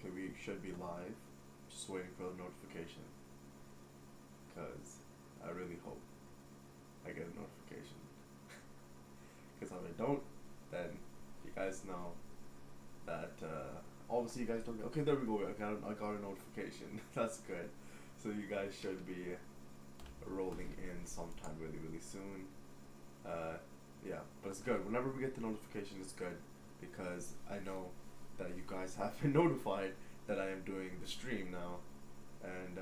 Okay, we should be live. Just waiting for the notification. Because I really hope I get a notification. Because if I don't, then you guys know that obviously you guys don't get. Okay, there we go. I got a notification. That's good. So you guys should be rolling in sometime really soon. Yeah, but it's good. Whenever we get the notification, it's good because I know that you guys have been notified that I am doing the stream now, and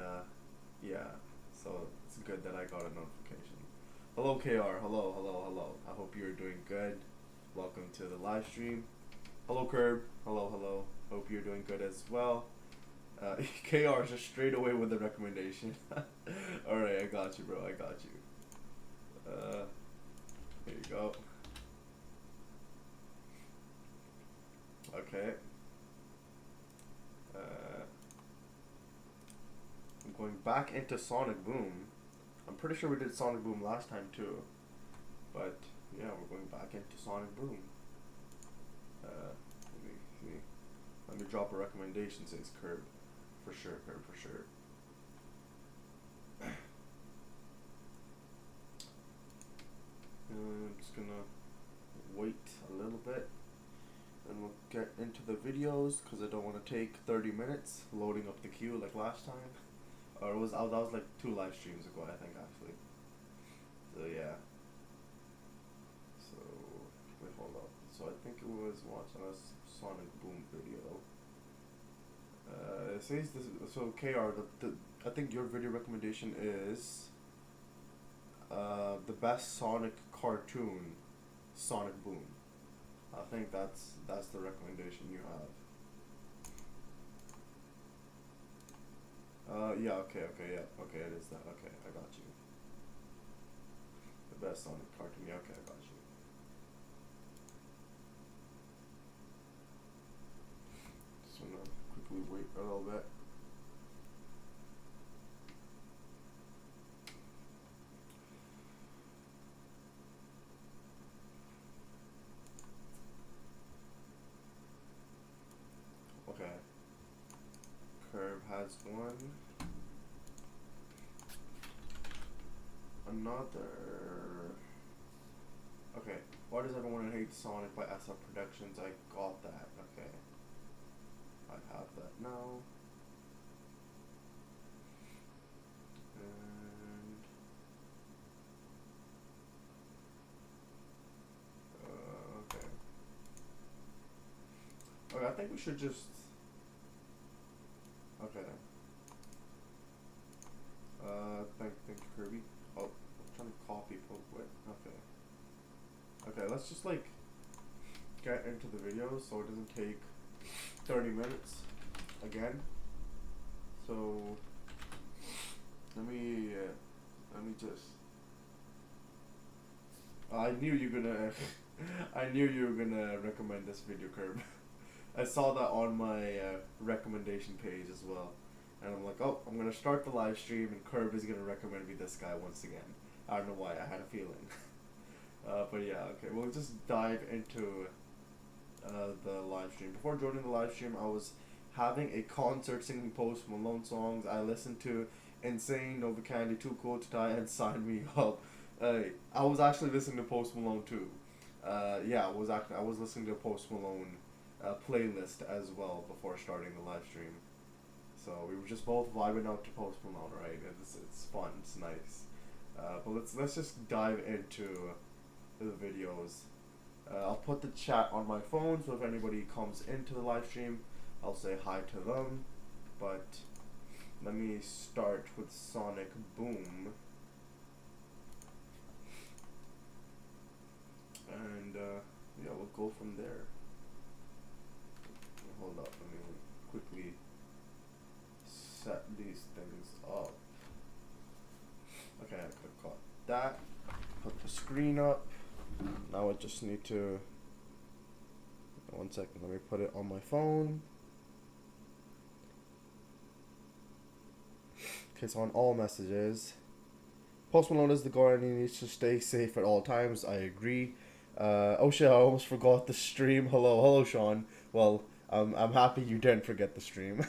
yeah, so it's good that I got a notification. Hello, KR. Hello. I hope you're doing good. Welcome to the live stream. Hello, Curb. Hello. Hope you're doing good as well. KR just straight away with the recommendation. Alright, I got you, bro. I got you. There you go. Okay. I'm going back into Sonic Boom. I'm pretty sure we did Sonic Boom last time too. But yeah, we're going back into Sonic Boom. Let me see. Let me drop a recommendation, says Curb. For sure, Curb, for sure. I'm just gonna wait a little bit and we'll get into the videos because I don't want to take 30 minutes loading up the queue like last time. Or that was like 2 live streams ago, I think, actually. So yeah. So wait, hold up. So I think it was watching a Sonic Boom video. It says this. So KR, I think your video recommendation is the best Sonic cartoon, Sonic Boom. I think that's the recommendation you have. Yeah, okay, it is that. Okay, I got you. The best Sonic cartoon. Yeah, okay, I got you. Just wanna quickly wait a little bit. Okay. Curve has one. Another. Okay. Why does everyone hate Sonic by SF Productions? I got that. Okay. I have that now. And okay. Okay, I think we should just. Okay. Thank you, Kirby. Oh, I'm trying to copy. Wait. Okay. Okay, let's just like get into the video so it doesn't take 30 minutes again. So let me just. I knew you were gonna. I knew you were gonna recommend this video, Curb. I saw that on my recommendation page as well, and I'm like, oh, I'm gonna start the live stream, and Curb is gonna recommend me this guy once again. I don't know why. I had a feeling. But yeah, okay. We'll just dive into the live stream. Before joining the live stream, I was having a concert singing Post Malone songs. I listened to Insane, Nova Candy, Too Cool to Die, and Sign Me Up. I was actually listening to Post Malone too. Yeah, I was listening to Post Malone playlist as well before starting the live stream. So we were just both vibing out to Post Malone, right? It's fun, it's nice. But let's just dive into the videos. I'll put the chat on my phone, so if anybody comes into the live stream, I'll say hi to them. But let me start with Sonic Boom. And yeah, we'll go from there. Hold up, let me quickly set these things up. Okay, I could cut that. Put the screen up. Now I just need to. 1 second, let me put it on my phone. Okay, so on all messages. Post Malone is the guy and he needs to stay safe at all times. I agree. Oh shit, I almost forgot the stream. Hello, Sean. Well, I'm happy you didn't forget the stream.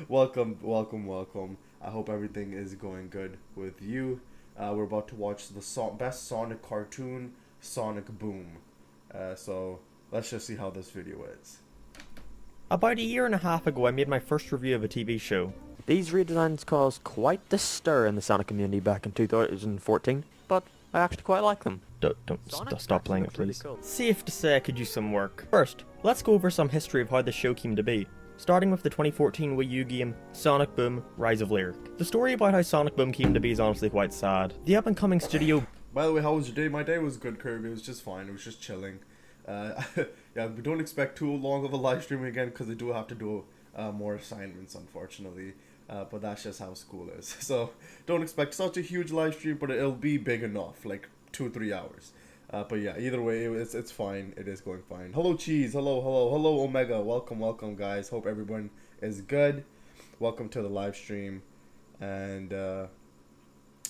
Welcome, welcome, welcome. I hope everything is going good with you. We're about to watch the best Sonic cartoon, Sonic Boom. So let's just see how this video is. About a year and a half ago, I made my first review of a TV show. These redesigns caused quite the stir in the Sonic community back in 2014, but I actually quite like them. Stop playing it, really please. cool. Safe to say I could use some work. First, let's go over some history of how the show came to be. Starting with the 2014 Wii U game, Sonic Boom, Rise of Lyric. The story about how Sonic Boom came to be is honestly quite sad. The up-and-coming studio... By the way, how was your day? My day was good, Kirby. It was just fine. It was just chilling. Yeah, we don't expect too long of a live stream again because I do have to do more assignments, unfortunately. But that's just how school is. So don't expect such a huge live stream, but it'll be big enough, like 2-3 hours. But yeah, either way, it's fine. It is going fine. Hello, Cheese. Hello, Omega. Welcome, guys. Hope everyone is good. Welcome to the live stream. And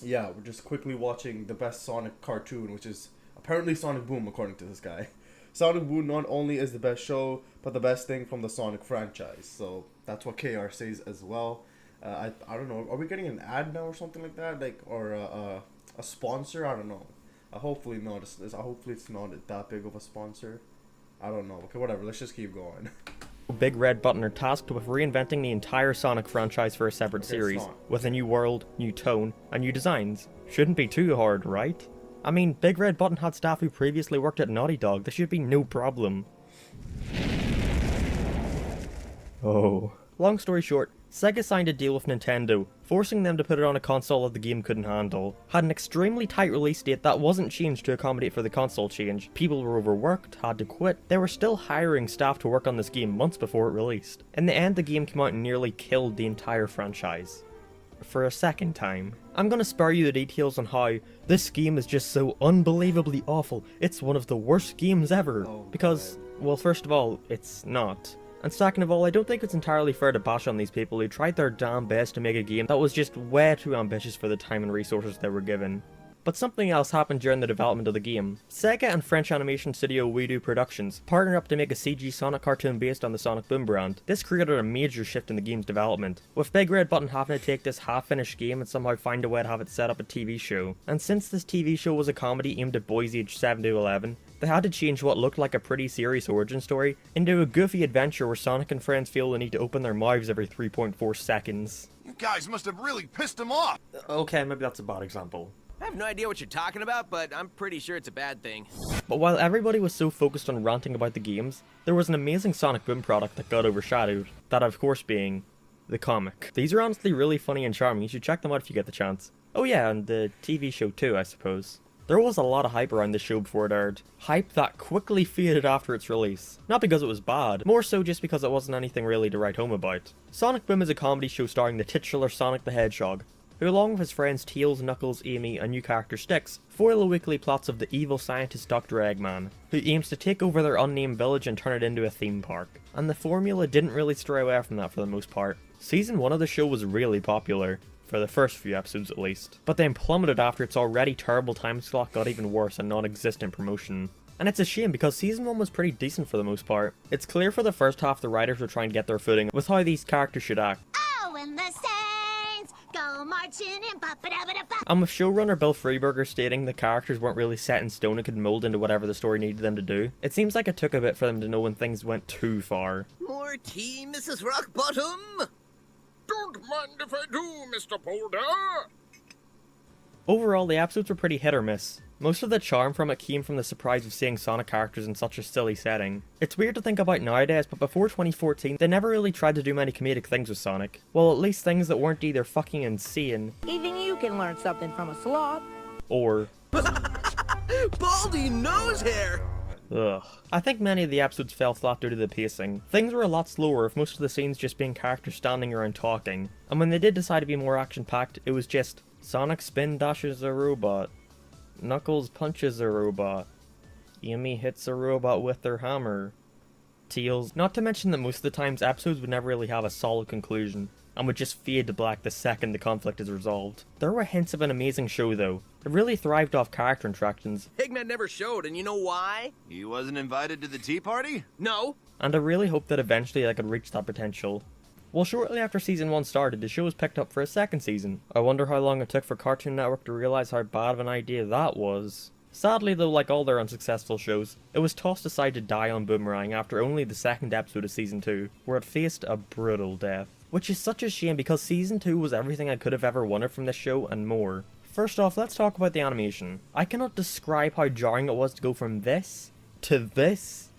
yeah, we're just quickly watching the best Sonic cartoon, which is apparently Sonic Boom, according to this guy. Sonic Boom not only is the best show, but the best thing from the Sonic franchise. So that's what KR says as well. I don't know. Are we getting an ad now or something like that? Like, or a sponsor? I don't know. Hopefully not. Hopefully it's not that big of a sponsor. I don't know. Okay, whatever. Let's just keep going. Big Red Button are tasked with reinventing the entire Sonic franchise for a separate series, with a new world, new tone, and new designs. Shouldn't be too hard, right? I mean, Big Red Button had staff who previously worked at Naughty Dog. This should be no problem. Oh. Long story short, Sega signed a deal with Nintendo, forcing them to put it on a console that the game couldn't handle. Had an extremely tight release date that wasn't changed to accommodate for the console change. People were overworked, had to quit. They were still hiring staff to work on this game months before it released. In the end, the game came out and nearly killed the entire franchise. For a second time. I'm gonna spare you the details on how this game is just so unbelievably awful. It's one of the worst games ever. Because, well, first of all, it's not. And second of all, I don't think it's entirely fair to bash on these people who tried their damn best to make a game that was just way too ambitious for the time and resources they were given. But something else happened during the development of the game. Sega and French animation studio We Productions partnered up to make a CG Sonic cartoon based on the Sonic Boom brand. This created a major shift in the game's development, with Big Red Button having to take this half-finished game and somehow find a way to have it set up a TV show. And since this TV show was a comedy aimed at boys aged 7 to 11, they had to change what looked like a pretty serious origin story into a goofy adventure where Sonic and friends feel the need to open their mouths every 3.4 seconds. You guys must have really pissed him off! Okay, maybe that's a bad example. I have no idea what you're talking about, but I'm pretty sure it's a bad thing. But while everybody was so focused on ranting about the games, there was an amazing Sonic Boom product that got overshadowed, that of course being the comic. These are honestly really funny and charming, you should check them out if you get the chance. Oh yeah, and the TV show too, I suppose. There was a lot of hype around the show before it aired. Hype that quickly faded after its release. Not because it was bad, more so just because it wasn't anything really to write home about. Sonic Boom is a comedy show starring the titular Sonic the Hedgehog, who along with his friends Tails, Knuckles, Amy, and new character Styx, foil the weekly plots of the evil scientist Dr. Eggman, who aims to take over their unnamed village and turn it into a theme park. And the formula didn't really stray away from that for the most part. Season 1 of the show was really popular, for the first few episodes at least, but then plummeted after its already terrible time slot got even worse and non-existent promotion. And it's a shame because Season 1 was pretty decent for the most part. It's clear for the first half the writers were trying to get their footing with how these characters should act. Oh, and the Saints go marching in, ba-ba-da-ba-da-ba. And with showrunner Bill Freeberger stating the characters weren't really set in stone and could mold into whatever the story needed them to do, it seems like it took a bit for them to know when things went too far. More tea, Mrs. Rockbottom? Don't mind if I do, Mr. Polder. Overall, the episodes were pretty hit or miss. Most of the charm from it came from the surprise of seeing Sonic characters in such a silly setting. It's weird to think about nowadays, but before 2014, they never really tried to do many comedic things with Sonic. Well, at least things that weren't either fucking insane, Even you can learn something from a sloth. or Baldy nose hair! ugh. I think many of the episodes fell flat due to the pacing. Things were a lot slower, with most of the scenes just being characters standing around talking. And when they did decide to be more action-packed, it was just Sonic spin dashes a robot, Knuckles punches a robot, Amy hits a robot with her hammer, Tails. Not to mention that most of the times episodes would never really have a solid conclusion, and would just fade to black the second the conflict is resolved. There were hints of an amazing show though, It really thrived off character interactions, Eggman never showed, and you know why? He wasn't invited to the tea party? No. and I really hope that eventually I could reach that potential. Well, shortly after season 1 started, the show was picked up for a second season. I wonder how long it took for Cartoon Network to realise how bad of an idea that was. Sadly though, like all their unsuccessful shows, it was tossed aside to die on Boomerang after only the second episode of season 2, where it faced a brutal death. Which is such a shame because season 2 was everything I could have ever wanted from this show and more. First off, let's talk about the animation. I cannot describe how jarring it was to go from this, to this,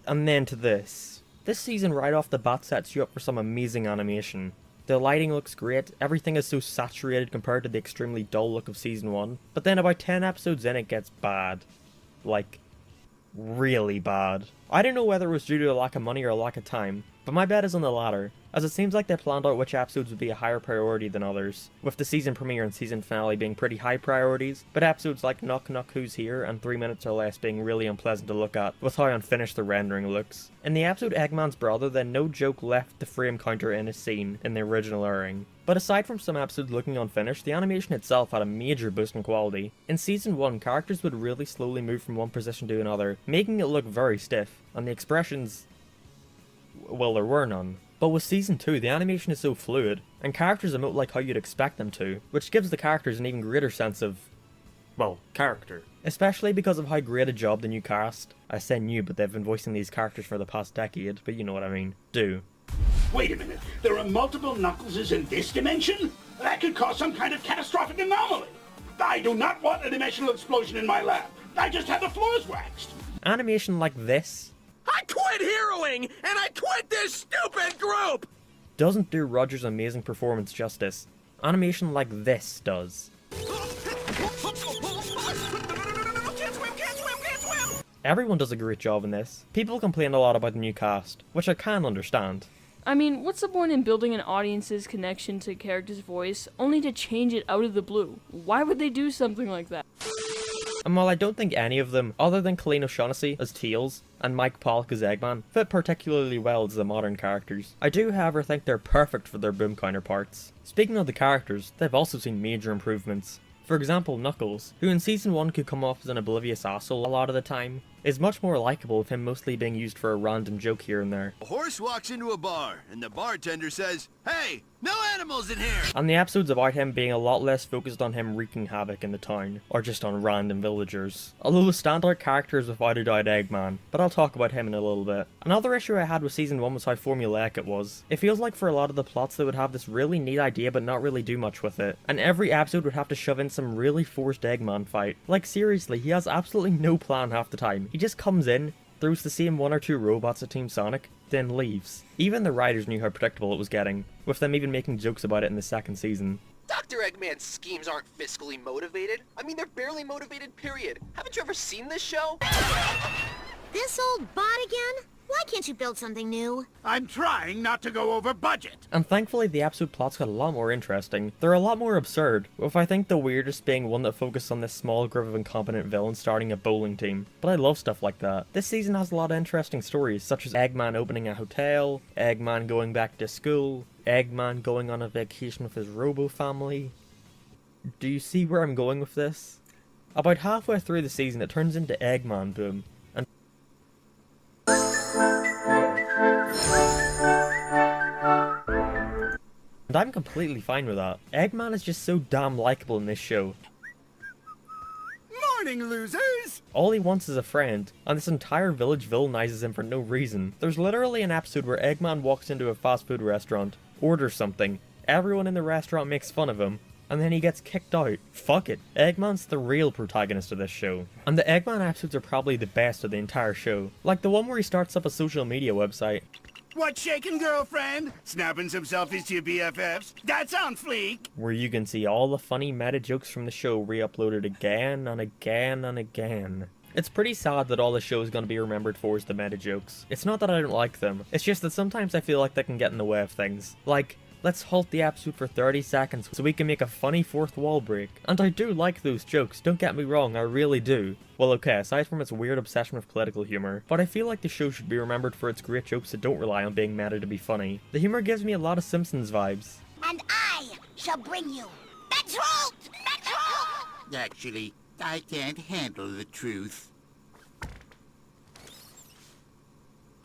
and then to this. This season right off the bat sets you up for some amazing animation. The lighting looks great, everything is so saturated compared to the extremely dull look of season 1, but then about 10 episodes in it gets bad. Like, really bad. I don't know whether it was due to a lack of money or a lack of time, but my bet is on the latter, as it seems like they planned out which episodes would be a higher priority than others, with the season premiere and season finale being pretty high priorities, but episodes like Knock Knock Who's Here and 3 Minutes or Less being really unpleasant to look at, with how unfinished the rendering looks. In the episode Eggman's brother, then no joke left the frame counter in a scene in the original airing. But aside from some episodes looking unfinished, the animation itself had a major boost in quality. In season 1, characters would really slowly move from one position to another, making it look very stiff, and the expressions, well, there were none. But with season 2, the animation is so fluid, and characters emote like how you'd expect them to, which gives the characters an even greater sense of, well, character. Especially because of how great a job the new cast, I say new, but they've been voicing these characters for the past decade, but you know what I mean, do. Wait a minute, there are multiple Knuckleses in this dimension? That could cause some kind of catastrophic anomaly. I do not want a dimensional explosion in my lab. I just have the floors waxed. Animation like this I quit heroing, and I quit this stupid group! doesn't do Roger's amazing performance justice. Animation like this does. Everyone does a great job in this. People complain a lot about the new cast, which I can understand. I mean, what's the point in building an audience's connection to a character's voice, only to change it out of the blue? Why would they do something like that? And while I don't think any of them, other than Colleen O'Shaughnessy as Tails and Mike Pollock as Eggman, fit particularly well as the modern characters, I do however think they're perfect for their Boom counterparts. Speaking of the characters, they've also seen major improvements. For example, Knuckles, who in season 1 could come off as an oblivious asshole a lot of the time, is much more likable with him mostly being used for a random joke here and there. A horse walks into a bar, and the bartender says, "Hey, no animals in here!" And the episodes about him being a lot less focused on him wreaking havoc in the town, or just on random villagers. Although the standout character is without a doubt Eggman, but I'll talk about him in a little bit. Another issue I had with season 1 was how formulaic it was. It feels like for a lot of the plots they would have this really neat idea but not really do much with it, and every episode would have to shove in some really forced Eggman fight. Like seriously, he has absolutely no plan half the time. He just comes in, throws the same 1 or 2 robots at Team Sonic, then leaves. Even the writers knew how predictable it was getting, with them even making jokes about it in the second season. Dr. Eggman's schemes aren't fiscally motivated. I mean, they're barely motivated, period. Haven't you ever seen this show? This old bot again? Why can't you build something new? I'm trying not to go over budget. And thankfully the episode plots got a lot more interesting. They're a lot more absurd, with I think the weirdest being one that focused on this small group of incompetent villains starting a bowling team. But I love stuff like that. This season has a lot of interesting stories, such as Eggman opening a hotel, Eggman going back to school, Eggman going on a vacation with his Robo family. Do you see where I'm going with this? About halfway through the season it turns into Eggman Boom. And I'm completely fine with that. Eggman is just so damn likable in this show. Morning, losers! All he wants is a friend, and this entire village villainizes him for no reason. There's literally an episode where Eggman walks into a fast food restaurant, orders something, everyone in the restaurant makes fun of him, and then he gets kicked out. Fuck it. Eggman's the real protagonist of this show. And the Eggman episodes are probably the best of the entire show. Like the one where he starts up a social media website. What shaking, girlfriend? Snapping some selfies to your BFFs? That's on fleek! Where you can see all the funny meta jokes from the show re-uploaded again and again and again. It's pretty sad that all the show is going to be remembered for is the meta jokes. It's not that I don't like them, it's just that sometimes I feel like they can get in the way of things. Like, let's halt the episode for 30 seconds so we can make a funny fourth wall break. And I do like those jokes, don't get me wrong, I really do. Well okay, aside from its weird obsession with political humor, but I feel like the show should be remembered for its great jokes that don't rely on being meta to be funny. The humor gives me a lot of Simpsons vibes. And I shall bring you the truth! The truth! Actually, I can't handle the truth.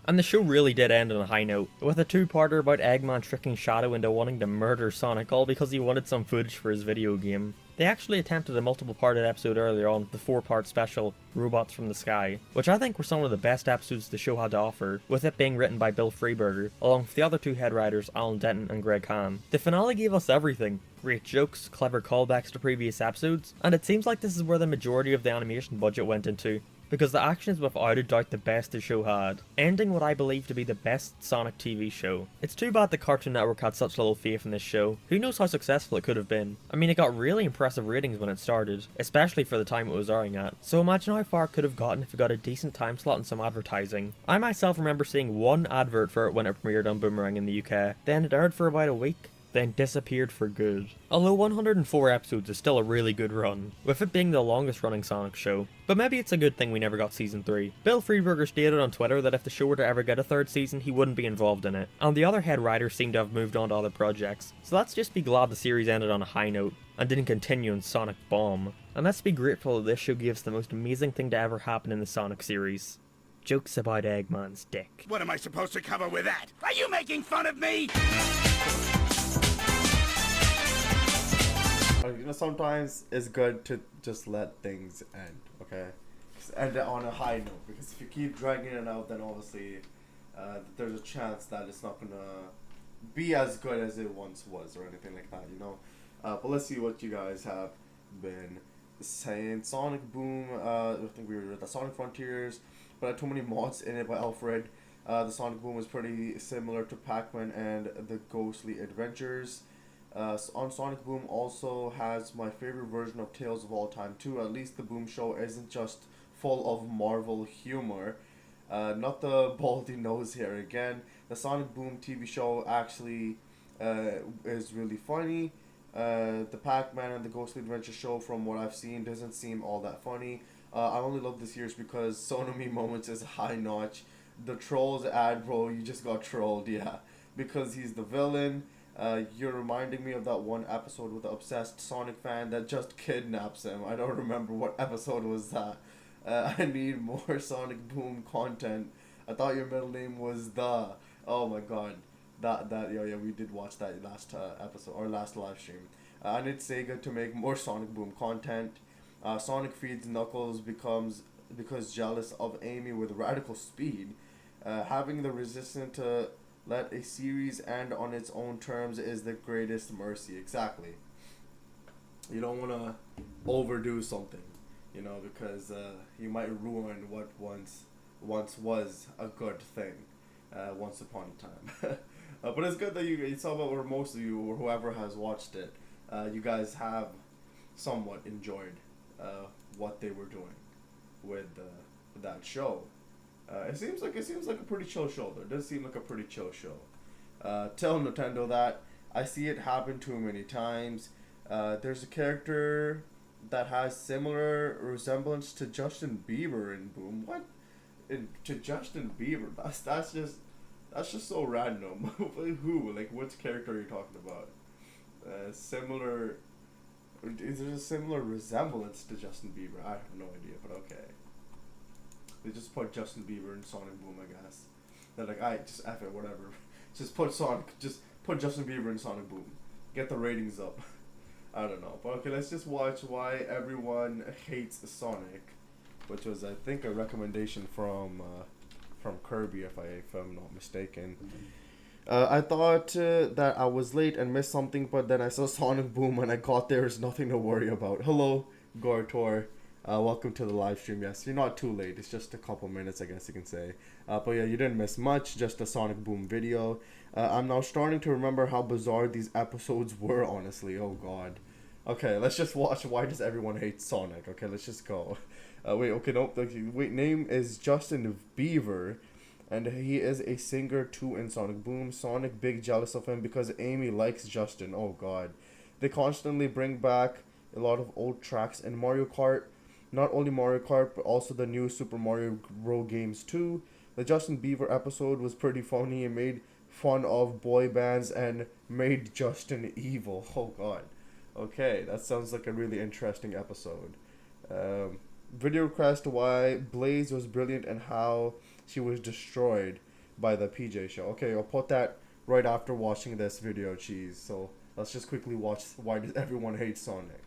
And the show really did end on a high note, with a two-parter about Eggman tricking Shadow into wanting to murder Sonic all because he wanted some footage for his video game. They actually attempted a multiple-parted episode earlier on with the 4-part special, Robots from the Sky, which I think were some of the best episodes the show had to offer, with it being written by Bill Freeberger, along with the other two head writers Alan Denton and Greg Hahn. The finale gave us everything. Great jokes, clever callbacks to previous episodes, and it seems like this is where the majority of the animation budget went into, because the action is without a doubt the best the show had, ending what I believe to be the best Sonic TV show. It's too bad the Cartoon Network had such little faith in this show. Who knows how successful it could have been? I mean, it got really impressive ratings when it started, especially for the time it was airing at, so imagine how far it could have gotten if it got a decent time slot and some advertising. I myself remember seeing one advert for it when it premiered on Boomerang in the UK, then it aired for about a week, then disappeared for good. Although 104 episodes is still a really good run, with it being the longest running Sonic show. But maybe it's a good thing we never got season 3. Bill Freeberger stated on Twitter that if the show were to ever get a third season, he wouldn't be involved in it, and the other head writers seem to have moved on to other projects. So let's just be glad the series ended on a high note, and didn't continue in Sonic Bomb. And let's be grateful that this show gives the most amazing thing to ever happen in the Sonic series. Jokes about Eggman's dick. What am I supposed to cover with that? Are you making fun of me? You know, sometimes it's good to just let things end, okay? Just end it on a high note, because if you keep dragging it out, then obviously there's a chance that it's not gonna be as good as it once was or anything like that, you know? But let's see what you guys have been saying. Sonic Boom, I think we were at the Sonic Frontiers, but had too many mods in it by Alfred. The Sonic Boom was pretty similar to Pac-Man and the Ghostly Adventures. On Sonic Boom also has my favorite version of Tales of All Time too. At least the Boom Show isn't just full of Marvel humor. Not the baldy nose here again. The Sonic Boom TV show actually is really funny. The Pac-Man and the Ghostly Adventure show, from what I've seen, doesn't seem all that funny. I only love this series because Sonomi Moments is high notch. The Trolls ad, bro, you just got trolled, yeah. Because he's the villain. You're reminding me of that one episode with the obsessed Sonic fan that just kidnaps him. I don't remember what episode was that. I need more Sonic Boom content. I thought your middle name was the. Oh my god. Yeah, we did watch that last episode, or last live stream. I need Sega to make more Sonic Boom content. Sonic feeds Knuckles because jealous of Amy with radical speed. Having the resistance to let a series end on its own terms is the greatest mercy. Exactly. You don't want to overdo something, you know, because you might ruin what once was a good thing, once upon a time. But it's good that you saw about where most of you, or whoever has watched it, you guys have somewhat enjoyed what they were doing with that show. It seems like a pretty chill show though. It does seem like a pretty chill show. Tell Nintendo that. I see it happen too many times. There's a character that has similar resemblance to Justin Bieber in Boom. What? To Justin Bieber? That's just so random. Who? Like, which character are you talking about? Similar. Is there a similar resemblance to Justin Bieber? I have no idea, but okay. They just put Justin Bieber in Sonic Boom, I guess. They're like, just F it, whatever. Just put Justin Bieber in Sonic Boom. Get the ratings up. I don't know. But okay, let's just watch Why Everyone Hates Sonic, which was, I think, a recommendation from Kirby, if I'm not mistaken. I thought that I was late and missed something, but then I saw Sonic Boom and I got there's nothing to worry about. Hello, Gortor. Welcome to the live stream. Yes, you're not too late. It's just a couple minutes, I guess you can say. But yeah, you didn't miss much. Just a Sonic Boom video. I'm now starting to remember how bizarre these episodes were, honestly. Oh god. Okay, let's just watch Why Does Everyone Hate Sonic? Okay, let's just go. Wait, okay, nope. Wait, name is Justin Bieber, and he is a singer too in Sonic Boom. Sonic big jealous of him because Amy likes Justin. Oh god. They constantly bring back a lot of old tracks in Mario Kart. Not only Mario Kart, but also the new Super Mario Bros. Games too. The Justin Bieber episode was pretty funny. It made fun of boy bands and made Justin evil. Oh god. Okay, that sounds like a really interesting episode. Video request why Blaze was brilliant and how she was destroyed by the PJ show. Okay, I'll put that right after watching this video, Cheese. So let's just quickly watch why does everyone hate Sonic.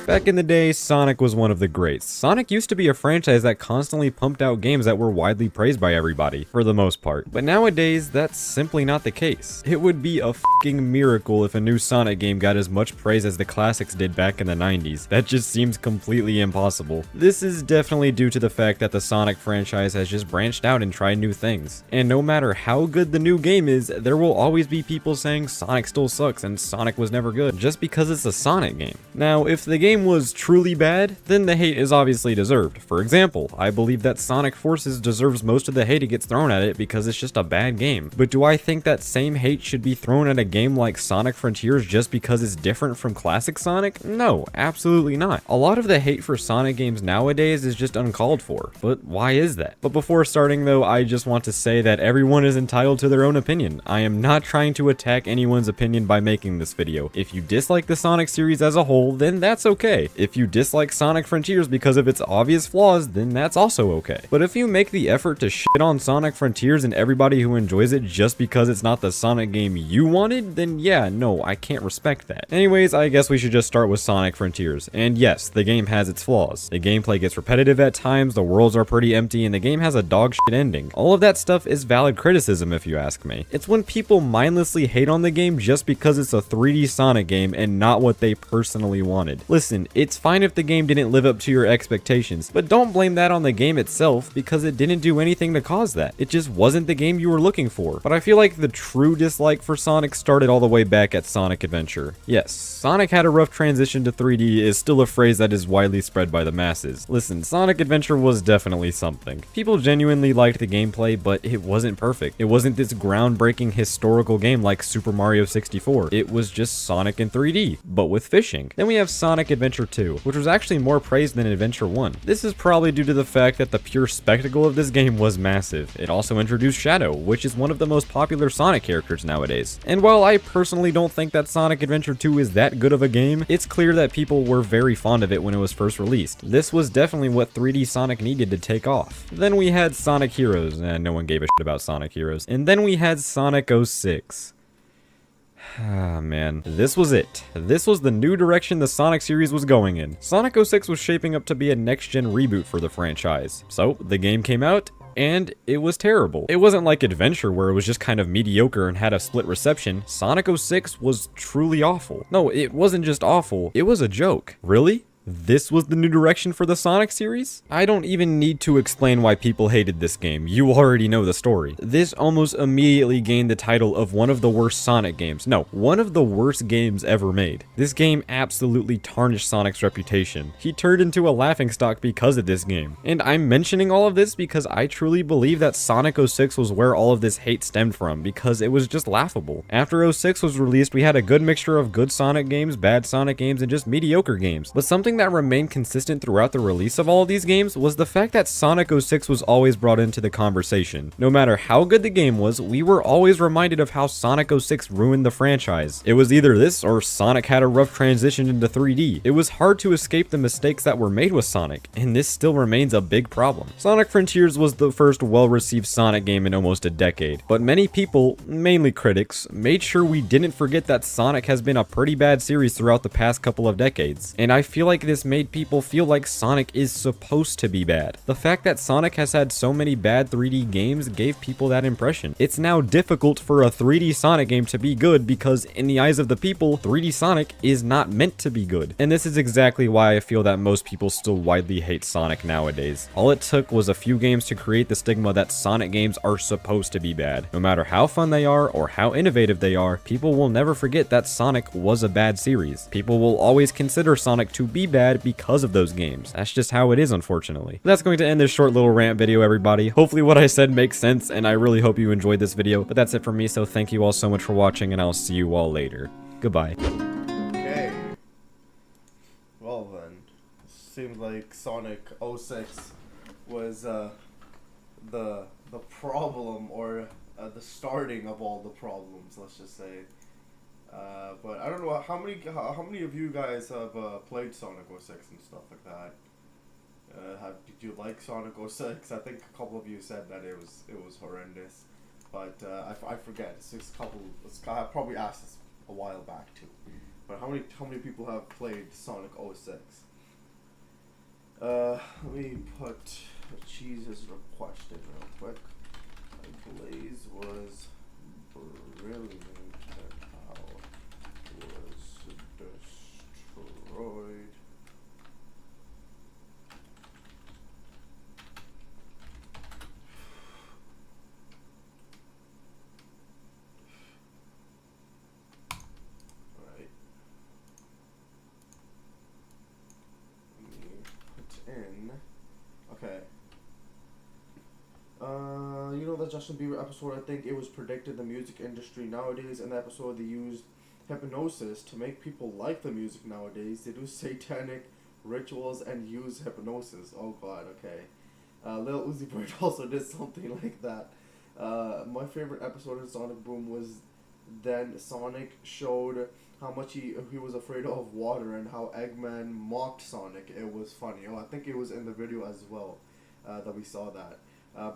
Back in the day, Sonic was one of the greats. Sonic used to be a franchise that constantly pumped out games that were widely praised by everybody, for the most part. But nowadays, that's simply not the case. It would be a f***ing miracle if a new Sonic game got as much praise as the classics did back in the 90s. That just seems completely impossible. This is definitely due to the fact that the Sonic franchise has just branched out and tried new things. And no matter how good the new game is, there will always be people saying Sonic still sucks and Sonic was never good, just because it's a Sonic game. Now, if the game was truly bad, then the hate is obviously deserved. For example, I believe that Sonic Forces deserves most of the hate it gets thrown at it because it's just a bad game. But do I think that same hate should be thrown at a game like Sonic Frontiers just because it's different from classic Sonic? No, absolutely not. A lot of the hate for Sonic games nowadays is just uncalled for. But why is that? But before starting though, I just want to say that everyone is entitled to their own opinion. I am not trying to attack anyone's opinion by making this video. If you dislike the Sonic series as a whole, then that's okay. If you dislike Sonic Frontiers because of its obvious flaws, then that's also okay. But if you make the effort to shit on Sonic Frontiers and everybody who enjoys it just because it's not the Sonic game you wanted, then yeah, no, I can't respect that. Anyways, I guess we should just start with Sonic Frontiers. And yes, the game has its flaws. The gameplay gets repetitive at times, the worlds are pretty empty, and the game has a dog shit ending. All of that stuff is valid criticism if you ask me. It's when people mindlessly hate on the game just because it's a 3D Sonic game and not what they personally wanted. Listen, it's fine if the game didn't live up to your expectations, but don't blame that on the game itself because it didn't do anything to cause that. It just wasn't the game you were looking for. But I feel like the true dislike for Sonic started all the way back at Sonic Adventure. Yes, Sonic had a rough transition to 3D is still a phrase that is widely spread by the masses. Listen, Sonic Adventure was definitely something. People genuinely liked the gameplay, but it wasn't perfect. It wasn't this groundbreaking historical game like Super Mario 64. It was just Sonic in 3D, but with fishing. Then we have Sonic Adventure 2, which was actually more praised than Adventure 1. This is probably due to the fact that the pure spectacle of this game was massive. It also introduced Shadow, which is one of the most popular Sonic characters nowadays. And while I personally don't think that Sonic Adventure 2 is that good of a game, it's clear that people were very fond of it when it was first released. This was definitely what 3D Sonic needed to take off. Then we had Sonic Heroes, and no one gave a shit about Sonic Heroes. And then we had Sonic 06. Ah, man. This was it. This was the new direction the Sonic series was going in. Sonic 06 was shaping up to be a next-gen reboot for the franchise. So, the game came out, and it was terrible. It wasn't like Adventure where it was just kind of mediocre and had a split reception. Sonic 06 was truly awful. No, it wasn't just awful, it was a joke. Really? This was the new direction for the Sonic series? I don't even need to explain why people hated this game. You already know the story. This almost immediately gained the title of one of the worst Sonic games. No, one of the worst games ever made. This game absolutely tarnished Sonic's reputation. He turned into a laughingstock because of this game. And I'm mentioning all of this because I truly believe that Sonic 06 was where all of this hate stemmed from, because it was just laughable. After 06 was released, we had a good mixture of good Sonic games, bad Sonic games, and just mediocre games. But something that remained consistent throughout the release of all of these games was the fact that Sonic 06 was always brought into the conversation. No matter how good the game was, we were always reminded of how Sonic 06 ruined the franchise. It was either this or Sonic had a rough transition into 3D. It was hard to escape the mistakes that were made with Sonic, and this still remains a big problem. Sonic Frontiers was the first well-received Sonic game in almost a decade, but many people, mainly critics, made sure we didn't forget that Sonic has been a pretty bad series throughout the past couple of decades, and I feel like this made people feel like Sonic is supposed to be bad. The fact that Sonic has had so many bad 3D games gave people that impression. It's now difficult for a 3D Sonic game to be good because in the eyes of the people, 3D Sonic is not meant to be good. And this is exactly why I feel that most people still widely hate Sonic nowadays. All it took was a few games to create the stigma that Sonic games are supposed to be bad. No matter how fun they are or how innovative they are, people will never forget that Sonic was a bad series. People will always consider Sonic to be bad because of those games. That's just how it is, unfortunately. That's going to end this short little rant video, everybody. Hopefully what I said makes sense, and I really hope you enjoyed this video. But that's it for me, so thank you all so much for watching, and I'll see you all later. Goodbye. Okay. Well then, seems like Sonic 06 was the problem, or the starting of all the problems, let's just say. But I don't know how many of you guys have played Sonic 06 and stuff like that. Did you like Sonic 06? I think a couple of you said that it was horrendous, but I forget. I probably asked this a while back too. But how many people have played Sonic 06? Let me put Cheese's request in real quick. Blaze was brilliant at how was destroyed. Alright. Let me put in. Okay. You know that Justin Bieber episode, I think it was predicted the music industry nowadays. In the episode they used hypnosis to make people like the music nowadays. They do satanic rituals and use hypnosis. Oh god, okay. Lil Uzi Vert also did something like that. My favorite episode of Sonic Boom was then Sonic showed how much he was afraid of water and how Eggman mocked Sonic. It was funny. Oh, I think it was in the video as well that we saw that.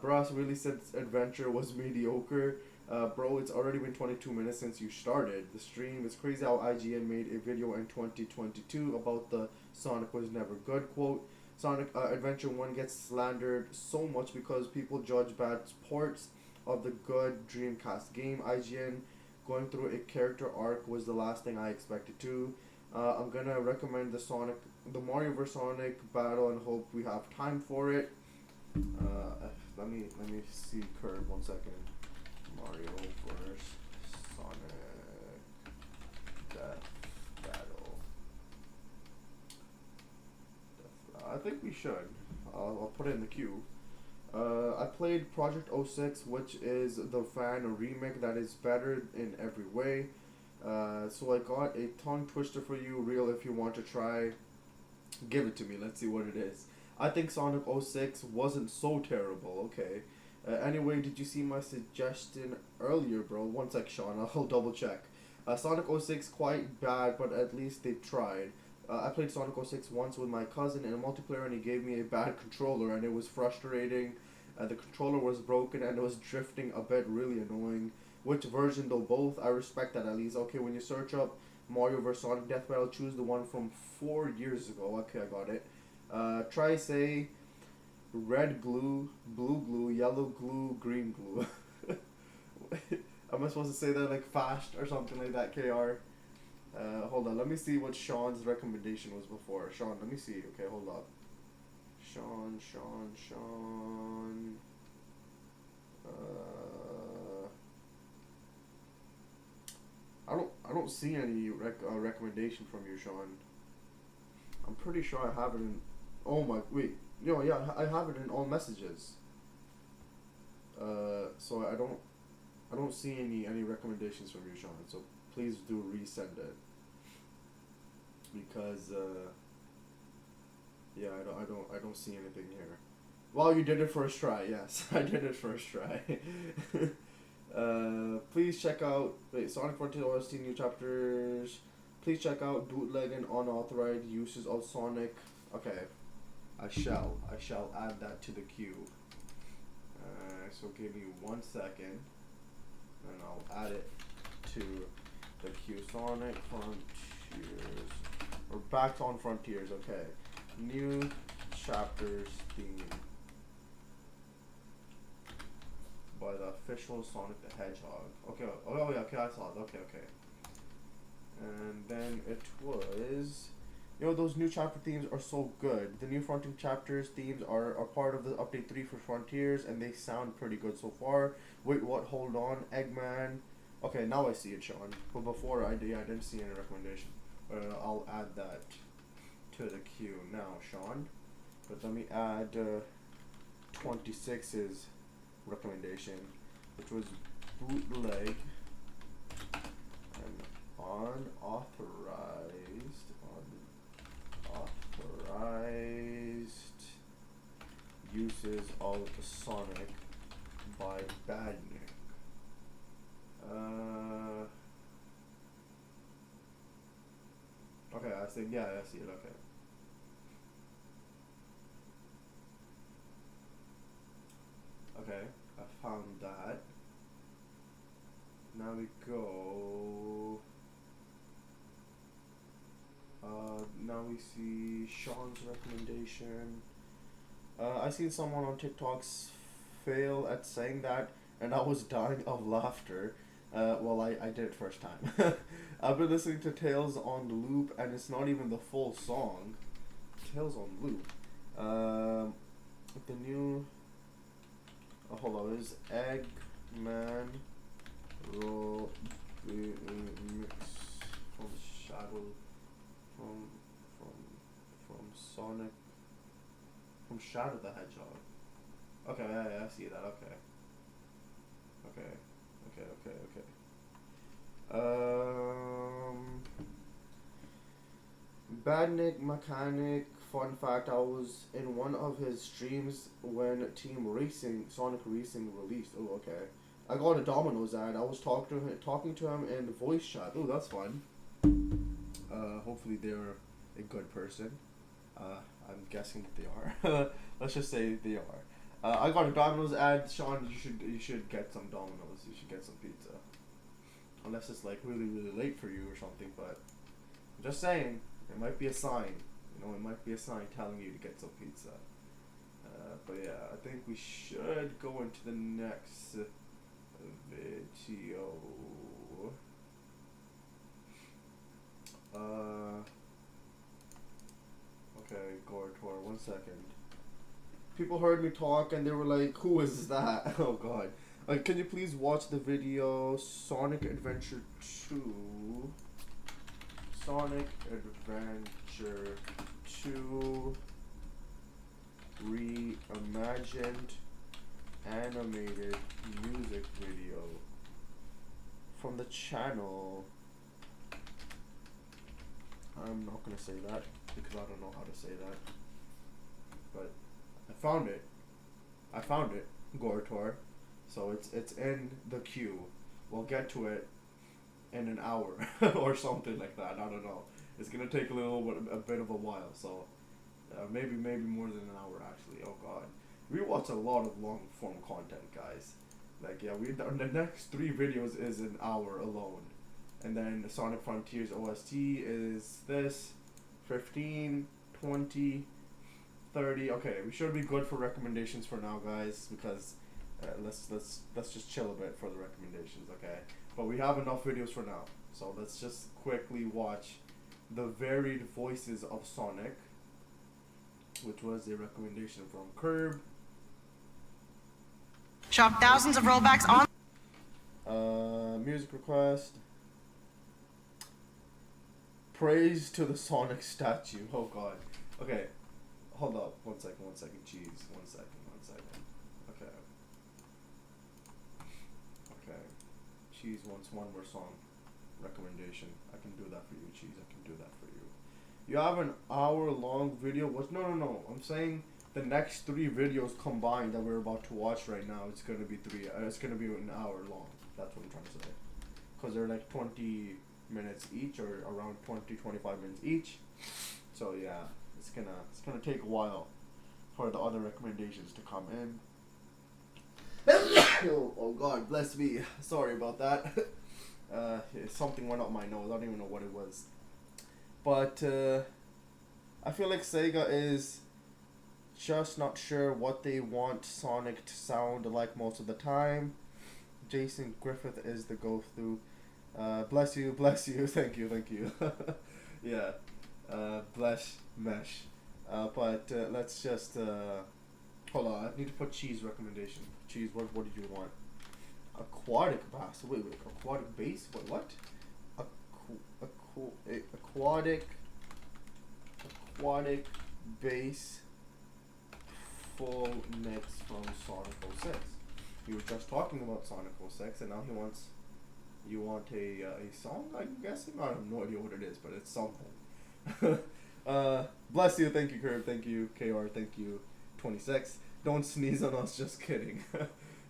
Brass really said adventure was mediocre. Bro, it's already been 22 minutes since you started the stream. It's crazy how IGN made a video in 2022 about the Sonic was never good quote. Sonic Adventure 1 gets slandered so much because people judge bad ports of the good Dreamcast game. IGN going through a character arc was the last thing I expected to. I'm gonna recommend the Mario vs Sonic battle and hope we have time for it. Let me see Curve 1 second. Mario vs Sonic Death Battle. I think we should. I'll put it in the queue. I played Project 06, which is the fan remake that is better in every way. So I got a tongue twister for you, real if you want to try. Give it to me, let's see what it is. I think Sonic 06 wasn't so terrible, okay. Anyway, did you see my suggestion earlier, bro? One sec, Sean, I'll double check. Sonic 06 quite bad, but at least they tried. I played Sonic 06 once with my cousin in a multiplayer and he gave me a bad controller and it was frustrating. The controller was broken and it was drifting a bit, really annoying. Which version though? Both? I respect that at least. Okay, when you search up Mario vs Sonic Death Battle, choose the one from 4 years ago. Okay, I got it. Try say red glue, blue glue, yellow glue, green glue. Am I supposed to say that like fast or something like that, KR? Hold on, let me see what Sean's recommendation was before. Sean, let me see. Okay, hold up. Sean. I don't see any recommendation from you, Sean. I'm pretty sure I have it in. Oh my, wait. No, yeah, I have it in all messages. So I don't see any recommendations from you, Sean. So please do resend it. Because yeah, I don't see anything here. Well, you did it first try. Yes, I did it first try. Please check out Sonic Frontiers OST new chapters. Please check out bootleg and unauthorized uses of Sonic. Okay, I shall add that to the queue. So give me 1 second, and I'll add it to the queue. Sonic Frontiers. We're back on Frontiers. Okay, new chapters theme by the official Sonic the Hedgehog. Okay. Oh yeah. Okay, I saw it. Okay. And then it was, you know, those new chapter themes are so good. The new Frontier chapters themes are part of the update 3 for Frontiers, and they sound pretty good so far. Wait, what? Hold on, Eggman. Okay, now I see it, Sean. But before I didn't see any recommendation. I'll add that to the queue now, Sean. But let me add 26's recommendation, which was bootleg and unauthorized uses of Sonic by Badnik. Okay, I think, yeah, I see it, okay. Okay, I found that. Now we go. Now we see Sean's recommendation. I seen someone on TikTok's fail at saying that, and I was dying of laughter. Well, I did it first time. I've been listening to Tales on loop, and it's not even the full song. Tales on loop. The new. Oh, hold on, is Eggman roll mix from Shadow from Sonic from Shadow the Hedgehog. Okay, yeah, I see that. Okay. Badnik Mechanic. Fun fact: I was in one of his streams when Sonic Racing released. Oh, okay. I got a Domino's ad. I was talking to him in voice chat. Oh, that's fun. Hopefully they're a good person. I'm guessing that they are. Let's just say they are. I got a Domino's ad. Sean, you should get some Domino's. You should get some pizza. Unless it's like really late for you or something. But I'm just saying, it might be a sign. You know, it might be a sign telling you to get some pizza. But yeah, I think we should go into the next video. Okay, Gortor, 1 second. People heard me talk and they were like, who is that? Oh god. Can you please watch the video Sonic Adventure 2? Sonic Adventure 2 reimagined animated music video from the channel. I'm not gonna say that because I don't know how to say that, but I found it, Gortor. So it's in the queue. We'll get to it in an hour or something like that. I don't know. It's gonna take a bit of a while. So maybe more than an hour actually. Oh god, we watch a lot of long form content, guys. Like yeah, the next 3 videos is an hour alone, and then the Sonic Frontiers OST is this 15, 20, 30. Okay, we should be good for recommendations for now, guys, because let's just chill a bit for the recommendations, okay? But we have enough videos for now, so let's just quickly watch the varied voices of Sonic, which was a recommendation from Curb. Shop thousands of rollbacks on. Music request. Praise to the Sonic statue. Oh god. Okay. Hold up. 1 second. Jeez. 1 second. Okay. Cheese wants one more song recommendation. I can do that for you, Cheese. I can do that for you. You have an hour-long video. No. I'm saying the next 3 videos combined that we're about to watch right now. It's gonna be it's gonna be an hour long. That's what I'm trying to say. Cause they're like 20 minutes each, or around 20-25 minutes each. So yeah, it's gonna take a while for the other recommendations to come in. Oh god, bless me. Sorry about that. Something went up my nose. I don't even know what it was. But I feel like Sega is just not sure what they want Sonic to sound like most of the time. Jason Griffith is the go-through. Bless you. Thank you. Yeah. Bless Mesh. But let's just hold on. I need to put Cheese recommendation. Cheese, what did you want? Aquatic bass. Wait. Aquatic bass? What? Aquatic bass full mix from Sonic 06. We were just talking about Sonic 06, and now you want a song, I'm guessing? I have no idea what it is, but it's something. Bless you, thank you, Curb, thank you, KR, thank you, 26. Don't sneeze on us, just kidding.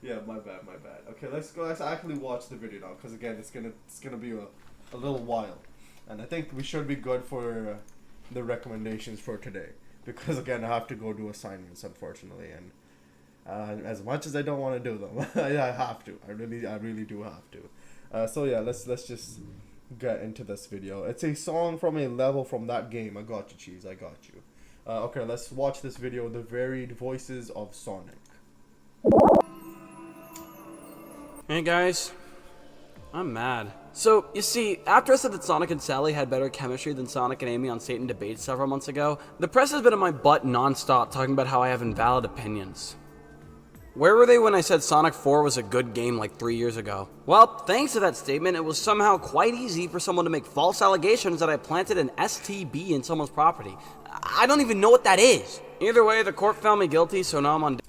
Yeah, my bad. Okay, let's go. Let's actually watch the video now, because again, it's gonna be a little while, and I think we should be good for the recommendations for today, because again, I have to go do assignments, unfortunately, and as much as I don't want to do them, I have to. I really do have to. So yeah, let's just get into this video. It's a song from a level from that game. I got you, Cheese. I got you. Okay, let's watch this video. The varied voices of Sonic. Hey guys, I'm mad. So, you see, after I said that Sonic and Sally had better chemistry than Sonic and Amy on Satan Debates several months ago, the press has been in my butt non-stop talking about how I have invalid opinions. Where were they when I said Sonic 4 was a good game like 3 years ago? Well, thanks to that statement, it was somehow quite easy for someone to make false allegations that I planted an STB in someone's property. I don't even know what that is. Either way, the court found me guilty, so now I'm on...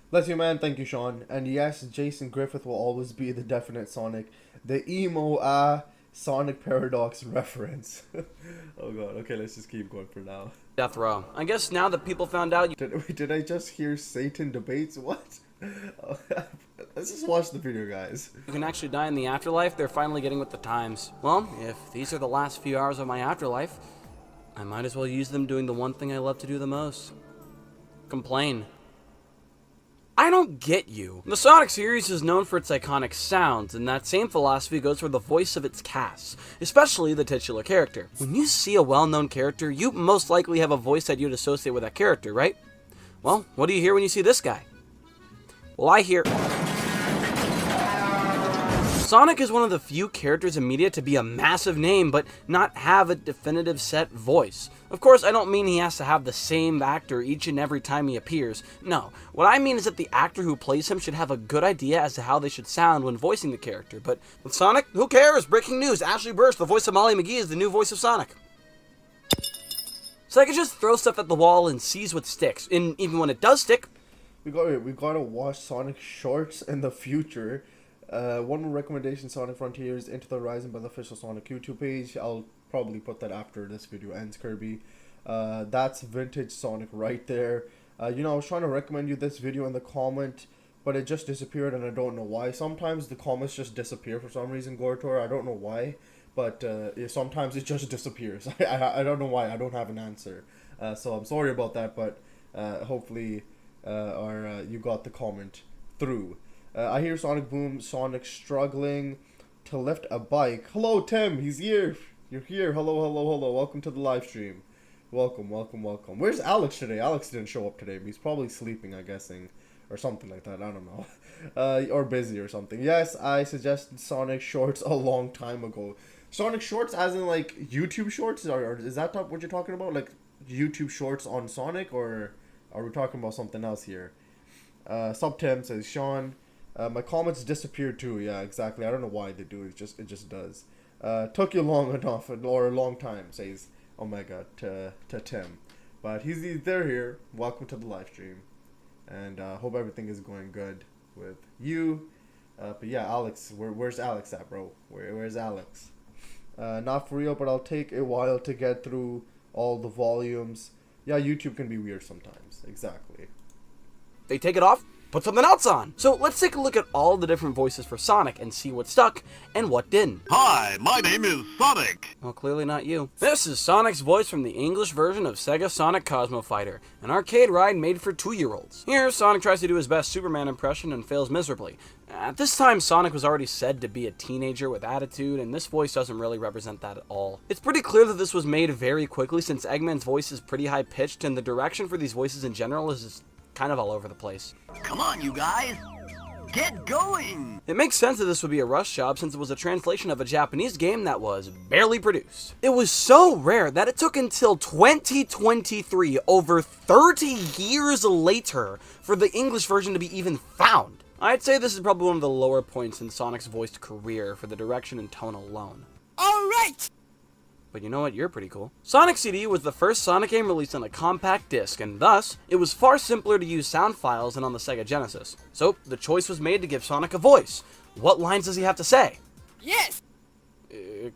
Bless you, man. Thank you, Sean. And yes, Jason Griffith will always be the definite Sonic. The emo Sonic Paradox reference. Oh god. Okay, let's just keep going for now. Death row. I guess now that people found out... Did I just hear Satan Debates? What? Let's just watch the video, guys. You can actually die in the afterlife. They're finally getting with the times. Well, if these are the last few hours of my afterlife, I might as well use them doing the one thing I love to do the most. Complain. I don't get you. The Sonic series is known for its iconic sounds, and that same philosophy goes for the voice of its cast, especially the titular character. When you see a well-known character, you most likely have a voice that you'd associate with that character, right? Well, what do you hear when you see this guy? Well, I hear... Sonic is one of the few characters in media to be a massive name, but not have a definitive set voice. Of course, I don't mean he has to have the same actor each and every time he appears. No, what I mean is that the actor who plays him should have a good idea as to how they should sound when voicing the character. But with Sonic, who cares? Breaking news, Ashley Burst, the voice of Molly McGee, is the new voice of Sonic. So I can just throw stuff at the wall and sees what sticks, and even when it does stick... We gotta watch Sonic shorts in the future. One more recommendation, Sonic Frontiers Into the Horizon by the official Sonic YouTube page. I'll probably put that after this video ends, Kirby. That's vintage Sonic right there. You know, I was trying to recommend you this video in the comment, but it just disappeared and I don't know why. Sometimes the comments just disappear for some reason, Gortor. I don't know why, but sometimes it just disappears. I don't know why. I don't have an answer. So I'm sorry about that, but hopefully you got the comment through. I hear Sonic Boom, Sonic struggling to lift a bike. Hello, Tim. He's here. You're here. Hello. Welcome to the live stream. Welcome. Where's Alex today? Alex didn't show up today. He's probably sleeping, I'm guessing. Or something like that. I don't know. Or busy or something. Yes, I suggested Sonic Shorts a long time ago. Sonic Shorts as in, like, YouTube Shorts? Or is that what you're talking about? Like, YouTube Shorts on Sonic? Or are we talking about something else here? Subtim says, Sean... my comments disappeared too. Yeah, exactly. I don't know why they do. It just does. Took you long enough, or a long time, says Omega to Tim. But they're here. Welcome to the live stream, and hope everything is going good with you. But yeah, Alex, where's Alex at, bro? Where's Alex? Not for real, but I'll take a while to get through all the volumes. Yeah, YouTube can be weird sometimes. Exactly. They take it off, put something else on. So let's take a look at all the different voices for Sonic and see what stuck and what didn't. Hi, my name is Sonic. Well, clearly not you. This is Sonic's voice from the English version of Sega Sonic Cosmo Fighter, an arcade ride made for 2-year-olds. Here, Sonic tries to do his best Superman impression and fails miserably. At this time, Sonic was already said to be a teenager with attitude, and this voice doesn't really represent that at all. It's pretty clear that this was made very quickly since Eggman's voice is pretty high-pitched, and the direction for these voices in general is just kind of all over the place. Come on, you guys. Get going! It makes sense that this would be a rush job since it was a translation of a Japanese game that was barely produced. It was so rare that it took until 2023, over 30 years later, for the English version to be even found. I'd say this is probably one of the lower points in Sonic's voiced career for the direction and tone alone. Alright! But you know what? You're pretty cool. Sonic CD was the first Sonic game released on a compact disc, and thus, it was far simpler to use sound files than on the Sega Genesis. So, the choice was made to give Sonic a voice. What lines does he have to say? Yes!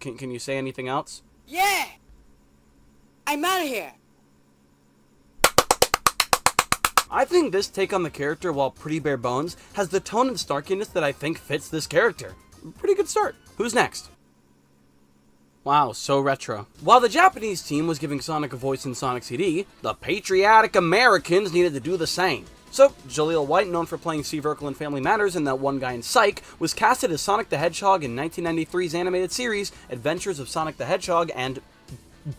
Can you say anything else? Yeah! I'm out of here! I think this take on the character, while pretty bare bones, has the tone and snarkiness that I think fits this character. Pretty good start. Who's next? Wow, so retro. While the Japanese team was giving Sonic a voice in Sonic CD, the patriotic Americans needed to do the same. So, Jaleel White, known for playing Steve Urkel in Family Matters and that one guy in Psych, was casted as Sonic the Hedgehog in 1993's animated series, Adventures of Sonic the Hedgehog and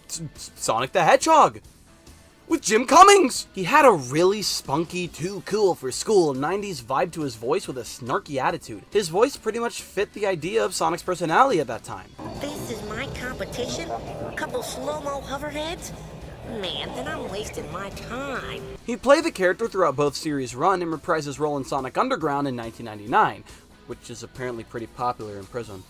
Sonic the Hedgehog, with Jim Cummings. He had a really spunky, too cool for school 90s vibe to his voice with a snarky attitude. His voice pretty much fit the idea of Sonic's personality at that time. This is my competition? A couple slow-mo hoverheads? Man, then I'm wasting my time. He played the character throughout both series' run and reprised his role in Sonic Underground in 1999, which is apparently pretty popular in prison.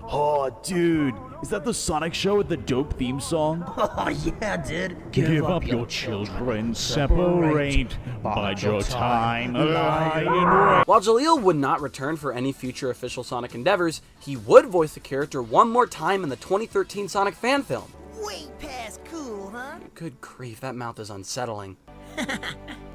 Oh, dude, is that the Sonic show with the dope theme song? Oh, yeah, dude. Give up your children, separate, bide your time, lie in wait. While Jaleel would not return for any future official Sonic endeavors, he would voice the character one more time in the 2013 Sonic fan film. Way past cool, huh? Good grief, that mouth is unsettling.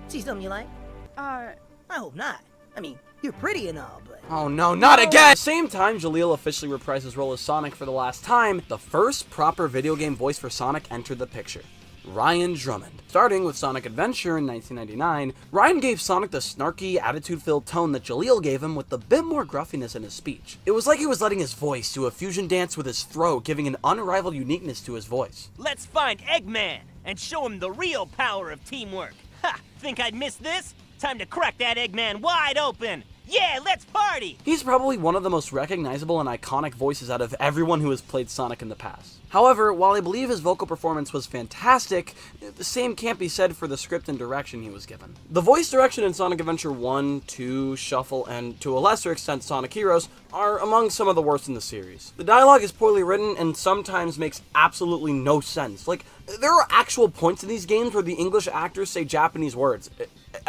See something you like? I hope not. I mean, you're pretty and all, but... Oh no, not again! At the same time Jaleel officially reprised his role as Sonic for the last time, the first proper video game voice for Sonic entered the picture. Ryan Drummond. Starting with Sonic Adventure in 1999, Ryan gave Sonic the snarky, attitude-filled tone that Jaleel gave him with a bit more gruffiness in his speech. It was like he was letting his voice do a fusion dance with his throat, giving an unrivaled uniqueness to his voice. Let's find Eggman and show him the real power of teamwork. Ha! Think I'd miss this? Time to crack that Eggman wide open! Yeah, let's party! He's probably one of the most recognizable and iconic voices out of everyone who has played Sonic in the past. However, while I believe his vocal performance was fantastic, the same can't be said for the script and direction he was given. The voice direction in Sonic Adventure 1, 2, Shuffle, and to a lesser extent Sonic Heroes are among some of the worst in the series. The dialogue is poorly written and sometimes makes absolutely no sense. Like, there are actual points in these games where the English actors say Japanese words.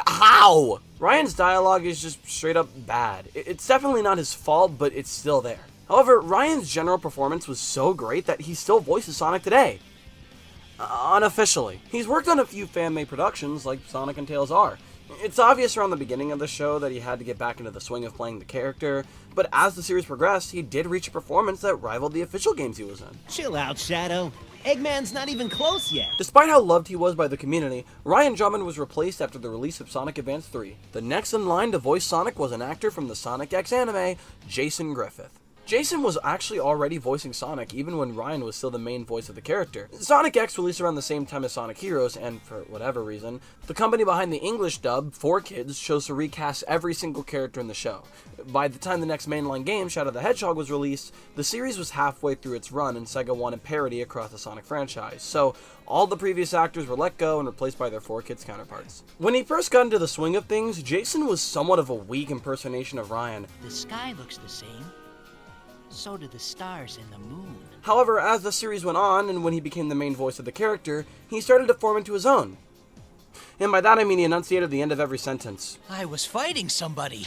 How? Ryan's dialogue is just straight up bad. It's definitely not his fault, but it's still there. However, Ryan's general performance was so great that he still voices Sonic today. Unofficially. He's worked on a few fan-made productions like Sonic and Tails are. It's obvious around the beginning of the show that he had to get back into the swing of playing the character, but as the series progressed, he did reach a performance that rivaled the official games he was in. Chill out, Shadow. Eggman's not even close yet. Despite how loved he was by the community, Ryan Drummond was replaced after the release of Sonic Advance 3. The next in line to voice Sonic was an actor from the Sonic X anime, Jason Griffith. Jason was actually already voicing Sonic even when Ryan was still the main voice of the character. Sonic X released around the same time as Sonic Heroes, and for whatever reason, the company behind the English dub, 4Kids, chose to recast every single character in the show. By the time the next mainline game, Shadow the Hedgehog, was released, the series was halfway through its run and Sega wanted parity across the Sonic franchise, so all the previous actors were let go and replaced by their 4Kids counterparts. When he first got into the swing of things, Jason was somewhat of a weak impersonation of Ryan. The sky looks the same. So do the stars and the moon. However, as the series went on, and when he became the main voice of the character, he started to form into his own. And by that I mean he enunciated the end of every sentence. I was fighting somebody.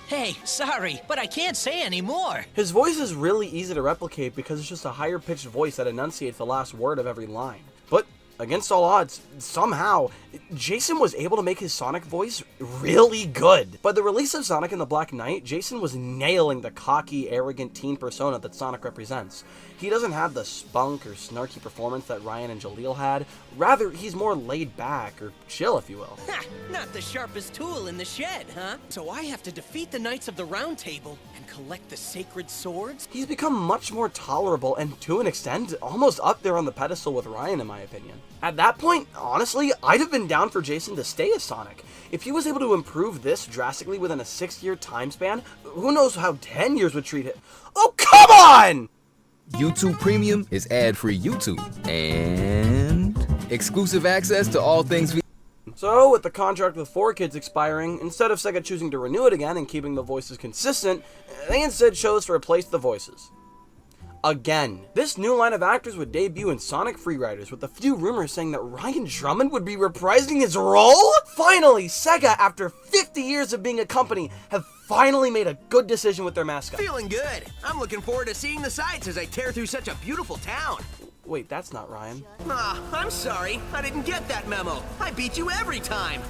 Hey, sorry, but I can't say anymore. His voice is really easy to replicate because it's just a higher pitched voice that enunciates the last word of every line. But against all odds, somehow, Jason was able to make his Sonic voice really good. By the release of Sonic and the Black Knight, Jason was nailing the cocky, arrogant teen persona that Sonic represents. He doesn't have the spunk or snarky performance that Ryan and Jaleel had. Rather, he's more laid back, or chill if you will. Ha! Not the sharpest tool in the shed, huh? So I have to defeat the Knights of the Round Table and collect the sacred swords? He's become much more tolerable and, to an extent, almost up there on the pedestal with Ryan in my opinion. At that point, honestly, I'd have been down for Jason to stay as Sonic. If he was able to improve this drastically within a 6-year time span, who knows how 10 years would treat it. Oh, come on! YouTube Premium is ad-free YouTube and exclusive access to all things. So, with the contract with 4Kids expiring, instead of Sega choosing to renew it again and keeping the voices consistent, they instead chose to replace the voices. Again, this new line of actors would debut in Sonic Freeriders, with a few rumors saying that Ryan Drummond would be reprising his role? Finally, Sega, after 50 years of being a company, have finally made a good decision with their mascot. Feeling good. I'm looking forward to seeing the sights as I tear through such a beautiful town. Wait, that's not Ryan. Ah, I'm sorry. I didn't get that memo. I beat you every time.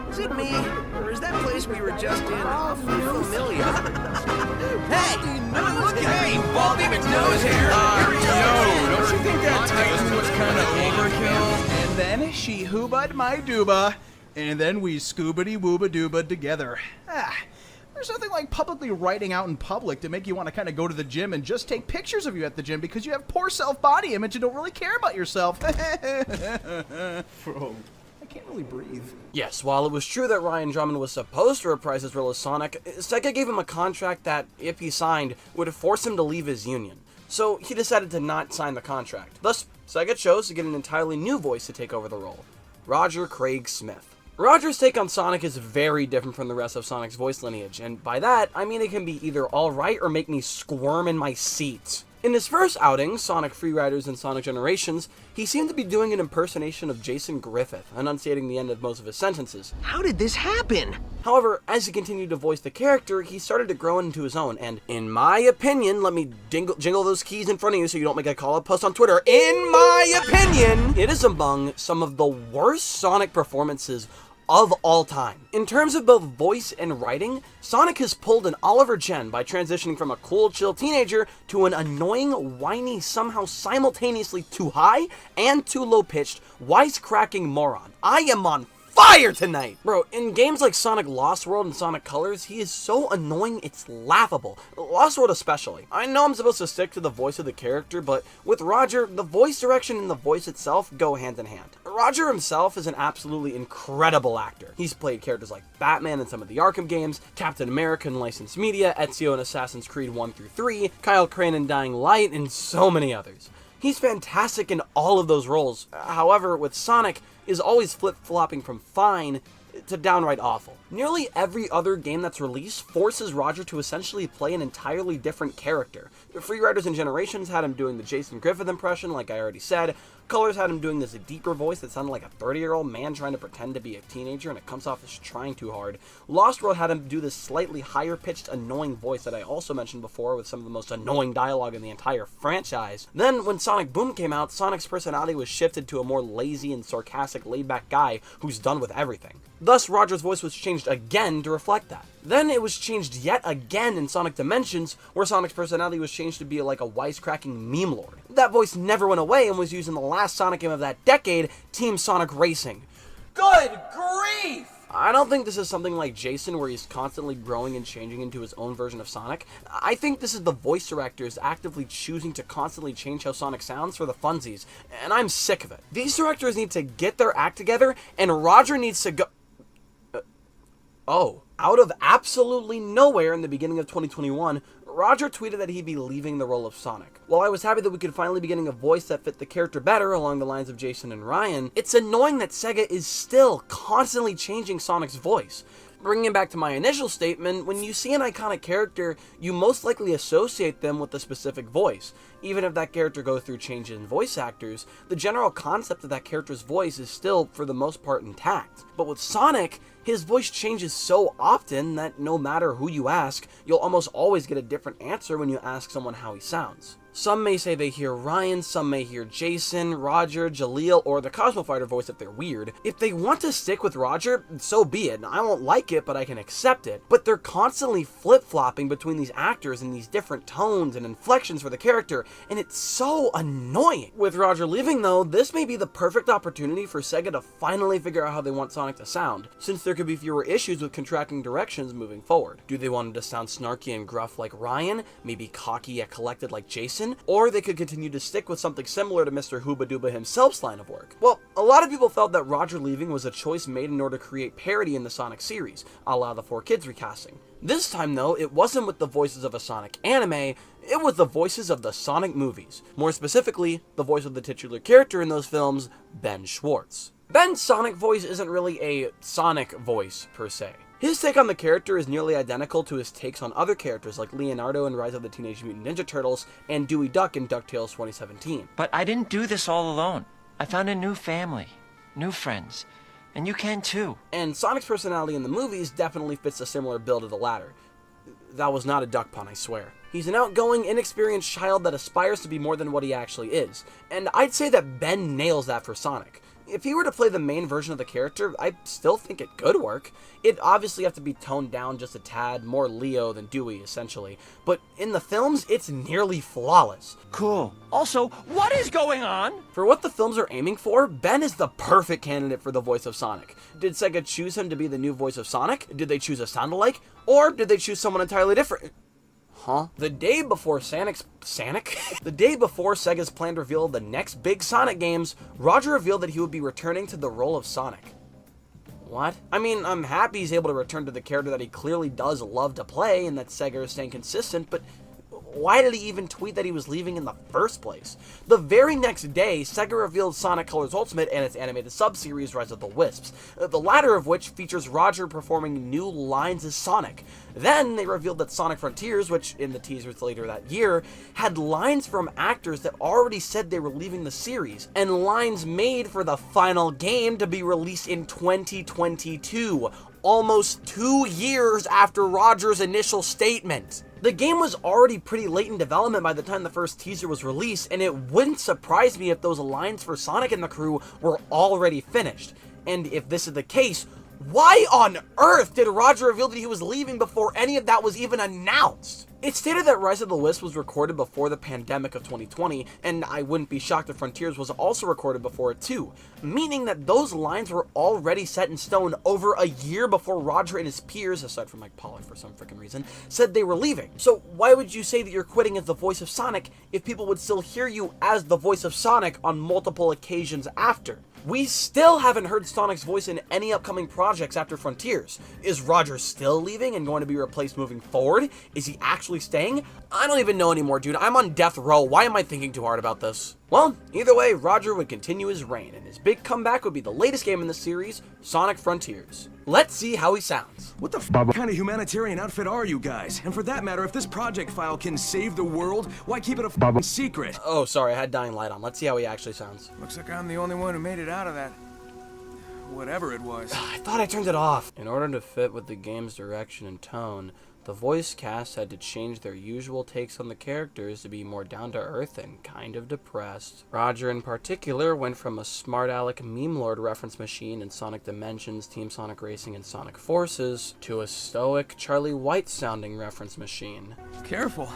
Is it me? Or is that place we were just in awfully familiar? Hey! Look at me, Baldy McNose here! Yo, don't you think that Titan was kind of overkill? And then she hooba'd my dooba, and then we scoobity-wooba-dooba together. There's nothing like publicly writing out in public to make you want to kind of go to the gym and just take pictures of you at the gym because you have poor self-body image and don't really care about yourself. Bro, I can't really breathe. Yes, while it was true that Ryan Drummond was supposed to reprise his role as Sonic, Sega gave him a contract that, if he signed, would force him to leave his union. So he decided to not sign the contract. Thus, Sega chose to get an entirely new voice to take over the role, Roger Craig Smith. Roger's take on Sonic is very different from the rest of Sonic's voice lineage, and by that, I mean it can be either alright or make me squirm in my seat. In his first outing, Sonic Freeriders and Sonic Generations, he seemed to be doing an impersonation of Jason Griffith, enunciating the end of most of his sentences. How did this happen? However, as he continued to voice the character, he started to grow into his own, and in my opinion, let me jingle those keys in front of you so you don't make a call-out post on Twitter, in my opinion, it is among some of the worst Sonic performances of all time. In terms of both voice and writing, Sonic has pulled an Oliver Jen by transitioning from a cool, chill teenager to an annoying, whiny, somehow simultaneously too high and too low-pitched, wisecracking moron. I am on fire tonight! Bro, in games like Sonic Lost World and Sonic Colors, he is so annoying it's laughable. Lost World especially. I know I'm supposed to stick to the voice of the character, but with Roger, the voice direction and the voice itself go hand in hand. Roger himself is an absolutely incredible actor. He's played characters like Batman in some of the Arkham games, Captain America in licensed media, Ezio in Assassin's Creed 1 through 3, Kyle Crane in Dying Light, and so many others. He's fantastic in all of those roles. However, with Sonic, is always flip-flopping from fine to downright awful. Nearly every other game that's released forces Roger to essentially play an entirely different character. Freeriders and Generations had him doing the Jason Griffith impression, like I already said. Colors had him doing this deeper voice that sounded like a 30-year-old man trying to pretend to be a teenager, and it comes off as trying too hard. Lost World had him do this slightly higher-pitched, annoying voice that I also mentioned before with some of the most annoying dialogue in the entire franchise. Then, when Sonic Boom came out, Sonic's personality was shifted to a more lazy and sarcastic, laid-back guy who's done with everything. Thus, Roger's voice was changed again to reflect that. Then it was changed yet again in Sonic Dimensions, where Sonic's personality was changed to be like a wisecracking meme lord. That voice never went away and was used in the last Sonic game of that decade, Team Sonic Racing. Good grief! I don't think this is something like Jason where he's constantly growing and changing into his own version of Sonic. I think this is the voice directors actively choosing to constantly change how Sonic sounds for the funsies, and I'm sick of it. These directors need to get their act together, and Roger needs to go... Out of absolutely nowhere in the beginning of 2021, Roger tweeted that he'd be leaving the role of Sonic. While I was happy that we could finally be getting a voice that fit the character better along the lines of Jason and Ryan, it's annoying that Sega is still constantly changing Sonic's voice. Bringing it back to my initial statement, when you see an iconic character, you most likely associate them with a specific voice. Even if that character goes through changes in voice actors, the general concept of that character's voice is still, for the most part, intact. But with Sonic, his voice changes so often that no matter who you ask, you'll almost always get a different answer when you ask someone how he sounds. Some may say they hear Ryan, some may hear Jason, Roger, Jaleel, or the Cosmo Fighter voice if they're weird. If they want to stick with Roger, so be it. I won't like it, but I can accept it. But they're constantly flip-flopping between these actors and these different tones and inflections for the character, and it's so annoying. With Roger leaving though, this may be the perfect opportunity for Sega to finally figure out how they want Sonic to sound, since there could be fewer issues with contracting directions moving forward. Do they want him to sound snarky and gruff like Ryan, maybe cocky yet collected like Jason? Or they could continue to stick with something similar to Mr. Hooba Dooba himself's line of work. Well, a lot of people felt that Roger leaving was a choice made in order to create parody in the Sonic series, a la the 4Kids recasting. This time though, it wasn't with the voices of a Sonic anime, it was the voices of the Sonic movies. More specifically, the voice of the titular character in those films, Ben Schwartz. Ben's Sonic voice isn't really a Sonic voice per se. His take on the character is nearly identical to his takes on other characters like Leonardo in Rise of the Teenage Mutant Ninja Turtles and Dewey Duck in DuckTales 2017. But I didn't do this all alone. I found a new family, new friends, and you can too. And Sonic's personality in the movies definitely fits a similar bill to the latter. That was not a duck pun, I swear. He's an outgoing, inexperienced child that aspires to be more than what he actually is, and I'd say that Ben nails that for Sonic. If he were to play the main version of the character, I still think it could work. It'd obviously have to be toned down just a tad, more Leo than Dewey, essentially. But in the films, it's nearly flawless. Cool. Also, what is going on? For what the films are aiming for, Ben is the perfect candidate for the voice of Sonic. Did Sega choose him to be the new voice of Sonic? Did they choose a sound-alike? Or did they choose someone entirely different? Huh? The day before The day before Sega's planned reveal of the next big Sonic games, Roger revealed that he would be returning to the role of Sonic. What? I mean, I'm happy he's able to return to the character that he clearly does love to play and that Sega is staying consistent, but why did he even tweet that he was leaving in the first place? The very next day, Sega revealed Sonic Colors Ultimate and its animated sub-series Rise of the Wisps, the latter of which features Roger performing new lines as Sonic. Then they revealed that Sonic Frontiers, which in the teasers later that year, had lines from actors that already said they were leaving the series, and lines made for the final game to be released in 2022, almost 2 years after Roger's initial statement. The game was already pretty late in development by the time the first teaser was released, and it wouldn't surprise me if those lines for Sonic and the crew were already finished. And if this is the case, why on earth did Roger reveal that he was leaving before any of that was even announced? It's stated that Rise of the Wisps was recorded before the pandemic of 2020, and I wouldn't be shocked if Frontiers was also recorded before it too, meaning that those lines were already set in stone over a year before Roger and his peers, aside from Mike Pollock for some freaking reason, said they were leaving. So why would you say that you're quitting as the voice of Sonic if people would still hear you as the voice of Sonic on multiple occasions after? We still haven't heard Sonic's voice in any upcoming projects after Frontiers. Is Roger still leaving and going to be replaced moving forward? Is he actually staying? I don't even know anymore, dude. I'm on death row. Why am I thinking too hard about this? Well, either way, Roger would continue his reign, and his big comeback would be the latest game in the series, Sonic Frontiers. Let's see how he sounds. What the kind of humanitarian outfit are you guys? And for that matter, if this project file can save the world, why keep it a secret? Oh, sorry, I had Dying Light on. Let's see how he actually sounds. Looks like I'm the only one who made it out of that. Whatever it was. I thought I turned it off. In order to fit with the game's direction and tone, the voice cast had to change their usual takes on the characters to be more down-to-earth and kind of depressed. Roger in particular went from a smart aleck meme lord reference machine in Sonic Dimensions, Team Sonic Racing, and Sonic Forces, to a stoic Charlie White sounding reference machine. Careful.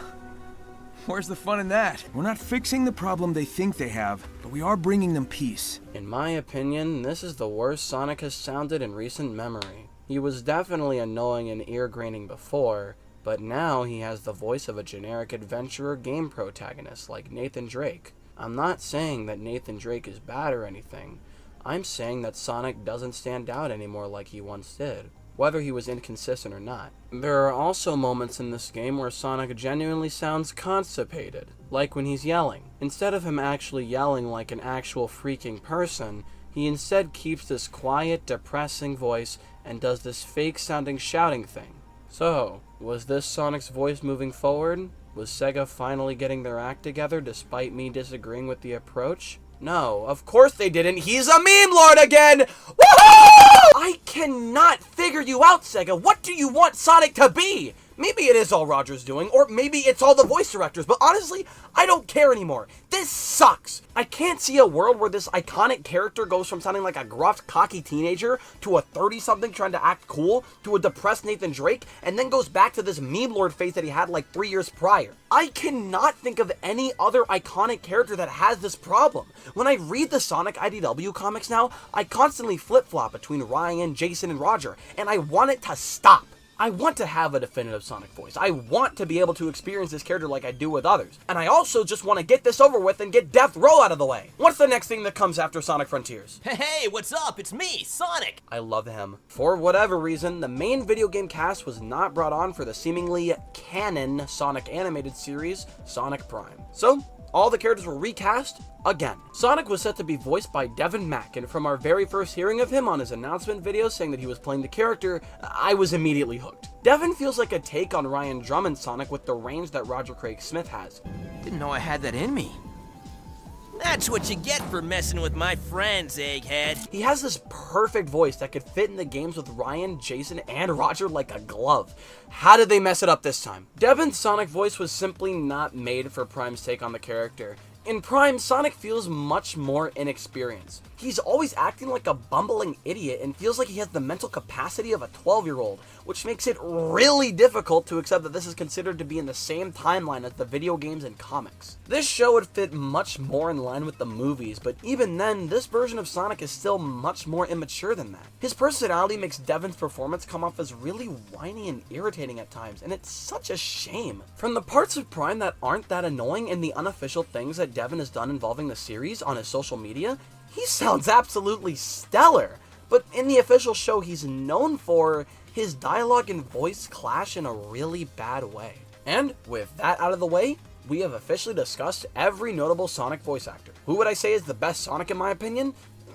Where's the fun in that? We're not fixing the problem they think they have, but we are bringing them peace. In my opinion, this is the worst Sonic has sounded in recent memory. He was definitely annoying and ear-graining before, but now he has the voice of a generic adventurer game protagonist like Nathan Drake. I'm not saying that Nathan Drake is bad or anything. I'm saying that Sonic doesn't stand out anymore like he once did, whether he was inconsistent or not. There are also moments in this game where Sonic genuinely sounds constipated, like when he's yelling. Instead of him actually yelling like an actual freaking person, he instead keeps this quiet, depressing voice and does this fake-sounding shouting thing. So, was this Sonic's voice moving forward? Was Sega finally getting their act together despite me disagreeing with the approach? No, of course they didn't. He's a meme lord again! Woohoo! I cannot figure you out, Sega. What do you want Sonic to be? Maybe it is all Roger's doing, or maybe it's all the voice directors, but honestly, I don't care anymore. This sucks! I can't see a world where this iconic character goes from sounding like a gruff, cocky teenager to a 30-something trying to act cool, to a depressed Nathan Drake, and then goes back to this meme lord face that he had like 3 years prior. I cannot think of any other iconic character that has this problem. When I read the Sonic IDW comics now, I constantly flip-flop between Ryan, Jason, and Roger, and I want it to stop. I want to have a definitive Sonic voice. I want to be able to experience this character like I do with others. And I also just want to get this over with and get Death Row out of the way. What's the next thing that comes after Sonic Frontiers? Hey, what's up? It's me, Sonic! I love him. For whatever reason, the main video game cast was not brought on for the seemingly canon Sonic animated series, Sonic Prime. So, all the characters were recast again. Sonic was set to be voiced by Devin Mack, and from our very first hearing of him on his announcement video saying that he was playing the character, I was immediately hooked. Devin feels like a take on Ryan Drummond's Sonic with the range that Roger Craig Smith has. Didn't know I had that in me. That's what you get for messing with my friends, Egghead. He has this perfect voice that could fit in the games with Ryan, Jason, and Roger like a glove. How did they mess it up this time? Devin's Sonic voice was simply not made for Prime's take on the character. In Prime, Sonic feels much more inexperienced. He's always acting like a bumbling idiot and feels like he has the mental capacity of a 12-year-old, which makes it really difficult to accept that this is considered to be in the same timeline as the video games and comics. This show would fit much more in line with the movies, but even then, this version of Sonic is still much more immature than that. His personality makes Devin's performance come off as really whiny and irritating at times, and it's such a shame. From the parts of Prime that aren't that annoying and the unofficial things that Devin has done involving the series on his social media, he sounds absolutely stellar. But in the official show, he's known for his dialogue and voice clash in a really bad way. And with that out of the way, we have officially discussed every notable Sonic voice actor. Who would I say is the best Sonic in my opinion?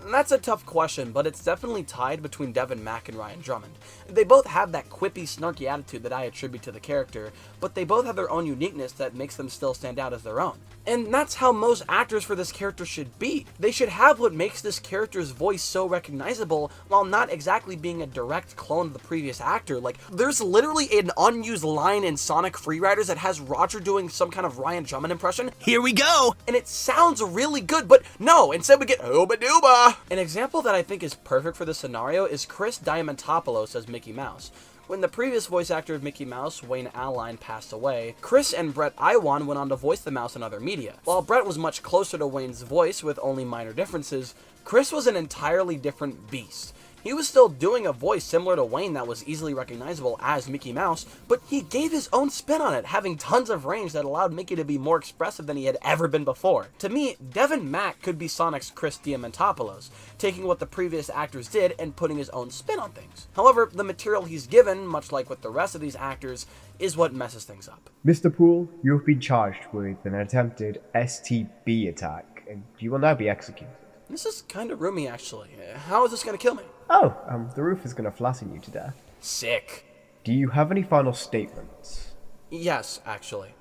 That's a tough question, but it's definitely tied between Devin Mack and Ryan Drummond. They both have that quippy, snarky attitude that I attribute to the character, but they both have their own uniqueness that makes them still stand out as their own. And that's how most actors for this character should be. They should have what makes this character's voice so recognizable while not exactly being a direct clone of the previous actor. Like, there's literally an unused line in Sonic Freeriders that has Roger doing some kind of Ryan Drummond impression. Here we go! And it sounds really good, but no, instead we get Ooba Dooba! An example that I think is perfect for this scenario is Chris Diamantopoulos as Mickey Mouse. When the previous voice actor of Mickey Mouse, Wayne Allline, passed away, Chris and Brett Iwan went on to voice the mouse in other media. While Brett was much closer to Wayne's voice with only minor differences, Chris was an entirely different beast. He was still doing a voice similar to Wayne that was easily recognizable as Mickey Mouse, but he gave his own spin on it, having tons of range that allowed Mickey to be more expressive than he had ever been before. To me, Devin Mack could be Sonic's Chris Diamantopoulos, taking what the previous actors did and putting his own spin on things. However, the material he's given, much like with the rest of these actors, is what messes things up. Mr. Poole, you have been charged with an attempted STB attack, and you will now be executed. This is kind of roomy, actually. How is this going to kill me? Oh, the roof is going to flatten you to death. Sick. Do you have any final statements? Yes, actually.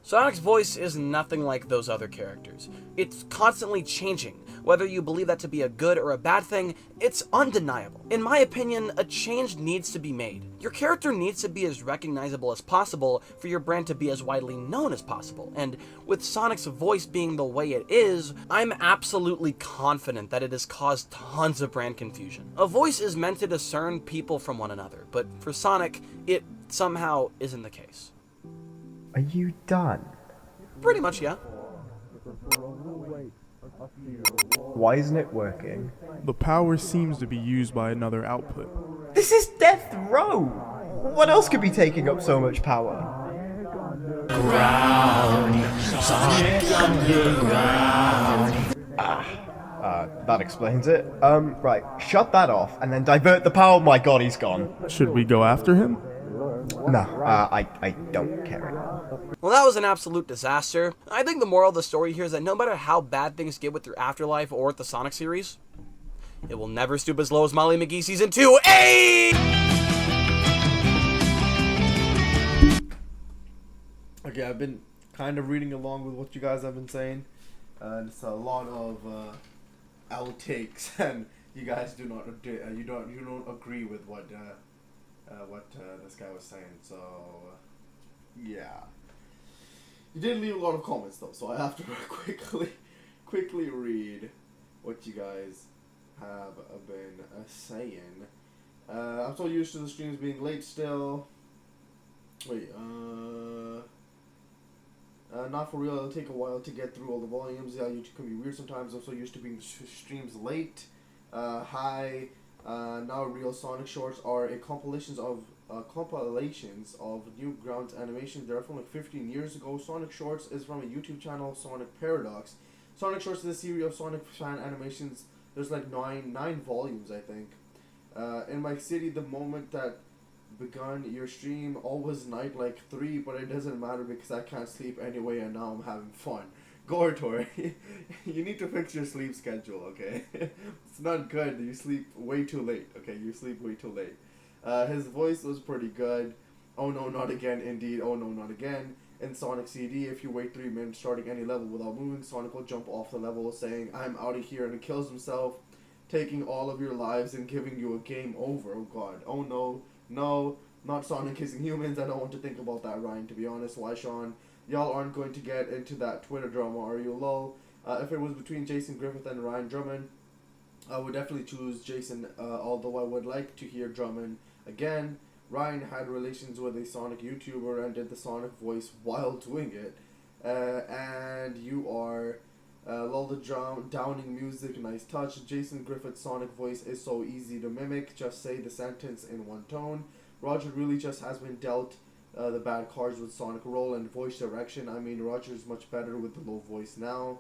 Sonic's voice is nothing like those other characters. It's constantly changing. Whether you believe that to be a good or a bad thing, it's undeniable. In my opinion, a change needs to be made. Your character needs to be as recognizable as possible for your brand to be as widely known as possible. And with Sonic's voice being the way it is, I'm absolutely confident that it has caused tons of brand confusion. A voice is meant to discern people from one another, but for Sonic, it somehow isn't the case. Are you done? Pretty much, yeah. Why isn't it working? The power seems to be used by another output. This is death row! What else could be taking up so much power? Ground, Sonic Underground. That explains it. Right, shut that off and then divert the power. Oh my god, he's gone. Should we go after him? No, I don't care anymore. Well, that was an absolute disaster. I think the moral of the story here is that no matter how bad things get with your Afterlife or with the Sonic series, it will never stoop as low as Molly McGee Season 2. Hey! Okay, I've been kind of reading along with what you guys have been saying. It's a lot of outtakes, and you guys do not you don't agree with what this guy was saying. So yeah, you did leave a lot of comments though, so I have to quickly read what you guys have been saying. I'm so used to the streams being late still. Wait, not for real, it'll take a while to get through all the volumes. Yeah, YouTube can be weird sometimes. I'm so used to being streams late. Hi, now real Sonic shorts are compilations of Newgrounds animations. They're from like 15 years ago. Sonic Shorts is from a YouTube channel, Sonic Paradox. Sonic Shorts is a series of Sonic fan animations. There's like nine volumes, I think. In my city, the moment that begun your stream, always night like 3, but it doesn't matter because I can't sleep anyway, and now I'm having fun. Gortor, you need to fix your sleep schedule, okay? It's not good. You sleep way too late, okay? You sleep way too late. His voice was pretty good. Oh no, not again, indeed. Oh no, not again. In Sonic CD, if you wait 3 minutes starting any level without moving, Sonic will jump off the level saying, "I'm out of here," and he kills himself, taking all of your lives and giving you a game over. Oh god. Oh no. No. Not Sonic kissing humans. I don't want to think about that, Ryan, to be honest. Why, Sean? Y'all aren't going to get into that Twitter drama, are you? Lol. If it was between Jason Griffith and Ryan Drummond, I would definitely choose Jason, although I would like to hear Drummond again. Ryan had relations with a Sonic YouTuber and did the Sonic voice while doing it. And you are lol the downing music, nice touch. Jason Griffith's Sonic voice is so easy to mimic. Just say the sentence in one tone. Roger really just has been dealt the bad cards with Sonic role and voice direction. I mean, Roger's much better with the low voice now.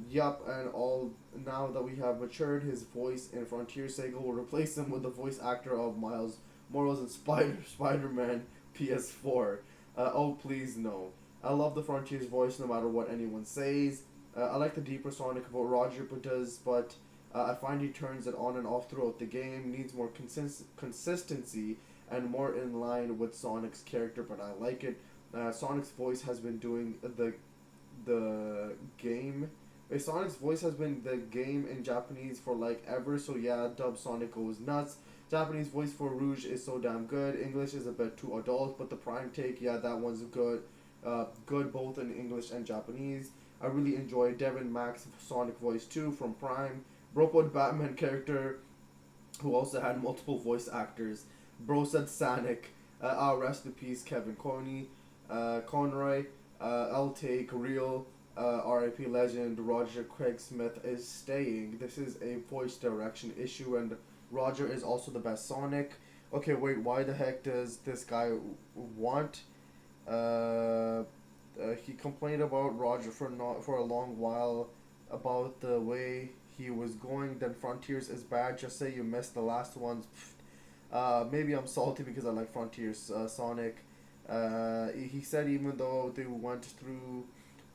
Yup, and all now that we have matured, his voice in Frontier Sega will replace him with the voice actor of Miles Morales in Spider-Man PS4. Oh please no. I love the Frontier's voice no matter what anyone says. I like the deeper Sonic of what Roger does, but I find he turns it on and off throughout the game, needs more consistency and more in line with Sonic's character, but I like it. Sonic's voice has been doing the game. Sonic's voice has been the game in Japanese for like ever, so yeah, dub Sonic goes nuts. Japanese voice for Rouge is so damn good. English is a bit too adult, but the Prime take, yeah, that one's good. Good both in English and Japanese. I really enjoy Devin Mack's Sonic voice too from Prime. Bropo'd Batman character who also had multiple voice actors. Bro said Sonic. Rest in peace Kevin Conroy. I'll take real. R.I.P. legend Roger Craig Smith is staying. This is a voice direction issue, and Roger is also the best Sonic. Okay, wait, why the heck does this guy want? He complained about Roger for a long while about the way he was going. Then Frontiers is bad. Just say you missed the last ones. Maybe I'm salty because I like Frontiers Sonic. He said even though they went through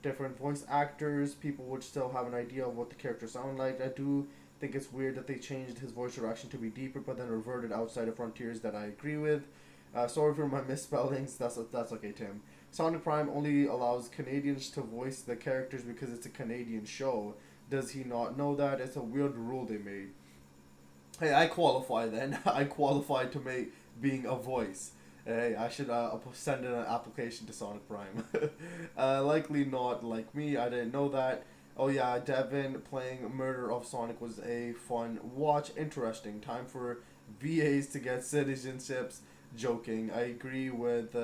different voice actors, people would still have an idea of what the characters sound like. I do think it's weird that they changed his voice direction to be deeper, but then reverted outside of Frontiers. That I agree with. Sorry for my misspellings. That's okay, Tim. Sonic Prime only allows Canadians to voice the characters because it's a Canadian show. Does he not know that? It's a weird rule they made. Hey, I qualify then. I qualify to make being a voice. Hey, I should send in an application to Sonic Prime. Likely not like me. I didn't know that. Oh yeah, Devin playing Murder of Sonic was a fun watch. Interesting. Time for VAs to get citizenships. Joking. I agree with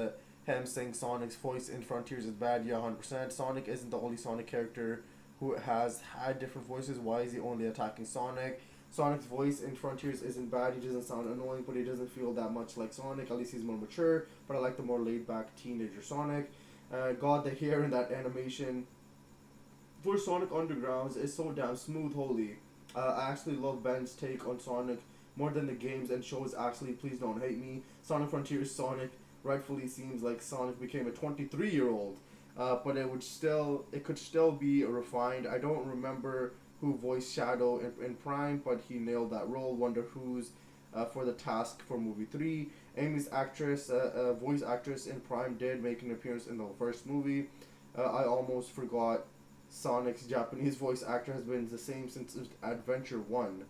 him saying Sonic's voice in Frontiers is bad. Yeah, 100%. Sonic isn't the only Sonic character who has had different voices. Why is he only attacking Sonic? Sonic's voice in Frontiers isn't bad. He doesn't sound annoying, but he doesn't feel that much like Sonic. At least he's more mature, but I like the more laid-back teenager Sonic. God, the hair in that animation for Sonic Undergrounds is so damn smooth, holy. I actually love Ben's take on Sonic more than the games and shows. Actually, please don't hate me. Sonic Frontiers Sonic rightfully seems like Sonic became a 23-year-old, but it could still be refined. I don't remember who voiced Shadow in Prime, but he nailed that role. Wonder who's for the task for movie 3. Amy's voice actress in Prime did make an appearance in the first movie. I almost forgot Sonic's Japanese voice actor has been the same since Adventure 1.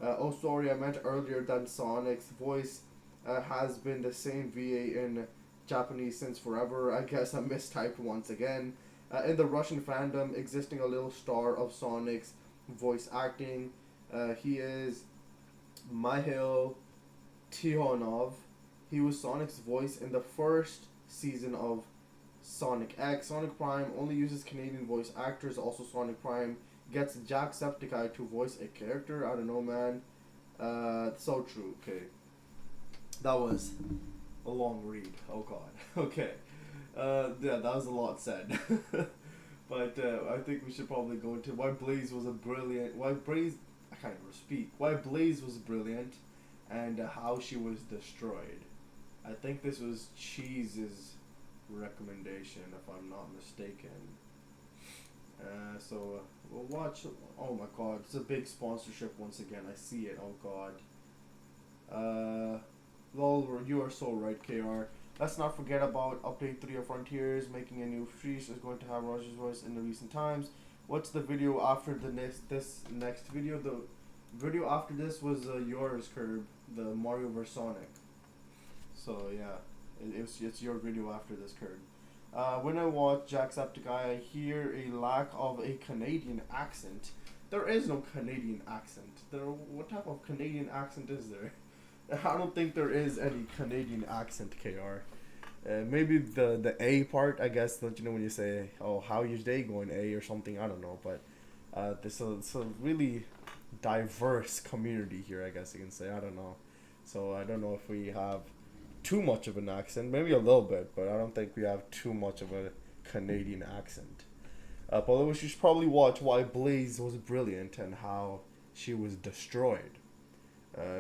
Oh sorry, I meant earlier that Sonic's voice has been the same VA in Japanese since forever. I guess I mistyped once again. In the Russian fandom, existing a little star of Sonic's voice acting. He is Mihail Tihonov. He was Sonic's voice in the first season of Sonic X. Sonic Prime only uses Canadian voice actors. Also, Sonic Prime gets Jacksepticeye to voice a character. I don't know, man. So true. Okay. That was a long read. Oh god. Okay. Yeah, that was a lot said. But I think we should probably go into why Blaze was I can't even speak. Why Blaze was brilliant and how she was destroyed. I think this was Cheese's recommendation, if I'm not mistaken. So we'll watch. Oh my god, it's a big sponsorship once again. I see it. Oh god. Lol, you are so right, KR. Let's not forget about Update 3 of Frontiers, making a new Freeze is going to have Roger's voice in the recent times. What's the video after this next video? The video after this was yours, Curb, the Mario vs Sonic. So yeah, it's your video after this, Curb. When I watch Jacksepticeye, I hear a lack of a Canadian accent. There is no Canadian accent. What type of Canadian accent is there? I don't think there is any Canadian accent, KR. Maybe the A part, I guess, don't you know when you say, oh, how your day going, A, or something, I don't know, but it's a really diverse community here, I guess you can say, I don't know. So I don't know if we have too much of an accent, maybe a little bit, but I don't think we have too much of a Canadian accent. But we should probably watch why Blaze was brilliant and how she was destroyed.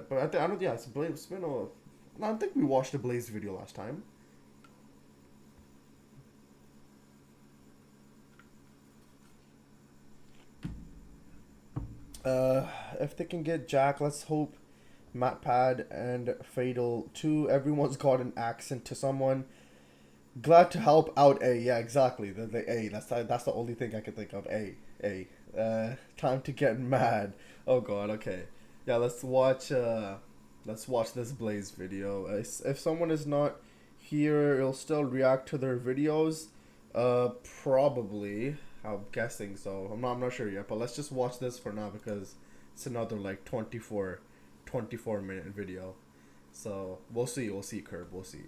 But I don't. Yeah, it's Blaze. It's been a. I think we watched the Blaze video last time. If they can get Jack, let's hope MatPad and Fatal 2. Everyone's got an accent to someone. Glad to help out A. Yeah, exactly. The A. That's the only thing I can think of. A. Time to get mad. Oh God. Okay. Yeah. Let's watch this Blaze video. If someone is not here, it'll still react to their videos. Probably. I'm guessing so. I'm not sure yet. But let's just watch this for now because it's another like 24 minute video. So we'll see. We'll see, Curb. We'll see.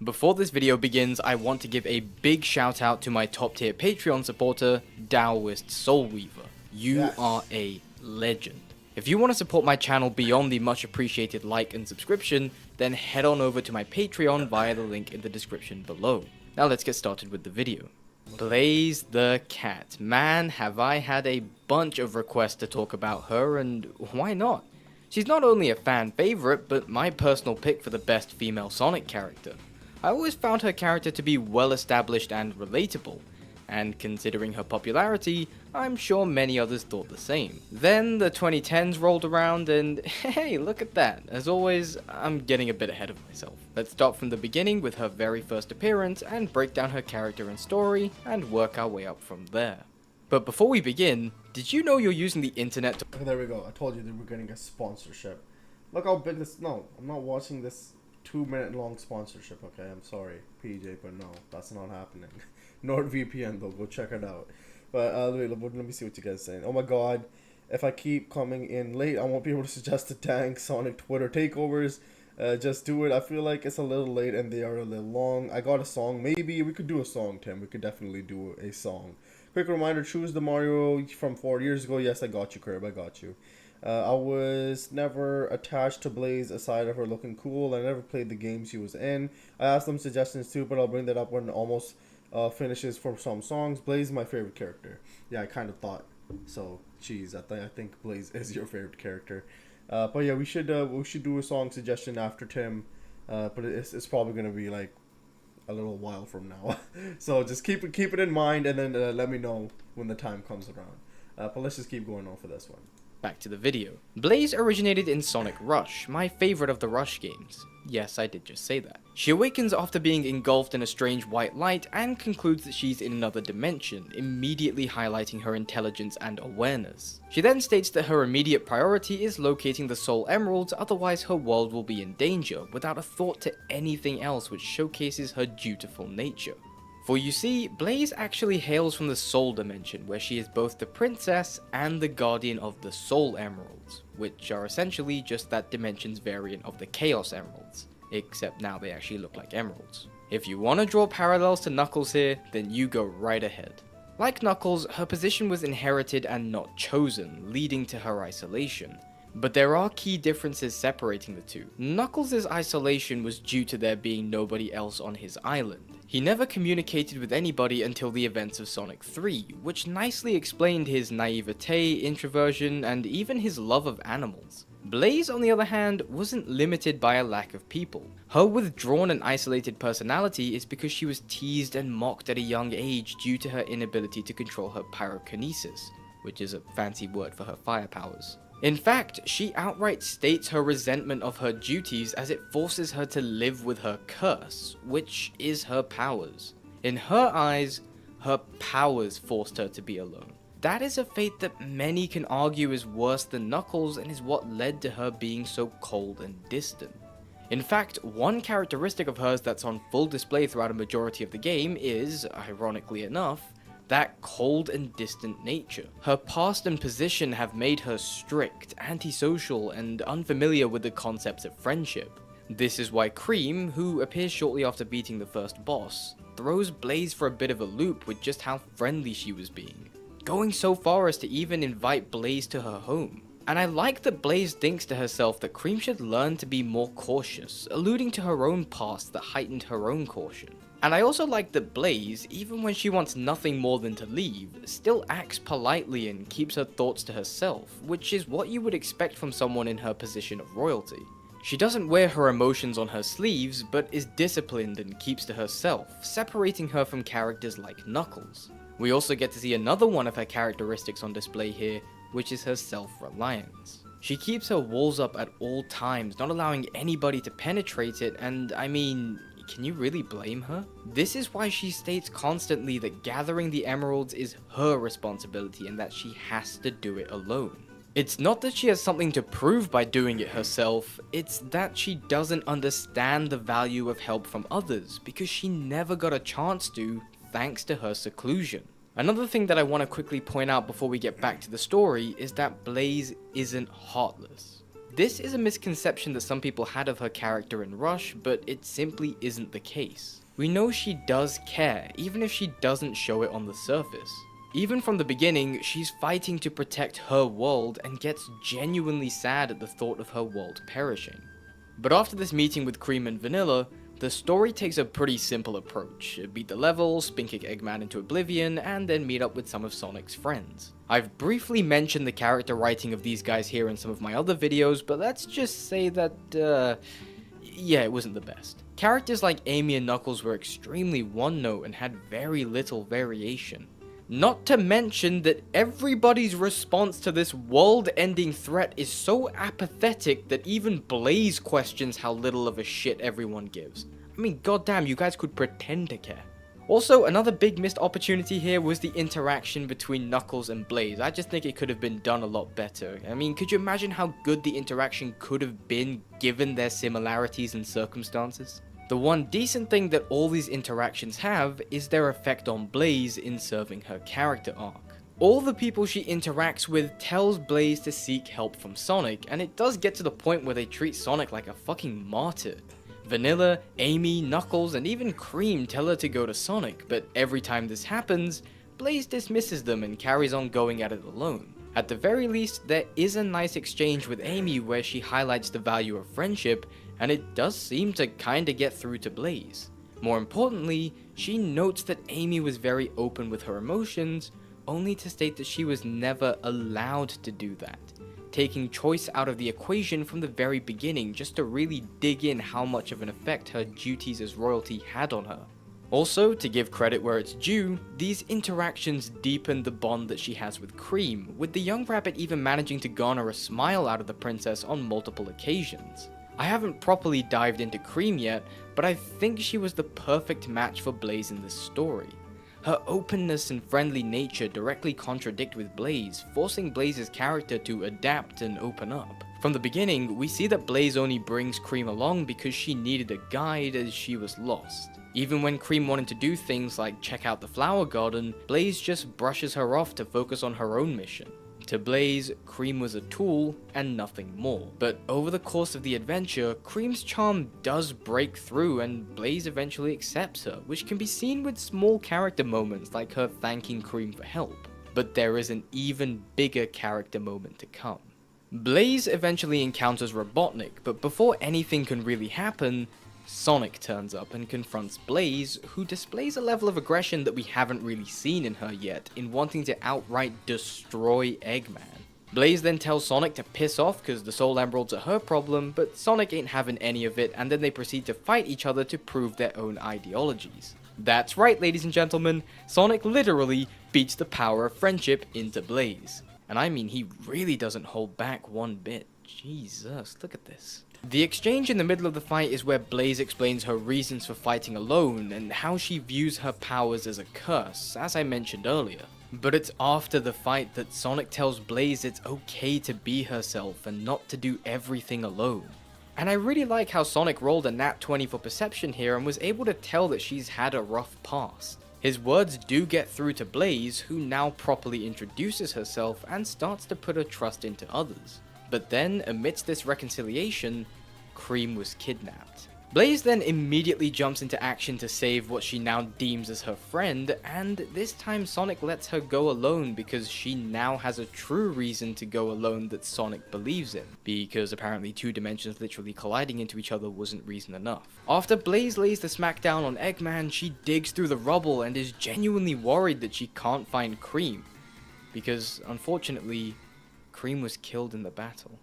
Before this video begins, I want to give a big shout out to my top tier Patreon supporter, Daoist Soulweaver. You are a legend. If you want to support my channel beyond the much appreciated like and subscription, then head on over to my Patreon via the link in the description below. Now let's get started with the video. Blaze the cat. Man, have I had a bunch of requests to talk about her, and why not? She's not only a fan favorite, but my personal pick for the best female Sonic character. I always found her character to be well established and relatable, and considering her popularity, I'm sure many others thought the same. Then the 2010s rolled around and hey, look at that. As always, I'm getting a bit ahead of myself. Let's start from the beginning with her very first appearance and break down her character and story and work our way up from there. But before we begin, did you know you're using the internet to— There we go. I told you that we're getting a sponsorship. Look how big this— No, I'm not watching this 2-minute long sponsorship, okay? I'm sorry, PJ, but no, that's not happening. NordVPN though, go check it out. But let me see what you guys are saying. Oh my God, if I keep coming in late, I won't be able to suggest the dang Sonic Twitter takeovers. Just do it. I feel like it's a little late and they are a little long. I got a song. Maybe we could do a song, Tim. We could definitely do a song. Quick reminder, choose the Mario from 4 years ago. Yes, I got you, Curb. I got you. I was never attached to Blaze aside of her looking cool. I never played the game she was in. I asked them suggestions too, but I'll bring that up when it almost finishes for some songs. Blaze is my favorite character. Yeah, I kind of thought so. Jeez, I think Blaze is your favorite character. But yeah, we should do a song suggestion after Tim. But it's probably gonna be like a little while from now. So just keep it in mind, and then let me know when the time comes around. But let's just keep going on for this one. Back to the video. Blaze originated in Sonic Rush, my favorite of the Rush games. Yes, I did just say that. She awakens after being engulfed in a strange white light and concludes that she's in another dimension, immediately highlighting her intelligence and awareness. She then states that her immediate priority is locating the Soul Emeralds, otherwise her world will be in danger, without a thought to anything else, which showcases her dutiful nature. For you see, Blaze actually hails from the Soul Dimension, where she is both the princess and the guardian of the Soul Emeralds, which are essentially just that dimension's variant of the Chaos Emeralds, except now they actually look like emeralds. If you want to draw parallels to Knuckles here, then you go right ahead. Like Knuckles, her position was inherited and not chosen, leading to her isolation. But there are key differences separating the two. Knuckles' isolation was due to there being nobody else on his island. He never communicated with anybody until the events of Sonic 3, which nicely explained his naivete, introversion, and even his love of animals. Blaze, on the other hand, wasn't limited by a lack of people. Her withdrawn and isolated personality is because she was teased and mocked at a young age due to her inability to control her pyrokinesis, which is a fancy word for her fire powers. In fact, she outright states her resentment of her duties as it forces her to live with her curse, which is her powers. In her eyes, her powers forced her to be alone. That is a fate that many can argue is worse than Knuckles and is what led to her being so cold and distant. In fact, one characteristic of hers that's on full display throughout a majority of the game is, ironically enough, that cold and distant nature. Her past and position have made her strict, antisocial, and unfamiliar with the concepts of friendship. This is why Cream, who appears shortly after beating the first boss, throws Blaze for a bit of a loop with just how friendly she was being, going so far as to even invite Blaze to her home. And I like that Blaze thinks to herself that Cream should learn to be more cautious, alluding to her own past that heightened her own caution. And I also like that Blaze, even when she wants nothing more than to leave, still acts politely and keeps her thoughts to herself, which is what you would expect from someone in her position of royalty. She doesn't wear her emotions on her sleeves, but is disciplined and keeps to herself, separating her from characters like Knuckles. We also get to see another one of her characteristics on display here, which is her self-reliance. She keeps her walls up at all times, not allowing anybody to penetrate it, and I mean, can you really blame her? This is why she states constantly that gathering the emeralds is her responsibility and that she has to do it alone. It's not that she has something to prove by doing it herself, it's that she doesn't understand the value of help from others because she never got a chance to, thanks to her seclusion. Another thing that I want to quickly point out before we get back to the story is that Blaze isn't heartless. This is a misconception that some people had of her character in Rush, but it simply isn't the case. We know she does care, even if she doesn't show it on the surface. Even from the beginning, she's fighting to protect her world and gets genuinely sad at the thought of her world perishing. But after this meeting with Cream and Vanilla, the story takes a pretty simple approach. Beat the level, spin kick Eggman into oblivion, and then meet up with some of Sonic's friends. I've briefly mentioned the character writing of these guys here in some of my other videos, but let's just say that, yeah, it wasn't the best. Characters like Amy and Knuckles were extremely one-note and had very little variation. Not to mention that everybody's response to this world-ending threat is so apathetic that even Blaze questions how little of a shit everyone gives. I mean, goddamn, you guys could pretend to care. Also, another big missed opportunity here was the interaction between Knuckles and Blaze. I just think it could have been done a lot better. I mean, could you imagine how good the interaction could have been given their similarities and circumstances? The one decent thing that all these interactions have is their effect on Blaze in serving her character arc. All the people she interacts with tells Blaze to seek help from Sonic, and it does get to the point where they treat Sonic like a fucking martyr. Vanilla, Amy, Knuckles, and even Cream tell her to go to Sonic, but every time this happens, Blaze dismisses them and carries on going at it alone. At the very least, there is a nice exchange with Amy where she highlights the value of friendship, and it does seem to kinda get through to Blaze. More importantly, she notes that Amy was very open with her emotions, only to state that she was never allowed to do that, taking choice out of the equation from the very beginning just to really dig in how much of an effect her duties as royalty had on her. Also, to give credit where it's due, these interactions deepen the bond that she has with Cream, with the young rabbit even managing to garner a smile out of the princess on multiple occasions. I haven't properly dived into Cream yet, but I think she was the perfect match for Blaze in this story. Her openness and friendly nature directly contradict with Blaze, forcing Blaze's character to adapt and open up. From the beginning, we see that Blaze only brings Cream along because she needed a guide as she was lost. Even when Cream wanted to do things like check out the flower garden, Blaze just brushes her off to focus on her own mission. To Blaze, Cream was a tool and nothing more. But over the course of the adventure, Cream's charm does break through and Blaze eventually accepts her, which can be seen with small character moments like her thanking Cream for help. But there is an even bigger character moment to come. Blaze eventually encounters Robotnik, but before anything can really happen, Sonic turns up and confronts Blaze, who displays a level of aggression that we haven't really seen in her yet, in wanting to outright destroy Eggman. Blaze then tells Sonic to piss off cause the Soul Emeralds are her problem, but Sonic ain't having any of it, and then they proceed to fight each other to prove their own ideologies. That's right, ladies and gentlemen, Sonic literally beats the power of friendship into Blaze. And I mean, he really doesn't hold back one bit. Jesus, look at this. The exchange in the middle of the fight is where Blaze explains her reasons for fighting alone and how she views her powers as a curse, as I mentioned earlier. But it's after the fight that Sonic tells Blaze it's okay to be herself and not to do everything alone. And I really like how Sonic rolled a nat 20 for perception here and was able to tell that she's had a rough past. His words do get through to Blaze, who now properly introduces herself and starts to put her trust into others. But then, amidst this reconciliation, Cream was kidnapped. Blaze then immediately jumps into action to save what she now deems as her friend, and this time Sonic lets her go alone because she now has a true reason to go alone that Sonic believes in, because apparently two dimensions literally colliding into each other wasn't reason enough. After Blaze lays the smackdown on Eggman, she digs through the rubble and is genuinely worried that she can't find Cream, because unfortunately, Cream was killed in the battle.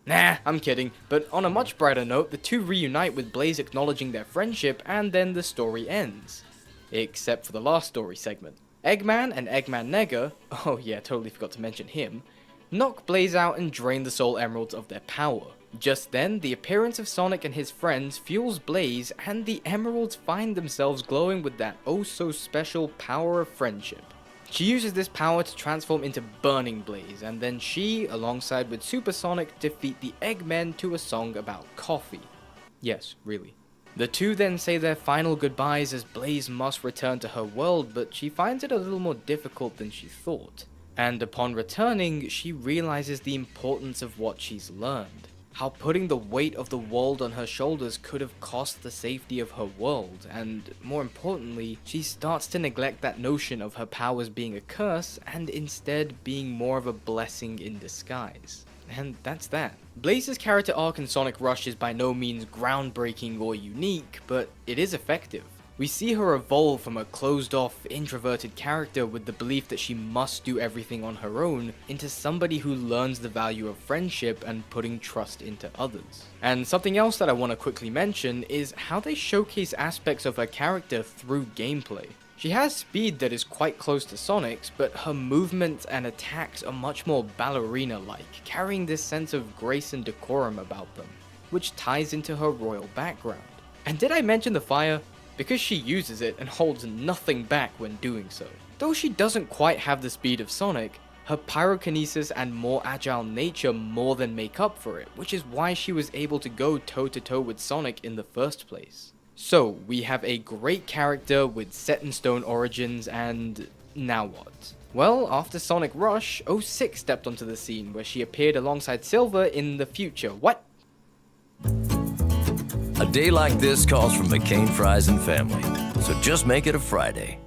Nah, I'm kidding, but on a much brighter note, the two reunite with Blaze acknowledging their friendship, and then the story ends. Except for the last story segment. Eggman and Eggman Nega, oh yeah, totally forgot to mention him, knock Blaze out and drain the Soul Emeralds of their power. Just then, the appearance of Sonic and his friends fuels Blaze, and the emeralds find themselves glowing with that oh so special power of friendship. She uses this power to transform into Burning Blaze, and then she, alongside with Super Sonic, defeat the Eggmen to a song about coffee. Yes, really. The two then say their final goodbyes as Blaze must return to her world, but she finds it a little more difficult than she thought. And upon returning, she realizes the importance of what she's learned. How putting the weight of the world on her shoulders could have cost the safety of her world, and more importantly, she starts to neglect that notion of her powers being a curse and instead being more of a blessing in disguise. And that's that. Blaze's character arc in Sonic Rush is by no means groundbreaking or unique, but it is effective. We see her evolve from a closed-off, introverted character with the belief that she must do everything on her own into somebody who learns the value of friendship and putting trust into others. And something else that I want to quickly mention is how they showcase aspects of her character through gameplay. She has speed that is quite close to Sonic's, but her movements and attacks are much more ballerina-like, carrying this sense of grace and decorum about them, which ties into her royal background. And did I mention the fire? Because she uses it and holds nothing back when doing so. Though she doesn't quite have the speed of Sonic, her pyrokinesis and more agile nature more than make up for it, which is why she was able to go toe-to-toe with Sonic in the first place. So, we have a great character with set-in-stone origins, and now what? Well, after Sonic Rush, 06 stepped onto the scene where she appeared alongside Silver in the future. What? A day like this calls for McCain fries and family, so just make it a Friday.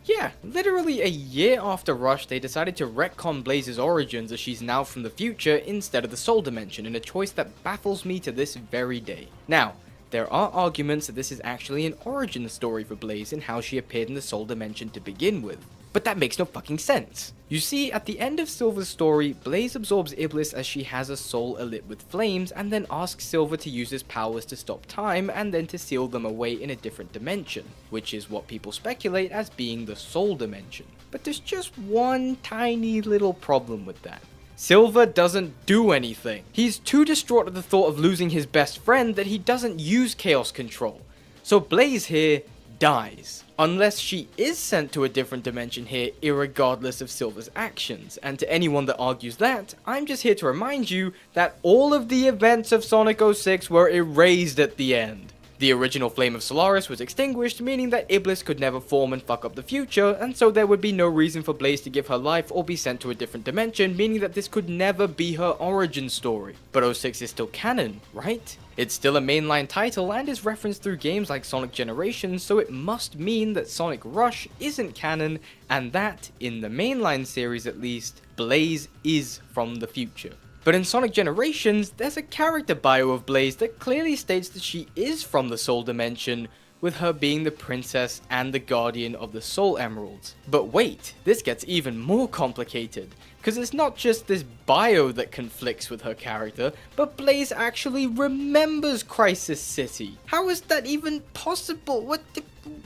Yeah, literally a year after Rush, they decided to retcon Blaze's origins as she's now from the future instead of the Soul Dimension, in a choice that baffles me to this very day. Now, there are arguments that this is actually an origin story for Blaze and how she appeared in the Soul Dimension to begin with. But that makes no fucking sense. You see, at the end of Silver's story, Blaze absorbs Iblis as she has a soul alit with flames, and then asks Silver to use his powers to stop time and then to seal them away in a different dimension, which is what people speculate as being the Soul Dimension. But there's just one tiny little problem with that. Silver doesn't do anything. He's too distraught at the thought of losing his best friend that he doesn't use Chaos Control. So Blaze here dies. Unless she is sent to a different dimension here, irregardless of Silver's actions. And to anyone that argues that, I'm just here to remind you that all of the events of Sonic 06 were erased at the end. The original Flame of Solaris was extinguished, meaning that Iblis could never form and fuck up the future, and so there would be no reason for Blaze to give her life or be sent to a different dimension, meaning that this could never be her origin story. But 06 is still canon, right? It's still a mainline title and is referenced through games like Sonic Generations, so it must mean that Sonic Rush isn't canon, and that, in the mainline series at least, Blaze is from the future. But in Sonic Generations, there's a character bio of Blaze that clearly states that she is from the Soul Dimension, with her being the princess and the guardian of the Soul Emeralds. But wait, this gets even more complicated, because it's not just this bio that conflicts with her character, but Blaze actually remembers Crisis City. How is that even possible?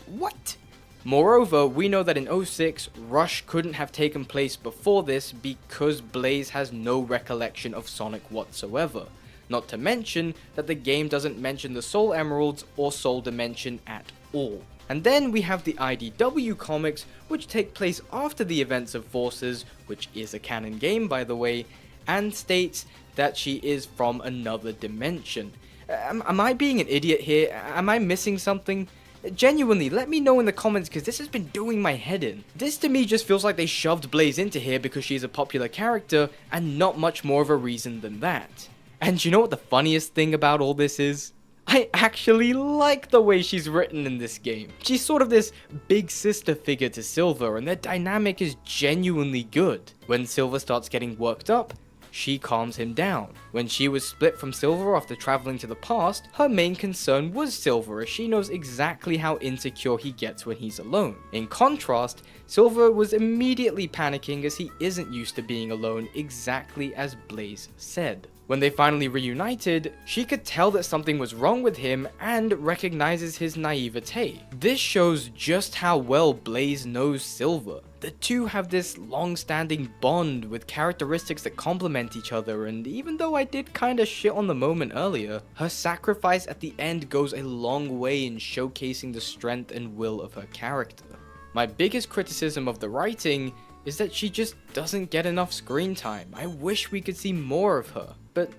What? Moreover, we know that in 06, Rush couldn't have taken place before this because Blaze has no recollection of Sonic whatsoever. Not to mention that the game doesn't mention the Soul Emeralds or Soul Dimension at all. And then we have the IDW comics, which take place after the events of Forces, which is a canon game by the way, and states that she is from another dimension. Am I being an idiot here? Am I missing something? Genuinely, let me know in the comments because this has been doing my head in. This to me just feels like they shoved Blaze into here because she's a popular character and not much more of a reason than that. And you know what the funniest thing about all this is? I actually like the way she's written in this game. She's sort of this big sister figure to Silver and their dynamic is genuinely good. When Silver starts getting worked up, she calms him down. When she was split from Silver after traveling to the past, her main concern was Silver as she knows exactly how insecure he gets when he's alone. In contrast, Silver was immediately panicking as he isn't used to being alone, exactly as Blaze said. When they finally reunited, she could tell that something was wrong with him and recognizes his naivete. This shows just how well Blaze knows Silver. The two have this long-standing bond with characteristics that complement each other, and even though I did kinda shit on the moment earlier, her sacrifice at the end goes a long way in showcasing the strength and will of her character. My biggest criticism of the writing is that she just doesn't get enough screen time. I wish we could see more of her. But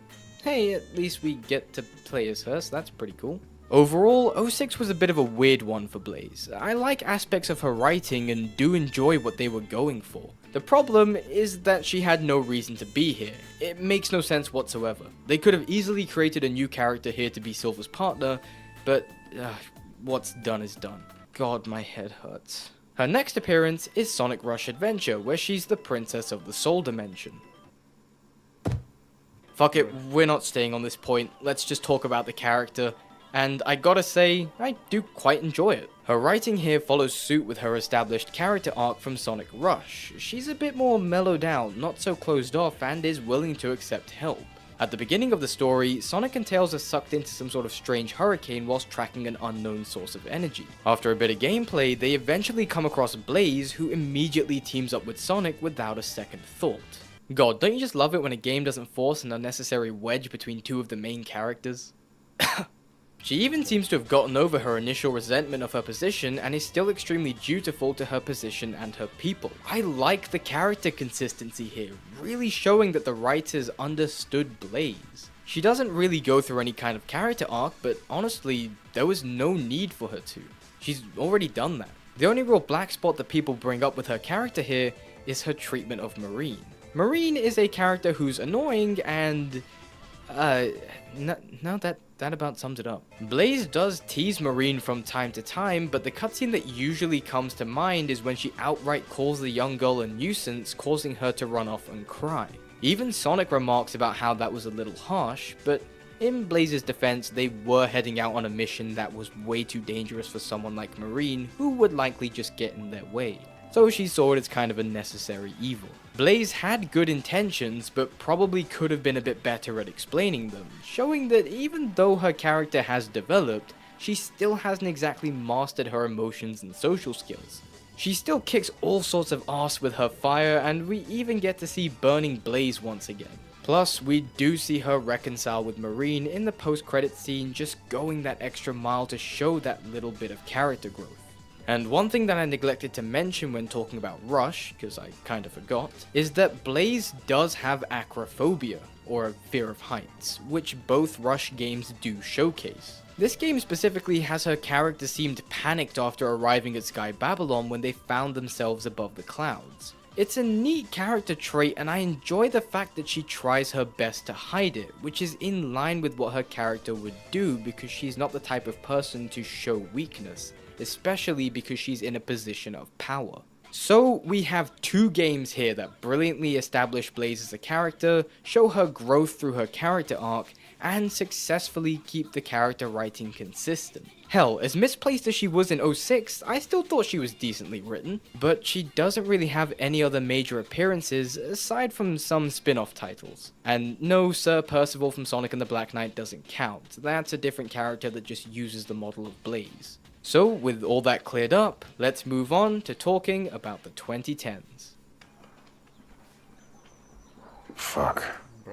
hey, at least we get to play as her, so that's pretty cool. Overall, 06 was a bit of a weird one for Blaze. I like aspects of her writing and do enjoy what they were going for. The problem is that she had no reason to be here. It makes no sense whatsoever. They could have easily created a new character here to be Silver's partner, but what's done is done. God, my head hurts. Her next appearance is Sonic Rush Adventure, where she's the princess of the Soul Dimension. Fuck it, we're not staying on this point, let's just talk about the character, and I gotta say, I do quite enjoy it. Her writing here follows suit with her established character arc from Sonic Rush. She's a bit more mellowed out, not so closed off, and is willing to accept help. At the beginning of the story, Sonic and Tails are sucked into some sort of strange hurricane whilst tracking an unknown source of energy. After a bit of gameplay, they eventually come across Blaze, who immediately teams up with Sonic without a second thought. God, don't you just love it when a game doesn't force an unnecessary wedge between two of the main characters? She even seems to have gotten over her initial resentment of her position and is still extremely dutiful to her position and her people. I like the character consistency here, really showing that the writers understood Blaze. She doesn't really go through any kind of character arc, but honestly, there was no need for her to. She's already done that. The only real black spot that people bring up with her character here is her treatment of Marine. Marine is a character who's annoying and now that about sums it up. Blaze does tease Marine from time to time, but the cutscene that usually comes to mind is when she outright calls the young girl a nuisance, causing her to run off and cry. Even Sonic remarks about how that was a little harsh, but in Blaze's defense, they were heading out on a mission that was way too dangerous for someone like Marine, who would likely just get in their way. So she saw it as kind of a necessary evil. Blaze had good intentions, but probably could have been a bit better at explaining them, showing that even though her character has developed, she still hasn't exactly mastered her emotions and social skills. She still kicks all sorts of ass with her fire, and we even get to see Burning Blaze once again. Plus, we do see her reconcile with Marine in the post-credit scene, just going that extra mile to show that little bit of character growth. And one thing that I neglected to mention when talking about Rush, because I kind of forgot, is that Blaze does have acrophobia, or a fear of heights, which both Rush games do showcase. This game specifically has her character seemed panicked after arriving at Sky Babylon when they found themselves above the clouds. It's a neat character trait, and I enjoy the fact that she tries her best to hide it, which is in line with what her character would do because she's not the type of person to show weakness, especially because she's in a position of power. So we have two games here that brilliantly establish Blaze as a character, show her growth through her character arc, and successfully keep the character writing consistent. Hell, as misplaced as she was in 06, I still thought she was decently written, but she doesn't really have any other major appearances aside from some spin-off titles. And no, Sir Percival from Sonic and the Black Knight doesn't count. That's a different character that just uses the model of Blaze. So with all that cleared up, let's move on to talking about the 2010s. Fuck.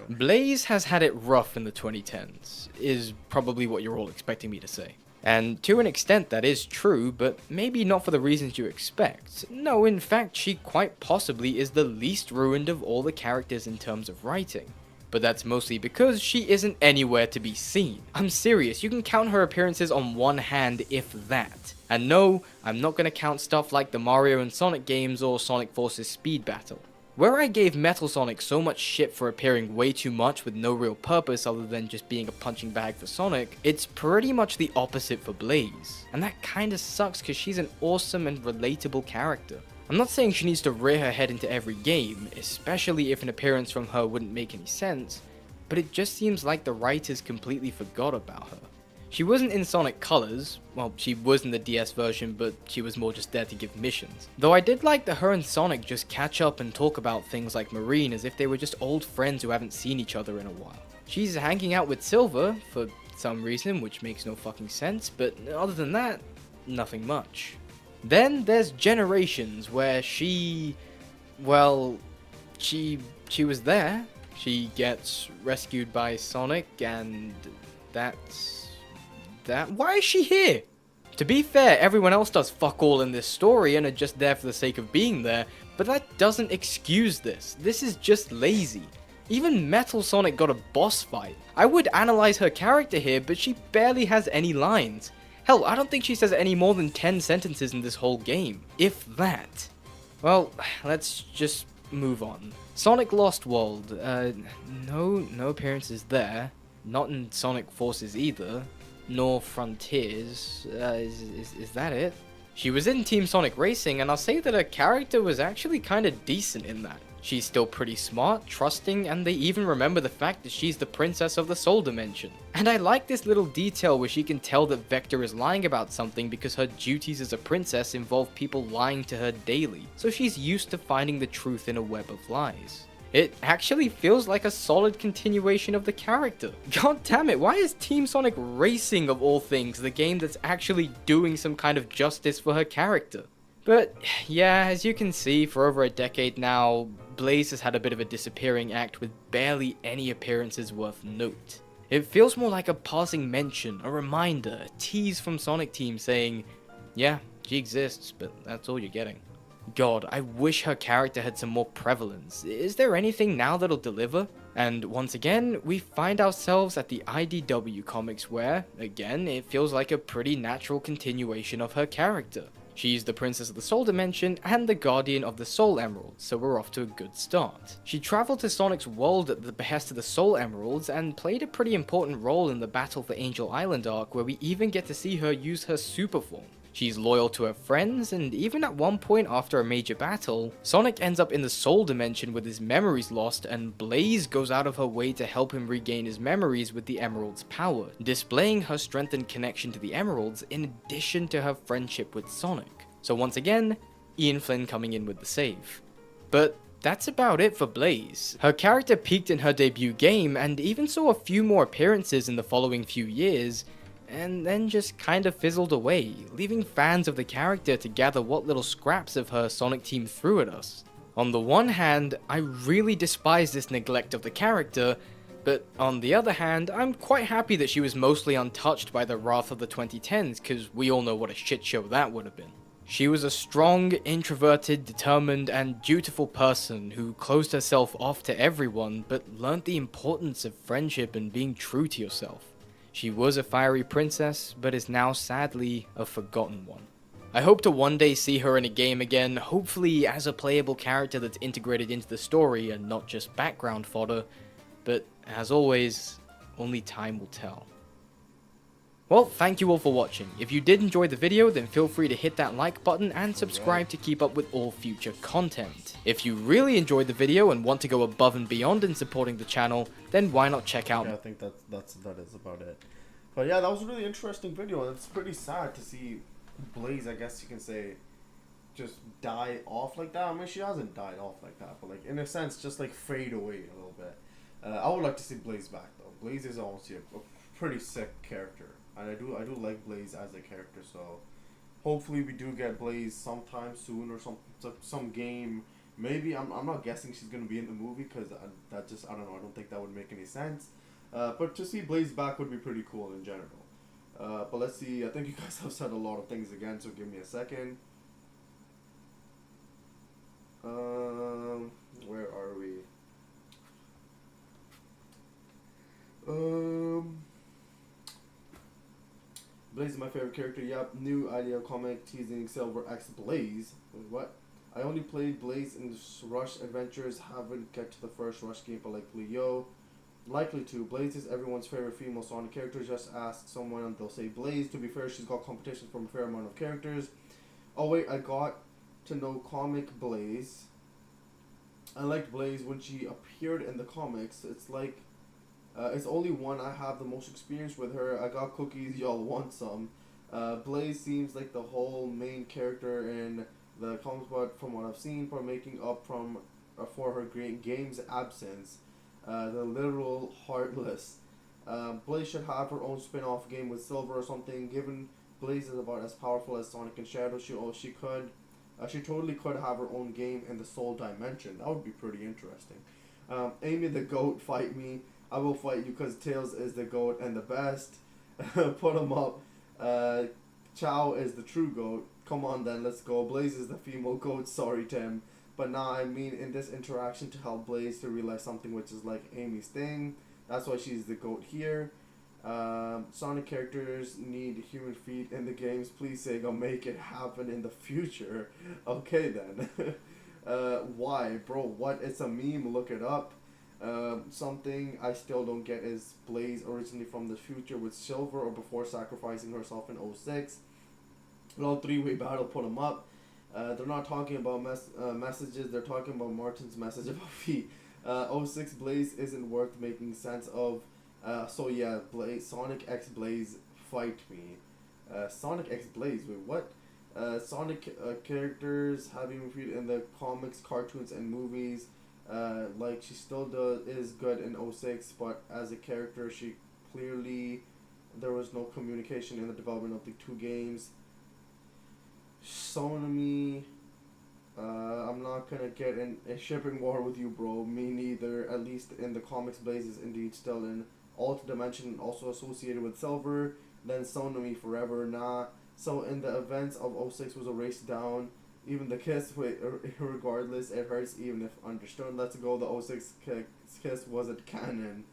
Blaze has had it rough in the 2010s, is probably what you're all expecting me to say. And to an extent that is true, but maybe not for the reasons you expect. No, in fact, she quite possibly is the least ruined of all the characters in terms of writing. But that's mostly because she isn't anywhere to be seen. I'm serious, you can count her appearances on one hand if that. And no, I'm not gonna count stuff like the Mario and Sonic games or Sonic Forces Speed Battle. Where I gave Metal Sonic so much shit for appearing way too much with no real purpose other than just being a punching bag for Sonic, it's pretty much the opposite for Blaze. And that kinda sucks cause she's an awesome and relatable character. I'm not saying she needs to rear her head into every game, especially if an appearance from her wouldn't make any sense, but it just seems like the writers completely forgot about her. She wasn't in Sonic Colors, well, she was in the DS version, but she was more just there to give missions. Though I did like that her and Sonic just catch up and talk about things like Marine as if they were just old friends who haven't seen each other in a while. She's hanging out with Silver, for some reason, which makes no fucking sense, but other than that, nothing much. Then there's Generations, where she was there. She gets rescued by Sonic, and that's that. Why is she here? To be fair, everyone else does fuck all in this story and are just there for the sake of being there, but that doesn't excuse this. This is just lazy. Even Metal Sonic got a boss fight. I would analyze her character here, but she barely has any lines. Hell, I don't think she says any more than 10 sentences in this whole game, if that. Well, let's just move on. Sonic Lost World, no appearances there. Not in Sonic Forces either. Nor Frontiers. Is that it? She was in Team Sonic Racing, and I'll say that her character was actually kinda decent in that. She's still pretty smart, trusting, and they even remember the fact that she's the princess of the Soul Dimension. And I like this little detail where she can tell that Vector is lying about something because her duties as a princess involve people lying to her daily, so she's used to finding the truth in a web of lies. It actually feels like a solid continuation of the character. God damn it, why is Team Sonic Racing of all things the game that's actually doing some kind of justice for her character? But yeah, as you can see, for over a decade now, Blaze has had a bit of a disappearing act with barely any appearances worth note. It feels more like a passing mention, a reminder, a tease from Sonic Team saying, yeah, she exists, but that's all you're getting. God, I wish her character had some more prevalence. Is there anything now that'll deliver? And once again, we find ourselves at the IDW comics where, again, it feels like a pretty natural continuation of her character. She's the Princess of the Soul Dimension and the Guardian of the Soul Emeralds, so we're off to a good start. She traveled to Sonic's world at the behest of the Soul Emeralds and played a pretty important role in the Battle for Angel Island arc, where we even get to see her use her super form. She's loyal to her friends, and even at one point after a major battle, Sonic ends up in the Soul Dimension with his memories lost, and Blaze goes out of her way to help him regain his memories with the Emerald's power, displaying her strengthened connection to the Emeralds in addition to her friendship with Sonic. So once again, Ian Flynn coming in with the save. But that's about it for Blaze. Her character peaked in her debut game, and even saw a few more appearances in the following few years, and then just kind of fizzled away, leaving fans of the character to gather what little scraps of her Sonic Team threw at us. On the one hand, I really despise this neglect of the character, but on the other hand, I'm quite happy that she was mostly untouched by the wrath of the 2010s, cause we all know what a shit show that would have been. She was a strong, introverted, determined, and dutiful person who closed herself off to everyone, but learnt the importance of friendship and being true to yourself. She was a fiery princess, but is now sadly a forgotten one. I hope to one day see her in a game again, hopefully as a playable character that's integrated into the story and not just background fodder, but as always, only time will tell. Well, thank you all for watching. If you did enjoy the video, then feel free to hit that like button and subscribe to keep up with all future content. If you really enjoyed the video and want to go above and beyond in supporting the channel, then why not check out... Yeah, I think that is about it. But yeah, that was a really interesting video, and it's pretty sad to see Blaze, I guess you can say, just die off like that. I mean, she hasn't died off like that, but like in a sense, just like fade away a little bit. I would like to see Blaze back though. Blaze is honestly a pretty sick character. And I do like Blaze as a character, so hopefully we do get Blaze sometime soon, or some game. Maybe I'm not guessing she's gonna be in the movie, because that just, I don't know, I don't think that would make any sense. But to see Blaze back would be pretty cool in general. But let's see. I think you guys have said a lot of things again, so give me a second. Where are we? Blaze is my favorite character. Yep. New idea comic teasing Silver X Blaze. Wait, what? I only played Blaze in Rush Adventures. Haven't get to the first Rush game, but likely to. Blaze is everyone's favorite female Sonic character. Just ask someone and they'll say Blaze. To be fair, she's got competition from a fair amount of characters. Oh wait, I got to know comic Blaze. I liked Blaze when she appeared in the comics. It's like, it's only one I have the most experience with her. I got cookies, y'all want some. Blaze seems like the whole main character in the comics, but from what I've seen, for making up for her great game's absence. The literal Heartless. Blaze should have her own spin-off game with Silver or something. Given Blaze is about as powerful as Sonic and Shadow, she totally could have her own game in the Soul Dimension. That would be pretty interesting. Amy the Goat, fight me. I will fight you because Tails is the GOAT and the best. Put him up. Chow is the true GOAT. Come on then, let's go. Blaze is the female GOAT. Sorry, Tim. But now I mean in this interaction to help Blaze to realize something which is like Amy's thing. That's why she's the GOAT here. Sonic characters need human feet in the games. Please Sega, make it happen in the future. Okay then. Why, bro? What? It's a meme. Look it up. Something I still don't get is Blaze originally from the future with Silver or before sacrificing herself in 06. Well, three-way battle, put them up. They're not talking about messages. They're talking about Martin's message about feet. 06 Blaze isn't worth making sense of. So yeah, Sonic X Blaze, fight me. Sonic X Blaze, wait, what? Sonic characters have even featured in the comics, cartoons, and movies. Like she still is good in 06, but as a character, she clearly, there was no communication in the development of the two games. Sonami, I'm not gonna get in a shipping war with you, bro. Me neither. At least in the comics, Blaze is indeed still in Alter Dimension, also associated with Silver. Then Sonami forever, nah. So in the events of 06 was erased down. Even the kiss, wait, regardless, it hurts even if understood. Let's go, the 06 kiss wasn't canon.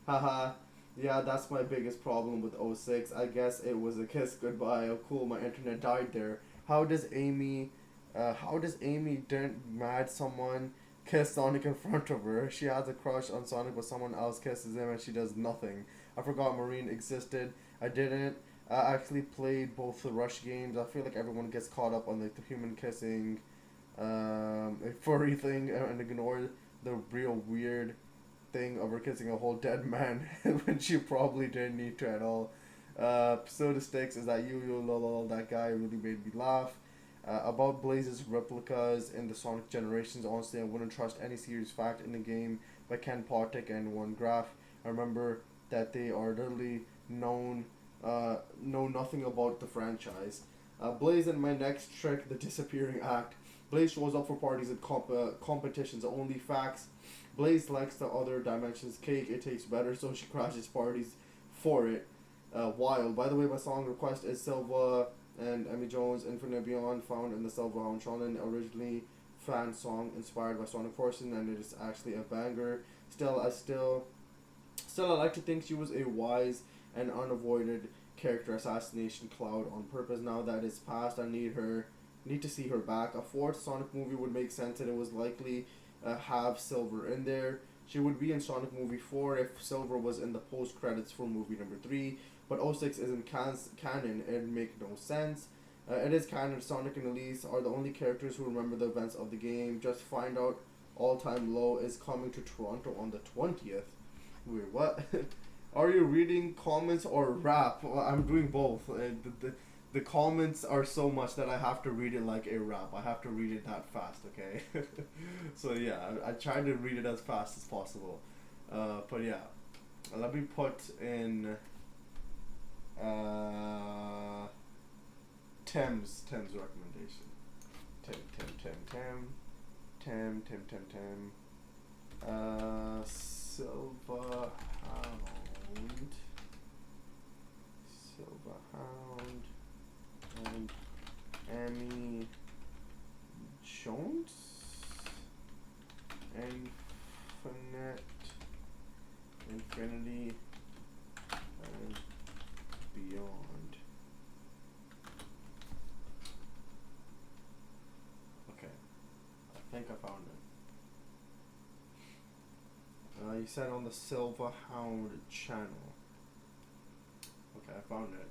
Haha. Yeah, that's my biggest problem with 06. I guess it was a kiss goodbye. Oh cool, my internet died there. How does Amy didn't mad someone kiss Sonic in front of her? She has a crush on Sonic but someone else kisses him and she does nothing. I forgot Marine existed. I didn't. I actually played both the Rush games. I feel like everyone gets caught up on like the human kissing furry thing and ignore the real weird thing of her kissing a whole dead man when she probably didn't need to at all. Soda Sticks, is that you? Lol, that guy really made me laugh. About Blaze's replicas in the Sonic generations, honestly I wouldn't trust any serious fact in the game by Ken Potic and One Graph. I remember that they are literally know nothing about the franchise. Blaze and my next trick, the disappearing act. Blaze shows up for parties and competitions, only facts. Blaze likes the other dimensions cake, it tastes better, so she crashes parties for it. Wild. By the way, my song request is Silva and Emmy Jones' Infinite Beyond, found in the Silva Hound Shonen, originally fan song inspired by Sonic Forces, and it is actually a banger. Still I like to think she was a wise and unavoided character assassination cloud on purpose. Now that it's past, I need to see her back. A fourth Sonic movie would make sense, and it was likely have Silver in there. She would be in Sonic movie 4 if Silver was in the post credits for movie number 3. But 06 isn't canon, it'd make no sense. It is canon. Sonic and Elise are the only characters who remember the events of the game. Just find out All Time Low is coming to Toronto on the 20th. Wait, what? Are you reading comments or rap? Well, I'm doing both. The comments are so much that I have to read it like a rap. I have to read it that fast, okay? So yeah, I try to read it as fast as possible. But yeah, let me put in Tim's recommendation. Tim. Silverhound. And Amy Jones? Infinity and Beyond. Okay, I think I found it. You said on the Silverhound channel. Okay, I found it.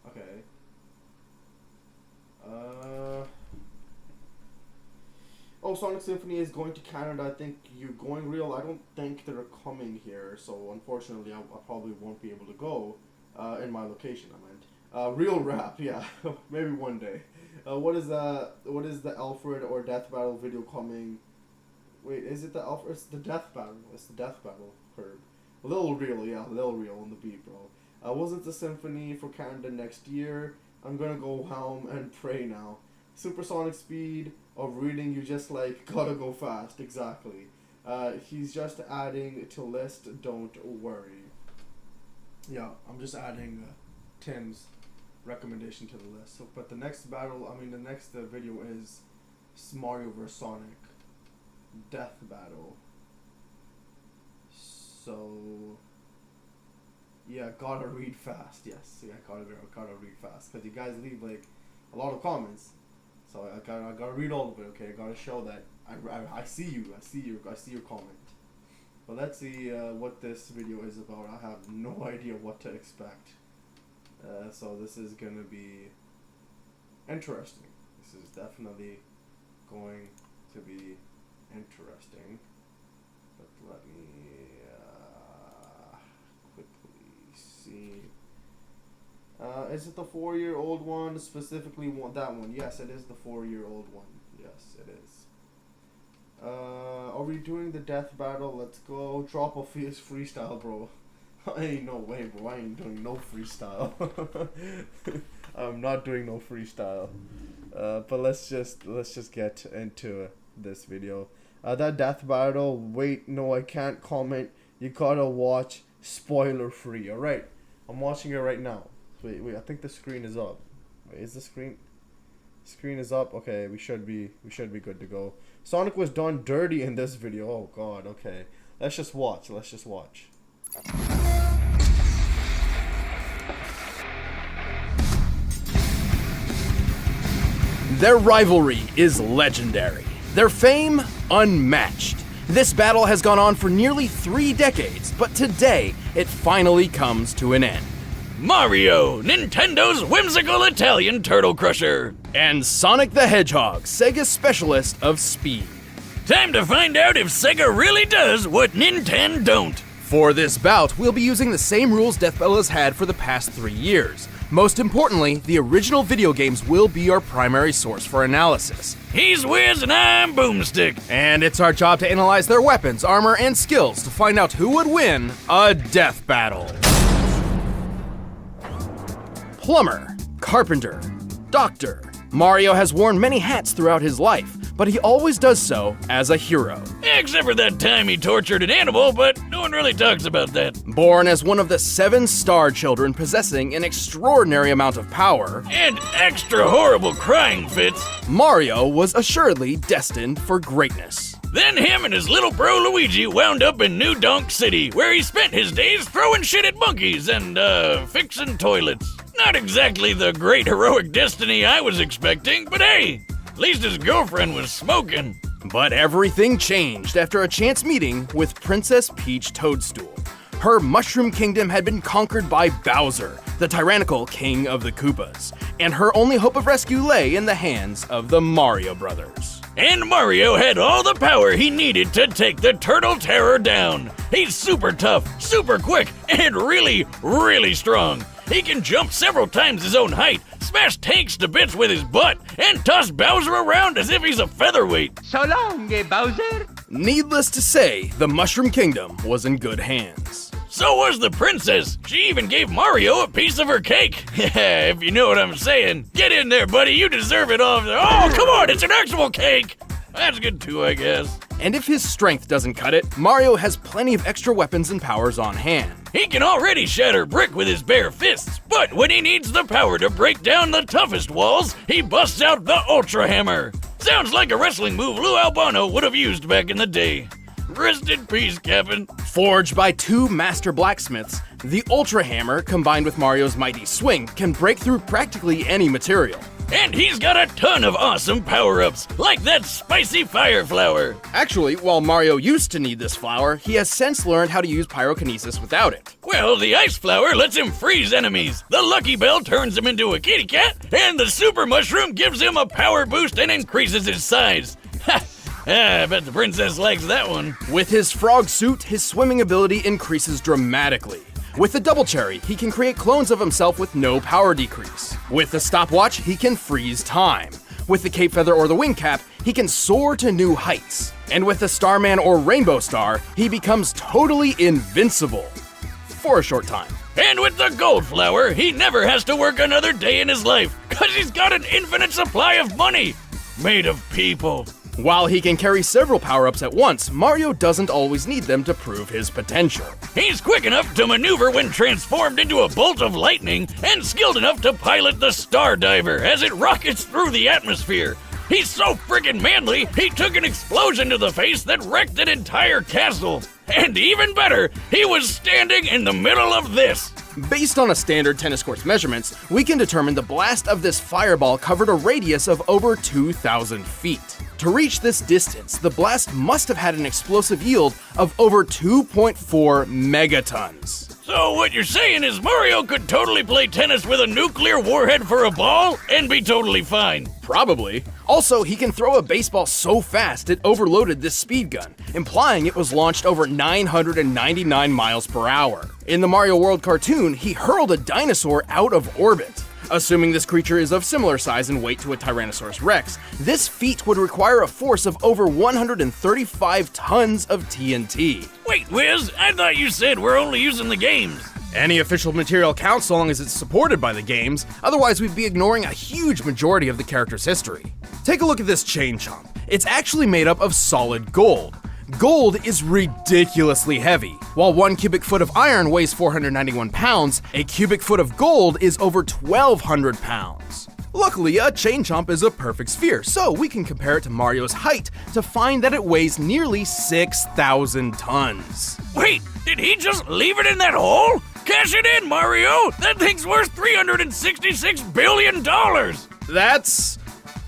Okay. Oh, Sonic Symphony is going to Canada. I think you're going real. I don't think they're coming here, so unfortunately I probably won't be able to go in my location, I meant. Real rap, yeah. Maybe one day. What is the Alfred or Death Battle video coming? Wait, is it the Alfred? It's the Death Battle. It's the Death Battle, Herb. Lil Real, yeah, Lil Real on the beat, bro. Wasn't the Symphony for Canada next year? I'm gonna go home and pray now. Supersonic speed of reading, you just like gotta go fast, exactly. He's just adding to list, don't worry. Yeah, I'm just adding Tim's recommendation to the list. So, but the next video is Mario vs. Sonic Death Battle. So yeah, gotta read fast. Yes, yeah, gotta read fast because you guys leave like a lot of comments. So I gotta read all of it. Okay, I gotta show that I see you. I see your comment. But let's see what this video is about. I have no idea what to expect. So this is gonna be interesting. This is definitely going to be interesting. But let me quickly see. Is it the 4-year-old one? Specifically that one. Yes, it is the 4-year-old one. Yes, it is. Are we doing the death battle? Let's go. Drop a fierce freestyle, bro. Ain't no way, bro. I ain't doing no freestyle. I'm not doing no freestyle. But let's just get into this video. That death battle. Wait, no, I can't comment. You gotta watch spoiler free. All right, I'm watching it right now. Wait. I think the screen is up. Wait, is the screen? Screen is up. Okay, we should be good to go. Sonic was done dirty in this video. Oh God. Okay, let's just watch. Their rivalry is legendary. Their fame, unmatched. This battle has gone on for nearly 3 decades, but today, it finally comes to an end. Mario, Nintendo's whimsical Italian turtle crusher. And Sonic the Hedgehog, Sega's specialist of speed. Time to find out if Sega really does what Nintendo don't. For this bout, we'll be using the same rules Death Battle has had for the past 3 years. Most importantly, the original video games will be our primary source for analysis. He's Wiz and I'm Boomstick. And it's our job to analyze their weapons, armor, and skills to find out who would win a death battle. Plumber, carpenter, doctor. Mario has worn many hats throughout his life, but he always does so as a hero. Except for that time he tortured an animal, but no one really talks about that. Born as one of the 7 star children possessing an extraordinary amount of power and extra horrible crying fits, Mario was assuredly destined for greatness. Then him and his little bro Luigi wound up in New Donk City, where he spent his days throwing shit at monkeys and, fixing toilets. Not exactly the great heroic destiny I was expecting, but hey, at least his girlfriend was smoking. But everything changed after a chance meeting with Princess Peach Toadstool. Her Mushroom Kingdom had been conquered by Bowser, the tyrannical king of the Koopas, and her only hope of rescue lay in the hands of the Mario Brothers. And Mario had all the power he needed to take the Turtle Terror down. He's super tough, super quick, and really, really strong. He can jump several times his own height, smash tanks to bits with his butt, and toss Bowser around as if he's a featherweight. So long, Bowser! Needless to say, the Mushroom Kingdom was in good hands. So was the princess. She even gave Mario a piece of her cake. Yeah, if you know what I'm saying. Get in there, buddy. You deserve it all. Oh, come on. It's an actual cake. That's good too, I guess. And if his strength doesn't cut it, Mario has plenty of extra weapons and powers on hand. He can already shatter brick with his bare fists, but when he needs the power to break down the toughest walls, he busts out the Ultra Hammer. Sounds like a wrestling move Lou Albano would have used back in the day. Rest in peace, Kevin. Forged by 2 master blacksmiths, the Ultra Hammer, combined with Mario's mighty swing, can break through practically any material. And he's got a ton of awesome power-ups, like that spicy fire flower. Actually, while Mario used to need this flower, he has since learned how to use pyrokinesis without it. Well, the ice flower lets him freeze enemies, the Lucky Bell turns him into a kitty cat, and the Super Mushroom gives him a power boost and increases his size. Ha! I bet the princess likes that one. With his frog suit, his swimming ability increases dramatically. With the Double Cherry, he can create clones of himself with no power decrease. With the Stopwatch, he can freeze time. With the Cape Feather or the Wing Cap, he can soar to new heights. And with the Starman or Rainbow Star, he becomes totally invincible. For a short time. And with the Gold Flower, he never has to work another day in his life, cause he's got an infinite supply of money, made of people. While he can carry several power-ups at once, Mario doesn't always need them to prove his potential. He's quick enough to maneuver when transformed into a bolt of lightning, and skilled enough to pilot the Star Diver as it rockets through the atmosphere. He's so friggin' manly, he took an explosion to the face that wrecked an entire castle. And even better, he was standing in the middle of this. Based on a standard tennis court's measurements, we can determine the blast of this fireball covered a radius of over 2,000 feet. To reach this distance, the blast must have had an explosive yield of over 2.4 megatons. So what you're saying is Mario could totally play tennis with a nuclear warhead for a ball and be totally fine. Probably. Also, he can throw a baseball so fast it overloaded this speed gun, implying it was launched over 999 miles per hour. In the Mario World cartoon, he hurled a dinosaur out of orbit. Assuming this creature is of similar size and weight to a Tyrannosaurus Rex, this feat would require a force of over 135 tons of TNT. Wait, Wiz, I thought you said we're only using the games. Any official material counts so long as it's supported by the games, otherwise we'd be ignoring a huge majority of the character's history. Take a look at this chain chomp. It's actually made up of solid gold. Gold is ridiculously heavy. While 1 cubic foot of iron weighs 491 pounds, a cubic foot of gold is over 1,200 pounds. Luckily, a chain chomp is a perfect sphere, so we can compare it to Mario's height to find that it weighs nearly 6,000 tons. Wait, did he just leave it in that hole? Cash it in, Mario! That thing's worth $366 billion! That's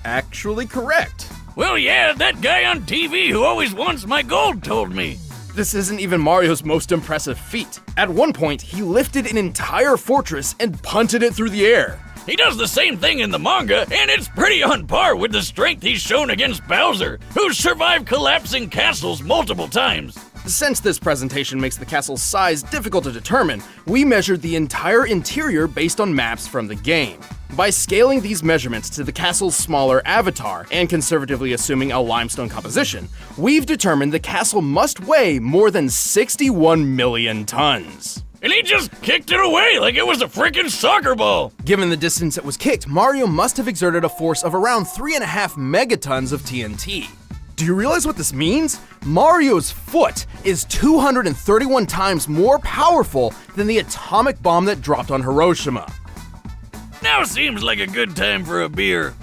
actually correct. Well, yeah, that guy on TV who always wants my gold told me. This isn't even Mario's most impressive feat. At one point, he lifted an entire fortress and punted it through the air. He does the same thing in the manga, and it's pretty on par with the strength he's shown against Bowser, who's survived collapsing castles multiple times. Since this presentation makes the castle's size difficult to determine, we measured the entire interior based on maps from the game. By scaling these measurements to the castle's smaller avatar, and conservatively assuming a limestone composition, we've determined the castle must weigh more than 61 million tons. And he just kicked it away like it was a freaking soccer ball! Given the distance it was kicked, Mario must have exerted a force of around 3.5 megatons of TNT. Do you realize what this means? Mario's foot is 231 times more powerful than the atomic bomb that dropped on Hiroshima. Now seems like a good time for a beer.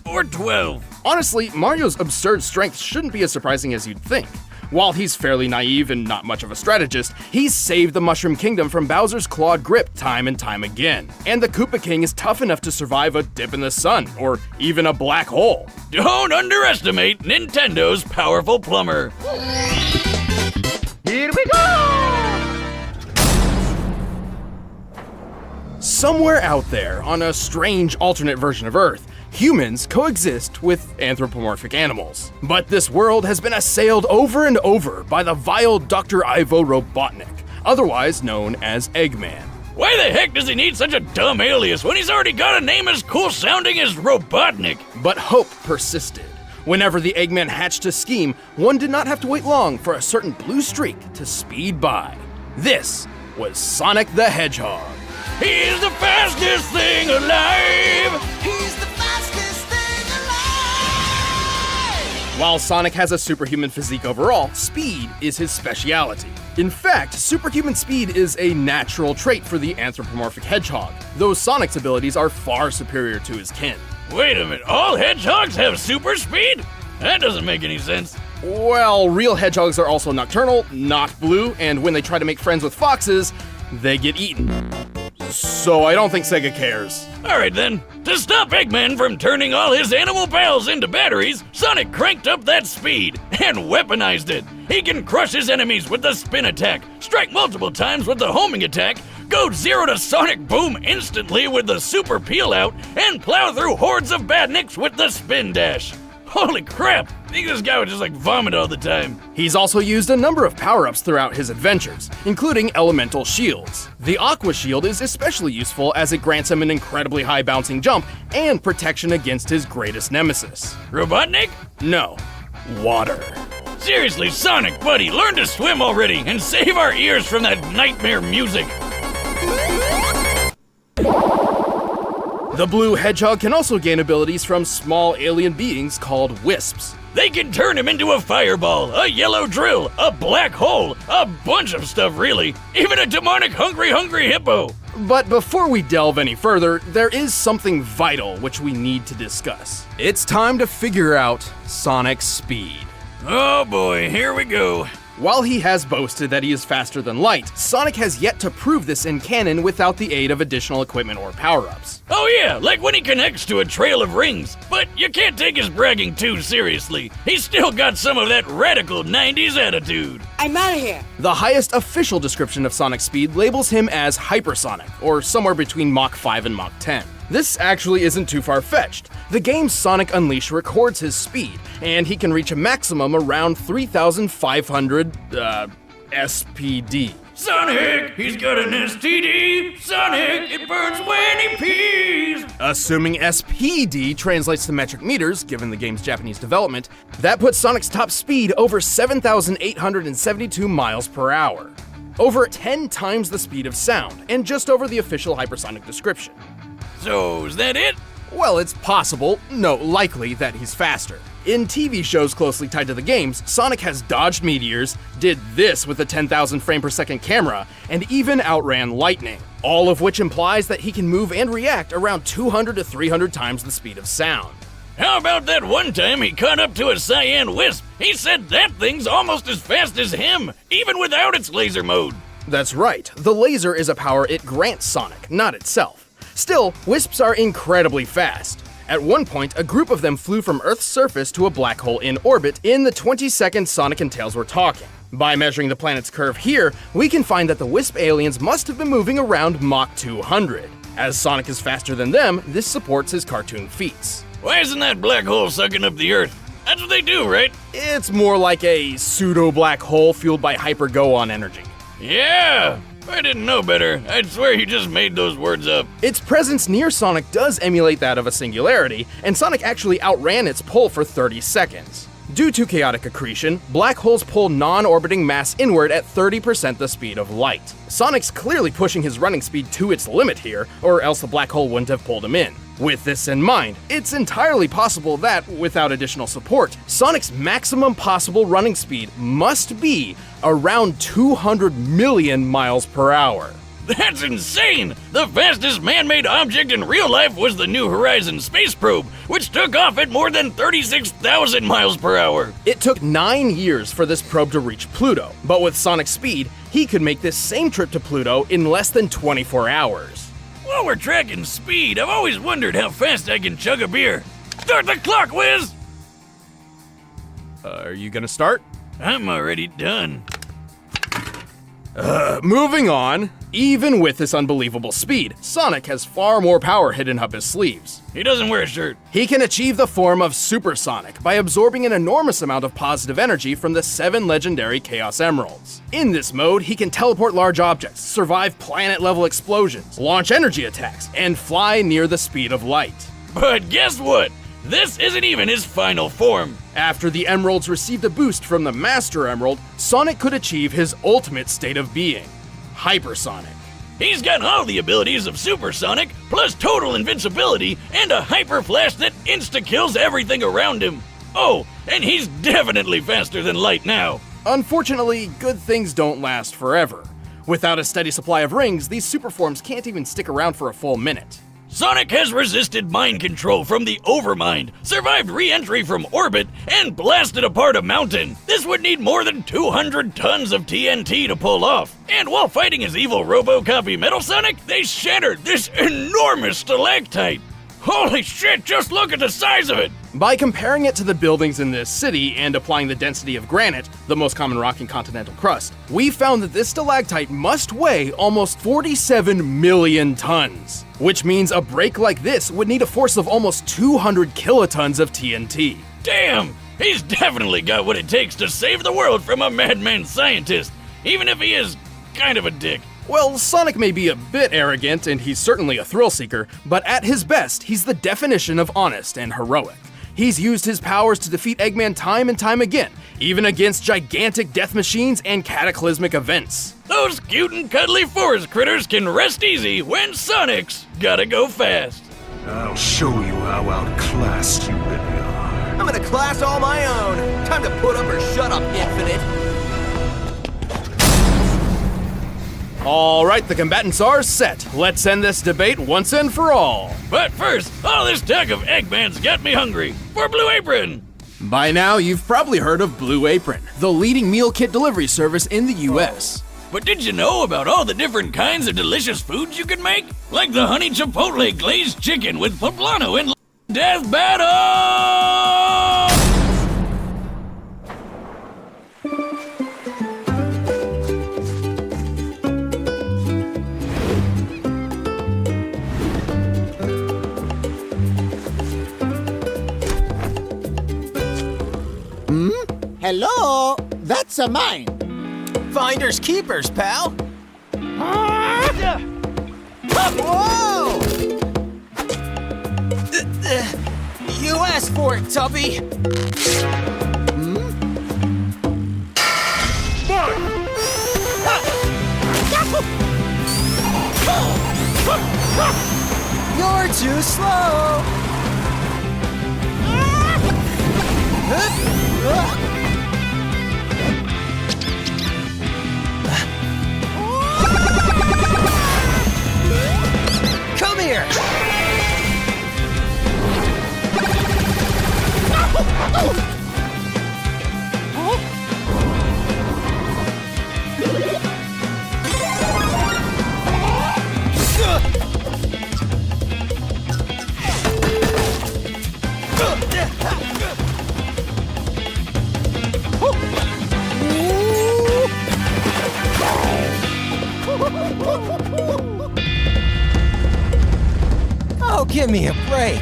Or 12. Honestly, Mario's absurd strength shouldn't be as surprising as you'd think. While he's fairly naive and not much of a strategist, he's saved the Mushroom Kingdom from Bowser's clawed grip time and time again. And the Koopa King is tough enough to survive a dip in the sun, or even a black hole. Don't underestimate Nintendo's powerful plumber. Here we go! Somewhere out there, on a strange alternate version of Earth, humans coexist with anthropomorphic animals. But this world has been assailed over and over by the vile Dr. Ivo Robotnik, otherwise known as Eggman. Why the heck does he need such a dumb alias when he's already got a name as cool sounding as Robotnik? But hope persisted. Whenever the Eggman hatched a scheme, one did not have to wait long for a certain blue streak to speed by. This was Sonic the Hedgehog. He's the fastest thing alive! He's the fastest thing alive! While Sonic has a superhuman physique overall, speed is his speciality. In fact, superhuman speed is a natural trait for the anthropomorphic hedgehog, though Sonic's abilities are far superior to his kin. Wait a minute, all hedgehogs have super speed? That doesn't make any sense. Well, real hedgehogs are also nocturnal, not blue, and when they try to make friends with foxes, they get eaten. So I don't think Sega cares. Alright then, to stop Eggman from turning all his animal pals into batteries, Sonic cranked up that speed and weaponized it. He can crush his enemies with the spin attack, strike multiple times with the homing attack, go 0 to Sonic Boom instantly with the super peel out, and plow through hordes of badniks with the spin dash. Holy crap! I think this guy would just like vomit all the time. He's also used a number of power-ups throughout his adventures, including elemental shields. The Aqua Shield is especially useful as it grants him an incredibly high bouncing jump and protection against his greatest nemesis. Robotnik? No, water. Seriously, Sonic, buddy, learn to swim already and save our ears from that nightmare music. The blue hedgehog can also gain abilities from small alien beings called wisps. They can turn him into a fireball, a yellow drill, a black hole, a bunch of stuff really, even a demonic hungry hippo. But before we delve any further, there is something vital which we need to discuss. It's time to figure out Sonic's speed. Oh boy, here we go. While he has boasted that he is faster than light, Sonic has yet to prove this in canon without the aid of additional equipment or power-ups. Oh yeah, like when he connects to a trail of rings. But you can't take his bragging too seriously. He's still got some of that radical 90s attitude. I'm out of here. The highest official description of Sonic's speed labels him as hypersonic, or somewhere between Mach 5 and Mach 10. This actually isn't too far-fetched. The game's Sonic Unleashed records his speed, and he can reach a maximum around 3,500, SPD. Sonic, he's got an STD! Sonic, it burns when he pees! Assuming SPD translates to metric meters, given the game's Japanese development, that puts Sonic's top speed over 7,872 miles per hour. Over 10 times the speed of sound, and just over the official hypersonic description. So, is that it? Well, it's possible, no, likely, that he's faster. In TV shows closely tied to the games, Sonic has dodged meteors, did this with a 10,000 frame per second camera, and even outran lightning. All of which implies that he can move and react around 200 to 300 times the speed of sound. How about that one time he caught up to a cyan wisp? He said that thing's almost as fast as him, even without its laser mode. That's right, the laser is a power it grants Sonic, not itself. Still, wisps are incredibly fast. At one point, a group of them flew from Earth's surface to a black hole in orbit in the 20 seconds Sonic and Tails were talking. By measuring the planet's curve here, we can find that the wisp aliens must have been moving around Mach 200. As Sonic is faster than them, this supports his cartoon feats. Why isn't that black hole sucking up the Earth? That's what they do, right? It's more like a pseudo-black hole fueled by hyper-go-on energy. Yeah! If I didn't know better, I'd swear you just made those words up. Its presence near Sonic does emulate that of a singularity, and Sonic actually outran its pull for 30 seconds. Due to chaotic accretion, black holes pull non-orbiting mass inward at 30% the speed of light. Sonic's clearly pushing his running speed to its limit here, or else the black hole wouldn't have pulled him in. With this in mind, it's entirely possible that, without additional support, Sonic's maximum possible running speed must be around 200 million miles per hour. That's insane! The fastest man-made object in real life was the New Horizons space probe, which took off at more than 36,000 miles per hour. It took 9 years for this probe to reach Pluto, but with Sonic's speed, he could make this same trip to Pluto in less than 24 hours. While we're tracking speed, I've always wondered how fast I can chug a beer. Start the clock, Wiz! Are you gonna start? I'm already done. Moving on. Even with this unbelievable speed, Sonic has far more power hidden up his sleeves. He doesn't wear a shirt. He can achieve the form of Super Sonic by absorbing an enormous amount of positive energy from the 7 legendary Chaos Emeralds. In this mode, he can teleport large objects, survive planet-level explosions, launch energy attacks, and fly near the speed of light. But guess what? This isn't even his final form. After the Emeralds received a boost from the Master Emerald, Sonic could achieve his ultimate state of being: Hypersonic. He's got all the abilities of Supersonic, plus total invincibility and a hyper flash that insta-kills everything around him. Oh, and he's definitely faster than light now. Unfortunately, good things don't last forever. Without a steady supply of rings, these superforms can't even stick around for a full minute. Sonic has resisted mind control from the Overmind, survived re-entry from orbit, and blasted apart a mountain. This would need more than 200 tons of TNT to pull off. And while fighting his evil RoboCopy Metal Sonic, they shattered this enormous stalactite. Holy shit, just look at the size of it! By comparing it to the buildings in this city and applying the density of granite, the most common rock in continental crust, we found that this stalactite must weigh almost 47 million tons, which means a break like this would need a force of almost 200 kilotons of TNT. Damn! He's definitely got what it takes to save the world from a madman scientist, even if he is kind of a dick. Well, Sonic may be a bit arrogant, and he's certainly a thrill-seeker, but at his best, he's the definition of honest and heroic. He's used his powers to defeat Eggman time and time again, even against gigantic death machines and cataclysmic events. Those cute and cuddly forest critters can rest easy when Sonic's gotta go fast. I'll show you how outclassed you really are. I'm in a class all my own. Time to put up or shut up, Infinite. Alright, the combatants are set. Let's end this debate once and for all. But first, all this talk of Eggman's got me hungry. For Blue Apron! By now, you've probably heard of Blue Apron, the leading meal kit delivery service in the US. But did you know about all the different kinds of delicious foods you can make? Like the honey chipotle glazed chicken with poblano and death battle! Hello? That's a mine. Finders keepers, pal. Whoa! You asked for it, Tubby. You're too slow. Come here! Oh, give me a break.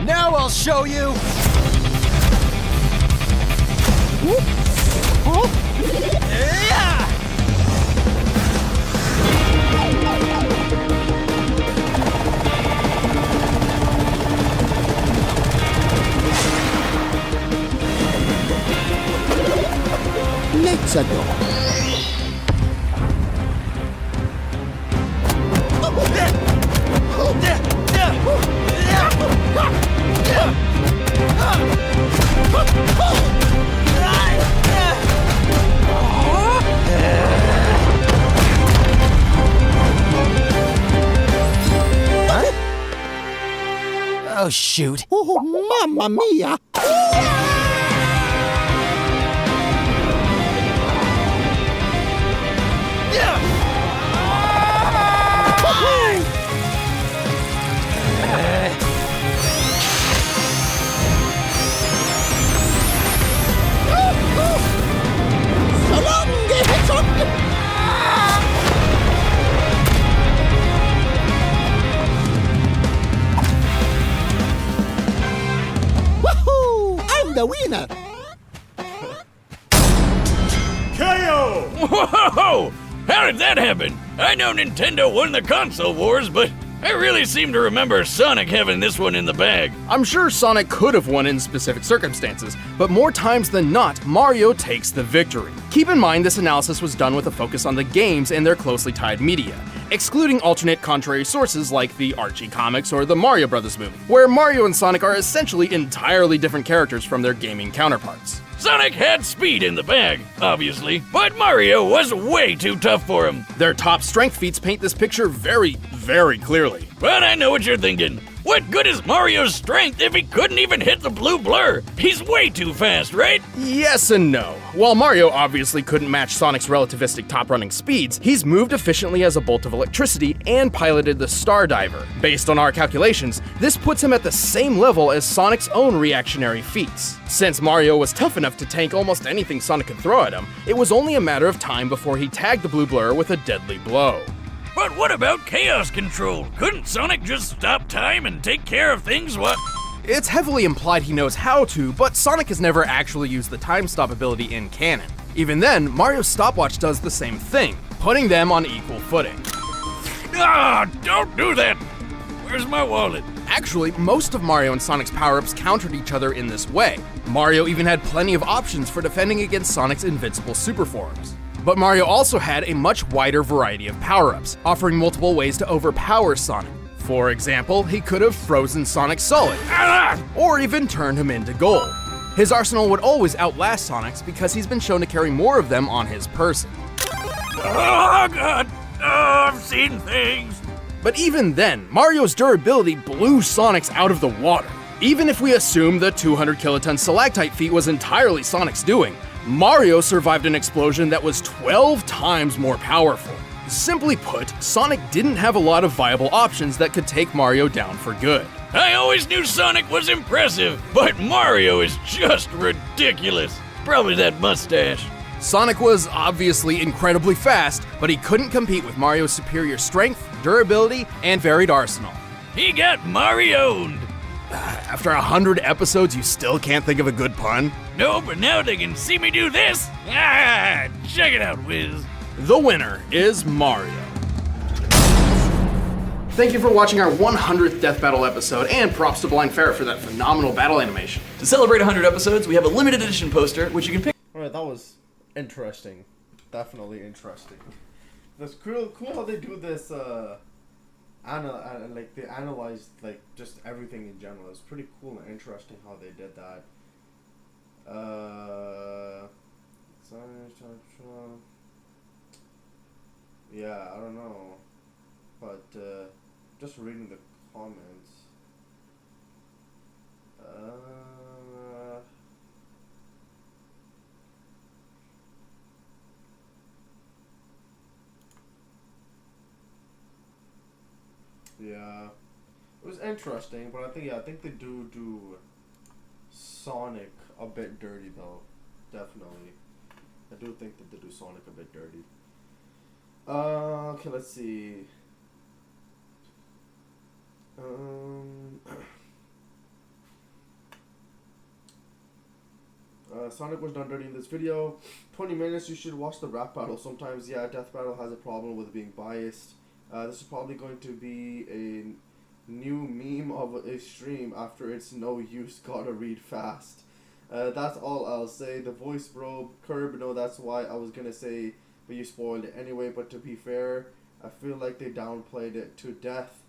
Now I'll show you. Let's go. Oh, shoot. Oh, mamma mia. Woohoo! I'm the winner. KO! Whoa! How did that happen? I know Nintendo won the console wars, but I really seem to remember Sonic having this one in the bag. I'm sure Sonic could have won in specific circumstances, but more times than not, Mario takes the victory. Keep in mind this analysis was done with a focus on the games and their closely tied media, excluding alternate contrary sources like the Archie comics or the Mario Brothers movie, where Mario and Sonic are essentially entirely different characters from their gaming counterparts. Sonic had speed in the bag, obviously, but Mario was way too tough for him. Their top strength feats paint this picture very, very clearly. But I know what you're thinking. What good is Mario's strength if he couldn't even hit the blue blur? He's way too fast, right? Yes and no. While Mario obviously couldn't match Sonic's relativistic top-running speeds, he's moved efficiently as a bolt of electricity and piloted the Star Diver. Based on our calculations, this puts him at the same level as Sonic's own reactionary feats. Since Mario was tough enough to tank almost anything Sonic could throw at him, it was only a matter of time before he tagged the blue blur with a deadly blow. But what about chaos control? Couldn't Sonic just stop time and take care of things while... It's heavily implied he knows how to, but Sonic has never actually used the time stop ability in canon. Even then, Mario's stopwatch does the same thing, putting them on equal footing. Ah, don't do that! Where's my wallet? Actually, most of Mario and Sonic's power-ups countered each other in this way. Mario even had plenty of options for defending against Sonic's invincible super forms. But Mario also had a much wider variety of power-ups, offering multiple ways to overpower Sonic. For example, he could have frozen Sonic solid, or even turned him into gold. His arsenal would always outlast Sonic's because he's been shown to carry more of them on his person. Oh god! Oh, I've seen things! But even then, Mario's durability blew Sonic's out of the water. Even if we assume the 200 kiloton stalactite feat was entirely Sonic's doing, Mario survived an explosion that was 12 times more powerful. Simply put, Sonic didn't have a lot of viable options that could take Mario down for good. I always knew Sonic was impressive, but Mario is just ridiculous. Probably that mustache. Sonic was obviously incredibly fast, but he couldn't compete with Mario's superior strength, durability, and varied arsenal. He got Mario'd. After 100 episodes, you still can't think of a good pun? No, but now they can see me do this. Ah, check it out, Wiz. The winner is Mario. Thank you for watching our 100th Death Battle episode, and props to Blind Ferret for that phenomenal battle animation. To celebrate 100 episodes, we have a limited edition poster, which you can pick. Alright, that was interesting. Definitely interesting. That's cool how they do this, like they analyzed like just everything in general. It's pretty cool and interesting how they did that. Yeah, I don't know, but just reading the comments. Yeah, it was interesting, but I think they do Sonic a bit dirty though. Definitely, I do think that they do Sonic a bit dirty. Okay, let's see. Sonic was done dirty in this video. 20 minutes, you should watch the rap battle. Sometimes, yeah, Death Battle has a problem with being biased. This is probably going to be a new meme of a stream after it's no use, gotta read fast. That's all I'll say. The voice bro, Curb, no, that's why I was gonna say, but you spoiled it anyway. But to be fair, I feel like they downplayed it to death.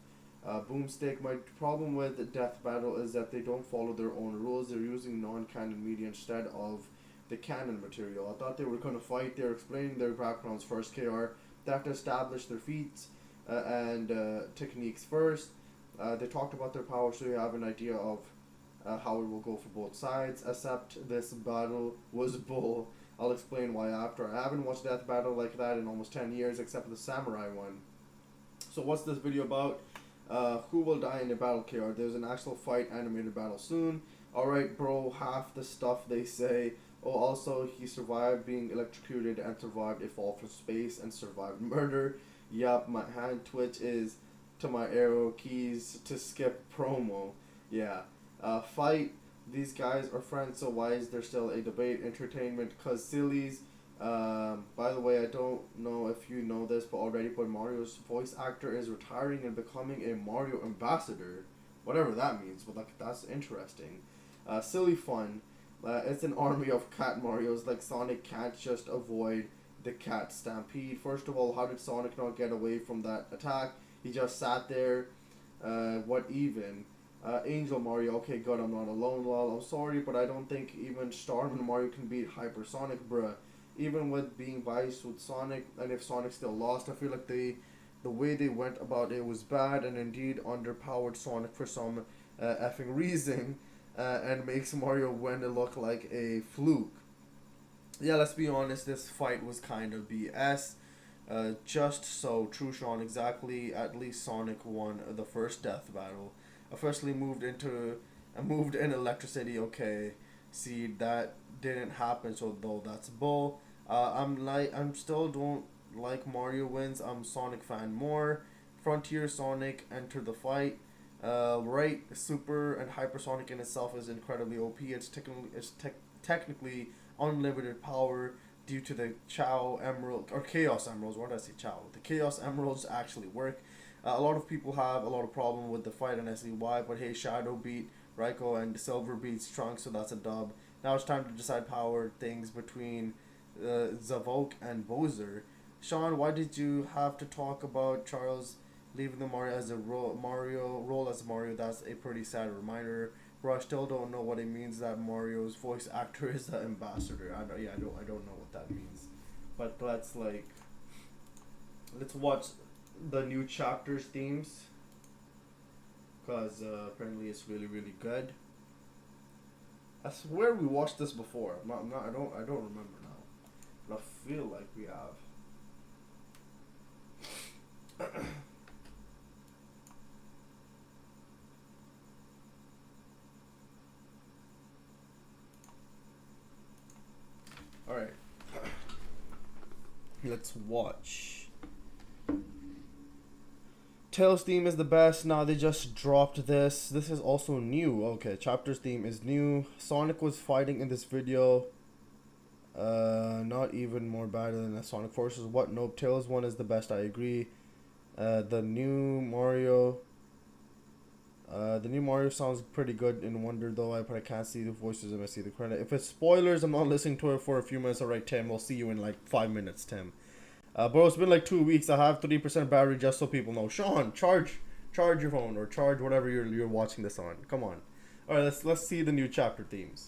Boomstick, my problem with the Death Battle is that they don't follow their own rules. They're using non-canon media instead of the canon material. I thought they were gonna fight. They're explaining their backgrounds first. KR, they have to establish their feats and techniques first. They talked about their power, so you have an idea of how it will go for both sides. Except this battle was bull. I'll explain why after. I haven't watched Death Battle like that in almost 10 years, except for the Samurai one. So what's this video about? Who will die in the battle, KR? There's an actual fight animated battle soon. Alright, bro, half the stuff they say. Oh, also, he survived being electrocuted and survived a fall from space and survived murder. Yup, my hand twitch is to my arrow keys to skip promo. Yeah. Fight. These guys are friends, so why is there still a debate? Entertainment, cause sillies. By the way, I don't know if you know this, but already, but Mario's voice actor is retiring and becoming a Mario ambassador, whatever that means. But like, that's interesting. Silly fun. It's an army of cat Marios. Like, Sonic can't just avoid the cat stampede. First of all, how did Sonic not get away from that attack? He just sat there. What even? Angel Mario, okay, good, I'm not alone, lol. I'm sorry, but I don't think even Starman Mario can beat Hypersonic, bruh. Even with being biased with Sonic, and if Sonic still lost, I feel like the way they went about it was bad, and indeed underpowered Sonic for some effing reason, and makes Mario win it look like a fluke. Yeah, let's be honest, this fight was kind of BS. Just so, true, Sean, exactly. At least Sonic won the first death battle. Officially moved in Electricity. Okay, see, that didn't happen, so though that's bull. I'm still don't like Mario wins. I'm Sonic fan more. Frontier Sonic enter the fight. Right, Super and Hypersonic in itself is incredibly OP. It's technically unlimited power due to the Chao Emerald or Chaos Emeralds. Why did I say Chao? The Chaos Emeralds actually work. A lot of people have a lot of problem with the fight, and I see why. But hey, Shadow beat Raikou and Silver beats Trunks, so that's a dub. Now it's time to decide power things between Zavok and Bowser. Sean, why did you have to talk about Charles leaving the Mario as a role as Mario? That's a pretty sad reminder. Bro, I still don't know what it means that Mario's voice actor is the ambassador. I don't know what that means. But let's watch the new chapters themes, because apparently it's really good. I swear we watched this before. I don't remember now, but I feel like we have. All right, let's watch. Tails theme is the best. Now they just dropped this. This is also new. Okay, chapters theme is new. Sonic was fighting in this video. Not even more bad than the Sonic Forces. What? Nope. Tails one is the best. I agree. The new Mario sounds pretty good in Wonder though. But I can't see the voices and I see the credit. If it's spoilers, I'm not listening to it for a few minutes. Alright, Tim. We'll see you in like 5 minutes, Tim. Bro, it's been like 2 weeks. I have 3% battery, just so people know. Sean, charge your phone or charge whatever you're watching this on. Come on. All right, let's see the new chapter themes.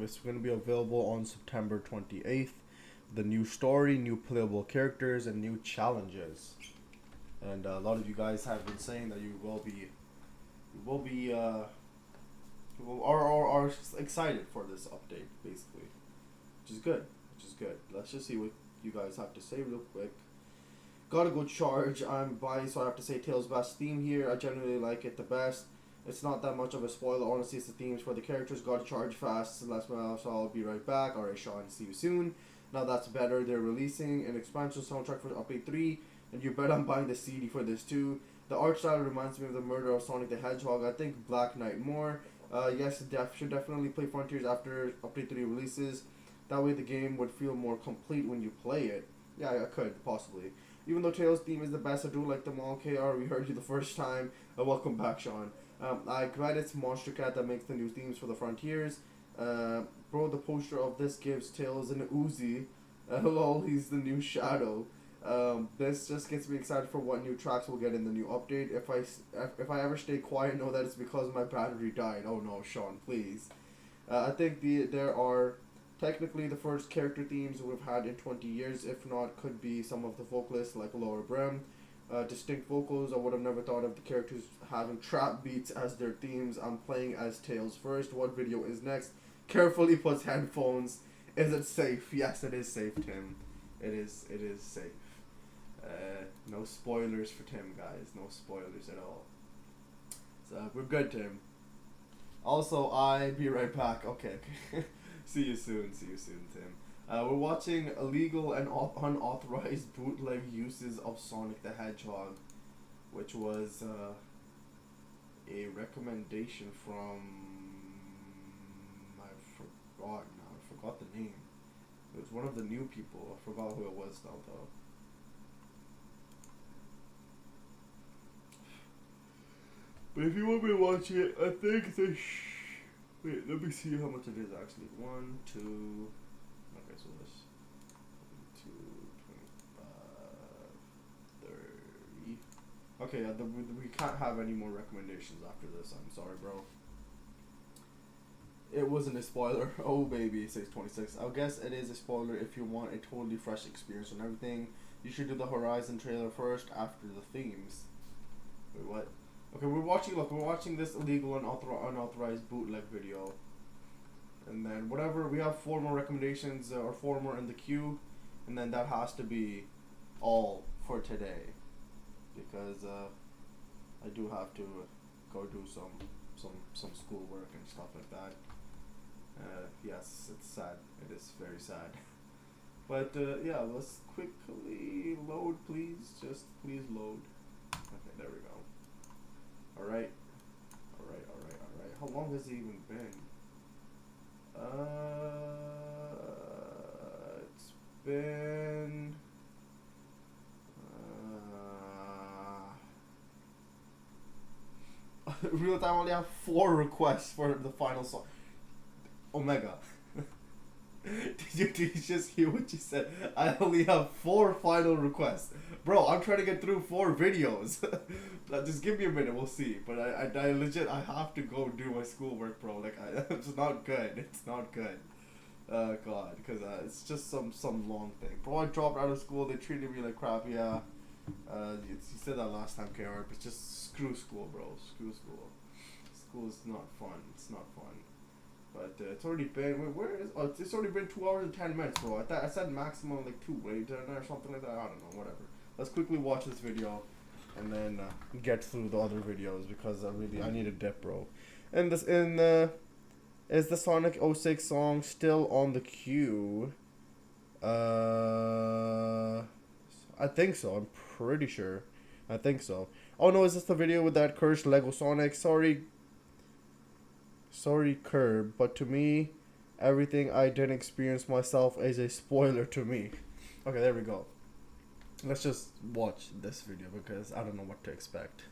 it's going to be available on September 28th. The new story, new playable characters, and new challenges. And a lot of you guys have been saying that you are excited for this update, basically, which is good. Let's just see what you guys have to say real quick. Gotta go charge. I'm biased, so I have to say Tails' best theme here. I generally like it the best. It's not that much of a spoiler. Honestly, it's the themes for the characters. Gotta charge fast. So I'll be right back. Alright, Sean, see you soon. Now that's better. They're releasing an expansion soundtrack for Update 3, and you bet I'm buying the CD for this too. The art style reminds me of the murder of Sonic the Hedgehog. I think Black Knight more. Yes, should definitely play Frontiers after Update 3 releases. That way the game would feel more complete when you play it. Yeah, I could, possibly. Even though Tails' theme is the best, I do like them all. KR, we heard you the first time. Welcome back, Sean. I glad it's Monster Cat that makes the new themes for the Frontiers. Bro, the poster of this gives Tails an Uzi. Lol, he's the new Shadow. This just gets me excited for what new tracks we'll get in the new update. If I ever stay quiet, know that it's because my battery died. Oh no, Sean, please. I think there are technically the first character themes we've had in 20 years. If not, could be some of the vocalists like Laura Brem. Distinct vocals. I would have never thought of the characters having trap beats as their themes. I'm playing as Tails first. What video is next? Carefully puts headphones. Is it safe? Yes, it is safe, Tim. It is safe. No spoilers for Tim, guys. No spoilers at all. So we're good, Tim. Also, I be right back. Okay. See you soon, Tim. We're watching illegal and unauthorized bootleg uses of Sonic the Hedgehog, which was a recommendation from I forgot the name. It was one of the new people. I forgot who it was now, though. But if you want me to watch it, I think the wait, let me see how much it is actually. 1, 2. Okay, so this 2, 25, 30. Okay, we can't have any more recommendations after this. I'm sorry, bro. It wasn't a spoiler. Oh baby, it says 26. I guess it is a spoiler if you want a totally fresh experience on everything. You should do the Horizon trailer first after the themes. Wait, what? Okay, we're watching this illegal and unauthorized bootleg video. And then whatever, we have 4 more recommendations, or 4 more in the queue. And then that has to be all for today. Because I do have to go do some schoolwork and stuff like that. Yes, it's sad. It is very sad. But yeah, let's quickly load, please. Just please load. Okay, there we go. Alright. How long has it even been? It's been real time. I only have 4 requests for the final song. Omega. Did you just hear what you said? I only have 4 final requests. Bro, I'm trying to get through 4 videos. Just give me a minute, we'll see. But I legit, I have to go do my schoolwork, bro. Like, it's not good. It's not good. God, because it's just some long thing. Bro, I dropped out of school. They treated me like crap. Yeah. You said that last time, KR. But just screw school, bro. Screw school. School is not fun. It's not fun. But it's already been. Wait, where is? Oh, it's already been 2 hours and 10 minutes, bro. I said maximum like 2 right or something like that. I don't know. Whatever. Let's quickly watch this video, and then get through the other videos because I need a dip, bro. And is the Sonic 06 song still on the queue? I think so. I'm pretty sure. I think so. Oh no, is this the video with that cursed Lego Sonic? Sorry, Curb, but to me, everything I didn't experience myself is a spoiler to me. Okay, there we go. Let's just watch this video because I don't know what to expect.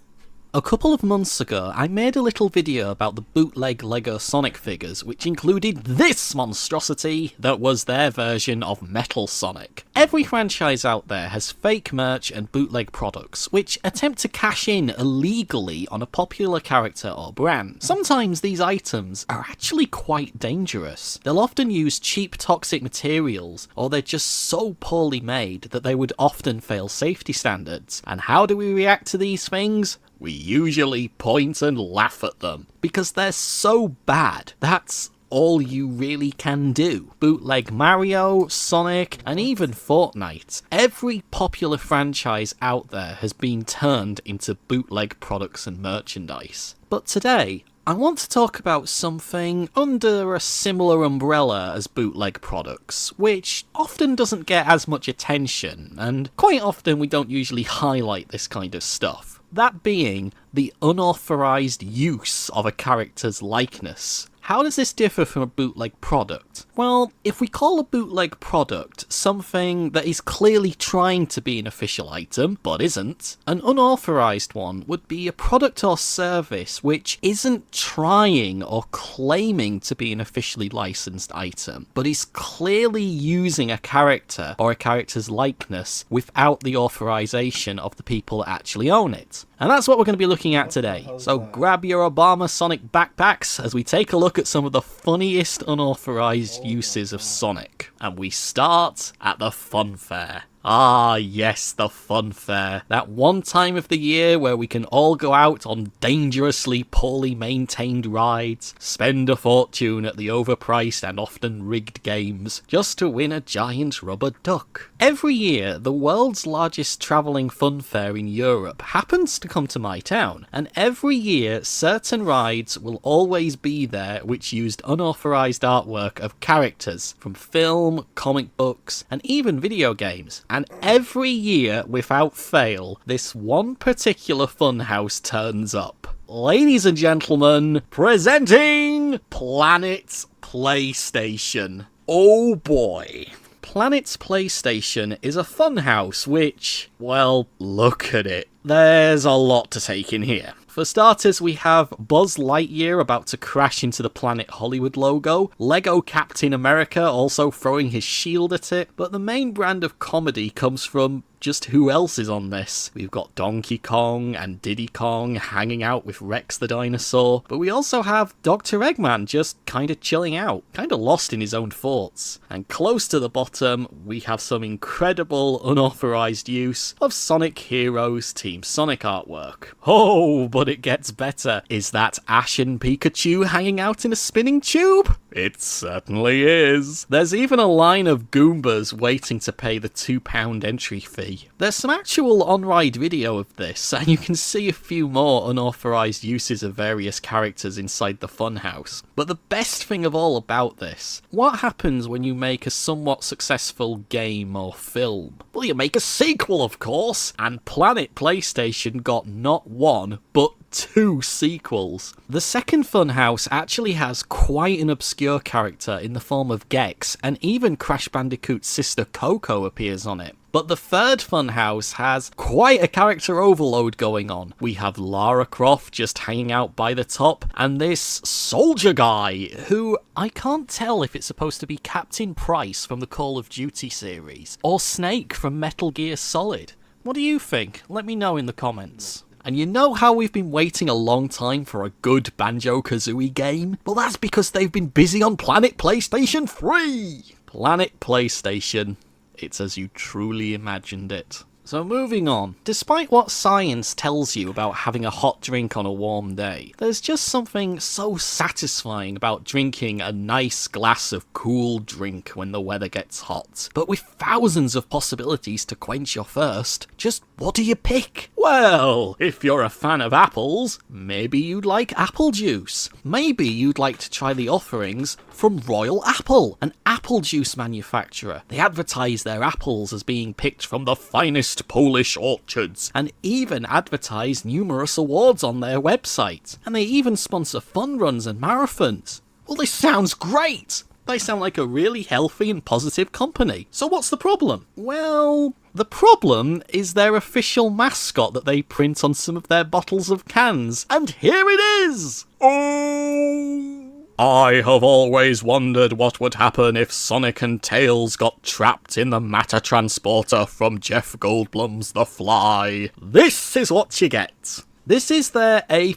A couple of months ago, I made a little video about the bootleg LEGO Sonic figures, which included this monstrosity that was their version of Metal Sonic. Every franchise out there has fake merch and bootleg products, which attempt to cash in illegally on a popular character or brand. Sometimes these items are actually quite dangerous. They'll often use cheap toxic materials, or they're just so poorly made that they would often fail safety standards. And how do we react to these things? We usually point and laugh at them, because they're so bad. That's all you really can do. Bootleg Mario, Sonic, and even Fortnite. Every popular franchise out there has been turned into bootleg products and merchandise. But today, I want to talk about something under a similar umbrella as bootleg products, which often doesn't get as much attention, and quite often we don't usually highlight this kind of stuff. That being the unauthorized use of a character's likeness. How does this differ from a bootleg product? Well, if we call a bootleg product something that is clearly trying to be an official item, but isn't, an unauthorized one would be a product or service which isn't trying or claiming to be an officially licensed item, but is clearly using a character or a character's likeness without the authorization of the people that actually own it. And that's what we're going to be looking at today. So grab your Obama Sonic backpacks as we take a look at some of the funniest unauthorized uses of Sonic. And we start at the fun fair. Ah, yes, the fun fair. That one time of the year where we can all go out on dangerously poorly maintained rides, spend a fortune at the overpriced and often rigged games, just to win a giant rubber duck. Every year, the world's largest travelling fun fair in Europe happens to come to my town, and every year certain rides will always be there which used unauthorized artwork of characters from film, comic books, and even video games. And every year, without fail, this one particular funhouse turns up. Ladies and gentlemen, presenting Planet's PlayStation. Oh boy. Planet's PlayStation is a funhouse which, well, look at it. There's a lot to take in here. For starters, we have Buzz Lightyear about to crash into the Planet Hollywood logo, Lego Captain America also throwing his shield at it, but the main brand of comedy comes from just who else is on this. We've got Donkey Kong and Diddy Kong hanging out with Rex the dinosaur, but we also have Dr. Eggman just kinda chilling out, kinda lost in his own thoughts. And close to the bottom, we have some incredible unauthorized use of Sonic Heroes Team Sonic artwork. Oh, but it gets better. Is that Ashen Pikachu hanging out in a spinning tube? It certainly is. There's even a line of Goombas waiting to pay the £2 entry fee. There's some actual on-ride video of this, and you can see a few more unauthorized uses of various characters inside the funhouse. But the best thing of all about this, what happens when you make a somewhat successful game or film? Well, you make a sequel, of course, and Planet PlayStation got not one, but 2 sequels. The second funhouse actually has quite an obscure character in the form of Gex, and even Crash Bandicoot's sister Coco appears on it. But the third funhouse has quite a character overload going on. We have Lara Croft just hanging out by the top, and this soldier guy, who I can't tell if it's supposed to be Captain Price from the Call of Duty series, or Snake from Metal Gear Solid. What do you think? Let me know in the comments. And you know how we've been waiting a long time for a good Banjo-Kazooie game? Well, that's because they've been busy on Planet PlayStation 3! Planet PlayStation. It's as you truly imagined it. So moving on, despite what science tells you about having a hot drink on a warm day, there's just something so satisfying about drinking a nice glass of cool drink when the weather gets hot. But with thousands of possibilities to quench your thirst, just what do you pick? Well, if you're a fan of apples, maybe you'd like apple juice. Maybe you'd like to try the offerings from Royal Apple, an apple juice manufacturer. They advertise their apples as being picked from the finest Polish orchards, and even advertise numerous awards on their website. And they even sponsor fun runs and marathons. Well, this sounds great! They sound like a really healthy and positive company. So what's the problem? Well, the problem is their official mascot that they print on some of their bottles of cans. And here it is! Oh! I have always wondered what would happen if Sonic and Tails got trapped in the matter transporter from Jeff Goldblum's The Fly. This is what you get. This is their A+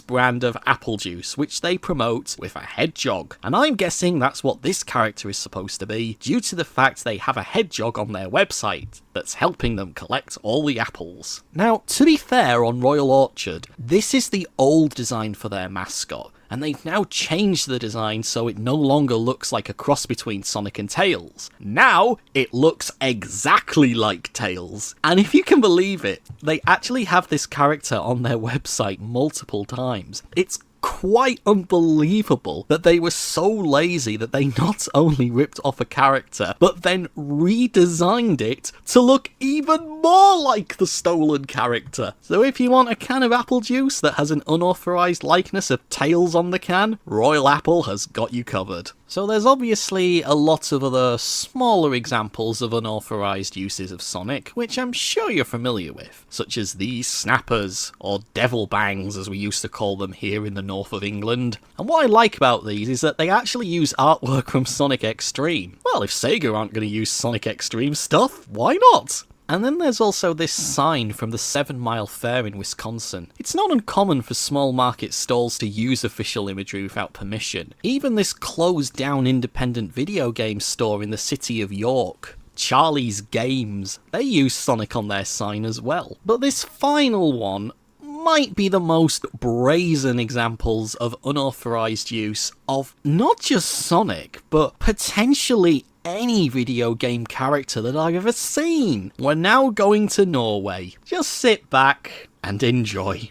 brand of apple juice, which they promote with a hedgehog, and I'm guessing that's what this character is supposed to be, due to the fact they have a hedgehog on their website that's helping them collect all the apples. Now, to be fair on Royal Orchard, this is the old design for their mascot, and they've now changed the design so it no longer looks like a cross between Sonic and Tails. Now, it looks exactly like Tails. And if you can believe it, they actually have this character on their website multiple times. It's quite unbelievable that they were so lazy that they not only ripped off a character, but then redesigned it to look even more like the stolen character. So if you want a can of apple juice that has an unauthorized likeness of Tails on the can, Royal Apple has got you covered. So there's obviously a lot of other smaller examples of unauthorized uses of Sonic, which I'm sure you're familiar with, such as these snappers, or devil bangs as we used to call them here in the north of England. And what I like about these is that they actually use artwork from Sonic Extreme. Well, if Sega aren't going to use Sonic Extreme stuff, why not? And then there's also this sign from the 7 Mile Fair in Wisconsin. It's not uncommon for small market stalls to use official imagery without permission. Even this closed down independent video game store in the city of York, Charlie's Games, they use Sonic on their sign as well. But this final one might be the most brazen examples of unauthorized use of not just Sonic, but potentially any video game character that I've ever seen. We're now going to Norway. Just sit back and enjoy.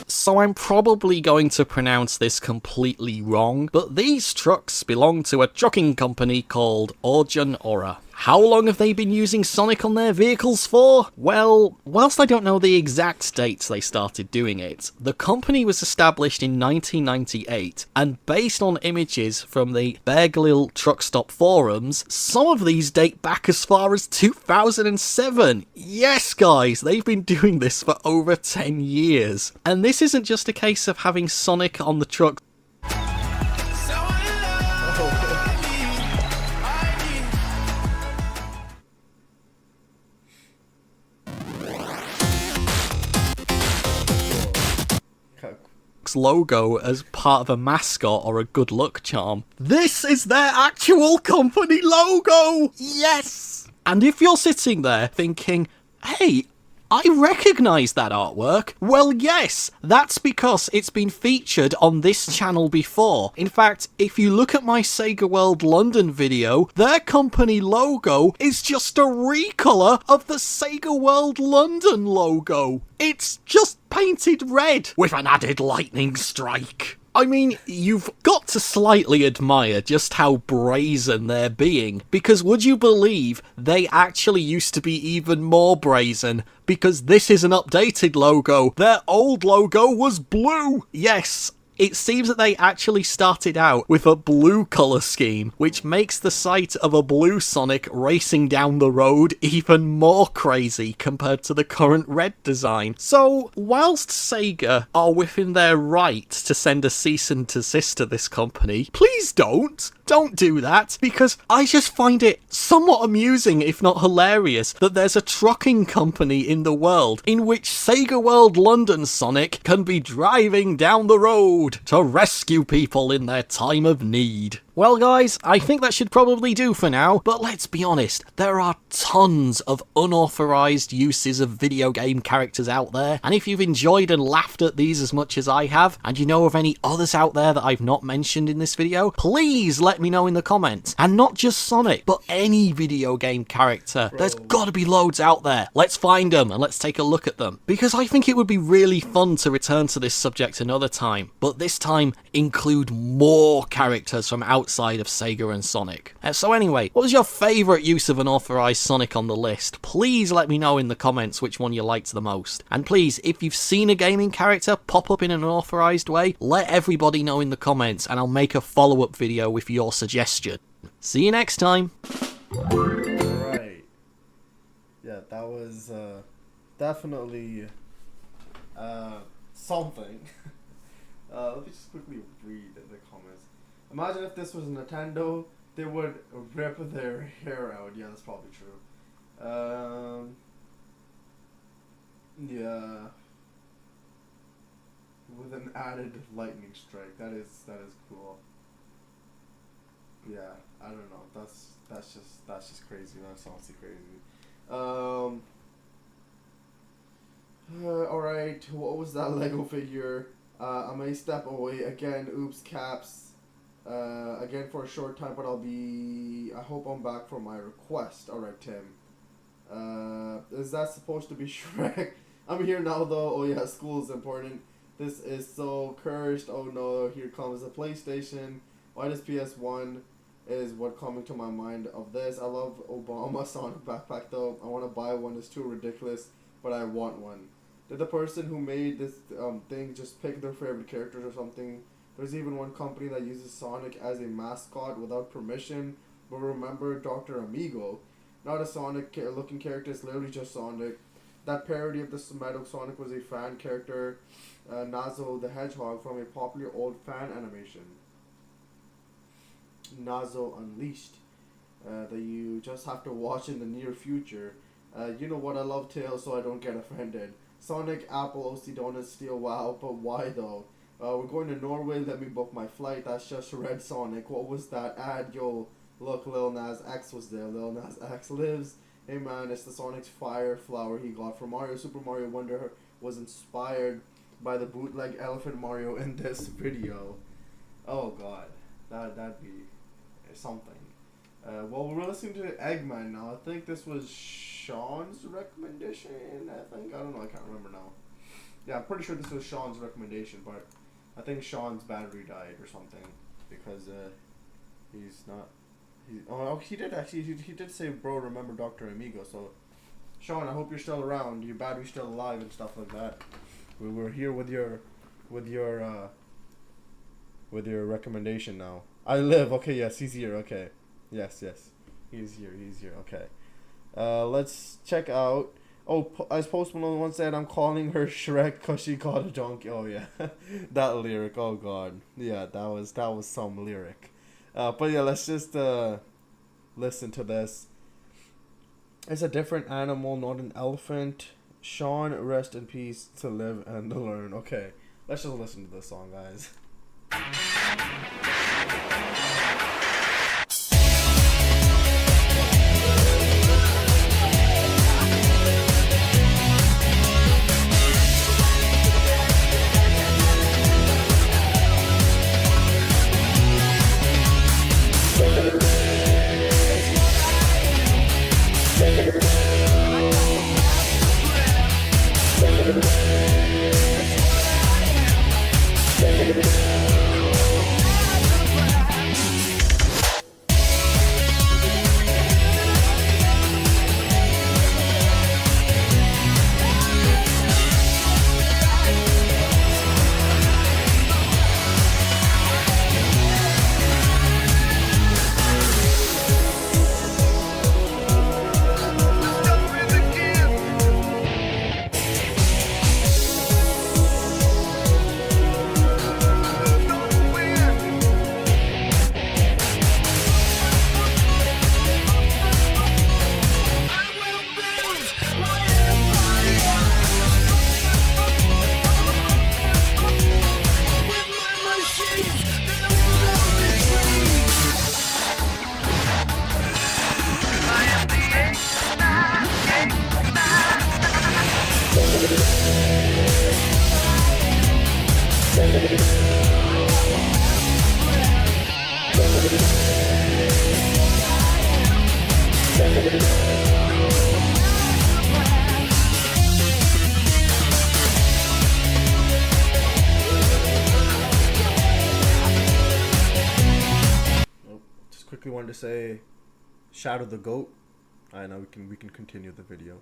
So I'm probably going to pronounce this completely wrong, but these trucks belong to a trucking company called Orjan Ora. How long have they been using Sonic on their vehicles for? Well, whilst I don't know the exact dates they started doing it, the company was established in 1998, and based on images from the Berglil Truck Stop forums, some of these date back as far as 2007. Yes, guys, they've been doing this for over 10 years. And this isn't just a case of having Sonic on the truck. Logo as part of a mascot or a good luck charm. This is their actual company logo! Yes! And if you're sitting there thinking, hey, I recognise that artwork. Well, yes, that's because it's been featured on this channel before. In fact, if you look at my Sega World London video, their company logo is just a recolour of the Sega World London logo. It's just painted red with an added lightning strike. I mean, you've got to slightly admire just how brazen they're being, because would you believe they actually used to be even more brazen, because this is an updated logo. Their old logo was blue. Yes, it seems that they actually started out with a blue colour scheme, which makes the sight of a blue Sonic racing down the road even more crazy compared to the current red design. So, whilst Sega are within their right to send a cease and desist to this company, please don't do that, because I just find it somewhat amusing, if not hilarious, that there's a trucking company in the world in which Sega World London Sonic can be driving down the road to rescue people in their time of need. Well guys, I think that should probably do for now, but let's be honest, there are tons of unauthorized uses of video game characters out there, and if you've enjoyed and laughed at these as much as I have, and you know of any others out there that I've not mentioned in this video, please let me know in the comments. And not just Sonic, but any video game character. There's gotta be loads out there. Let's find them and let's take a look at them, because I think it would be really fun to return to this subject another time, but this time include more characters from outside of Sega and Sonic. So anyway, what was your favourite use of an authorised Sonic on the list? Please let me know in the comments which one you liked the most. And please, if you've seen a gaming character pop up in an unauthorised way, let everybody know in the comments and I'll make a follow-up video with your suggestion. See you next time! Alright. Yeah, that was definitely something. Let me just quickly read the comments. Imagine if this was Nintendo, they would rip their hair out. Yeah, that's probably true. Yeah. With an added lightning strike. That is cool. Yeah, I don't know. That's just crazy. That's honestly crazy. Alright, what was that Lego figure? I may step away again. Oops, caps. Again for a short time, but I hope I'm back for my request. Alright, Tim. Is that supposed to be Shrek? I'm here now though. Oh yeah, school is important. This is so cursed. Oh no, here comes the PlayStation. Why does PS1 is what coming to my mind of this. I love Obama Sonic backpack though. I want to buy one. It's too ridiculous, but I want one. Did the person who made this thing just pick their favorite characters or something? There's even one company that uses Sonic as a mascot without permission. But remember Dr. Amigo, not a Sonic looking character, it's literally just Sonic. That parody of the Meadow Sonic was a fan character, Nazo the Hedgehog, from a popular old fan animation, Nazo Unleashed, that you just have to watch in the near future. You know what, I love Tails, so I don't get offended. Sonic, Apple, OC Donuts, Steel, wow, but why though? We're going to Norway, let me book my flight. That's just Red Sonic. What was that ad? Yo, look, Lil Nas X was there. Lil Nas X lives. Hey man, it's the Sonic's fire flower he got from Mario. Super Mario Wonder was inspired by the bootleg Elephant Mario in this video. Oh god, that'd be something. Well, we're listening to Eggman now. I think this was Sean's recommendation. I don't know. I can't remember now. Yeah, I'm pretty sure this was Sean's recommendation, but I think Sean's battery died or something because he's not. He did actually. He did say, "Bro, remember Dr. Amigo." So, Sean, I hope you're still around. Your battery's still alive and stuff like that. We were here with your recommendation now. I live. Okay, yes, he's here. Okay, yes, he's here. Okay, let's check out. Oh, as Post Malone once said, I'm calling her Shrek because she called a donkey. Oh yeah, that lyric. Oh god, yeah, that was some lyric. But yeah, let's just listen to this. It's a different animal, not an elephant. Sean, rest in peace, to live and to learn. Okay, let's just listen to this song, guys. Just quickly wanted to say, Shadow the Goat. I know we can continue the video.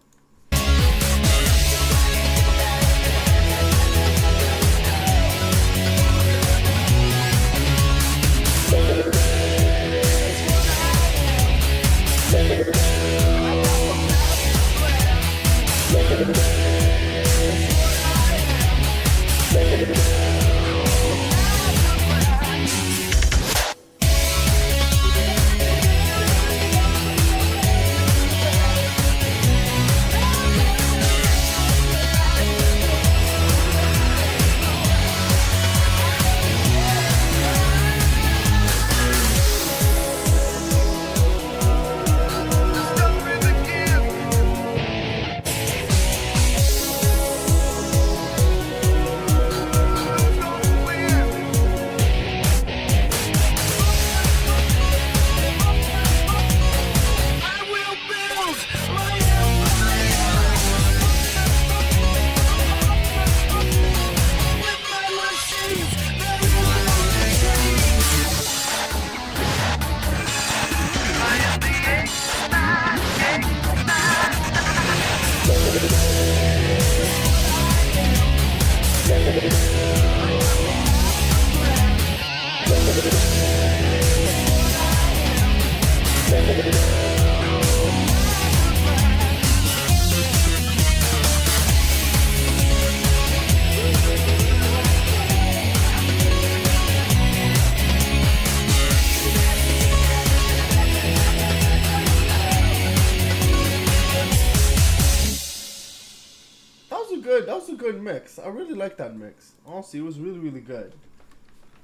That was a good mix. I really like that mix. Honestly, it was really good.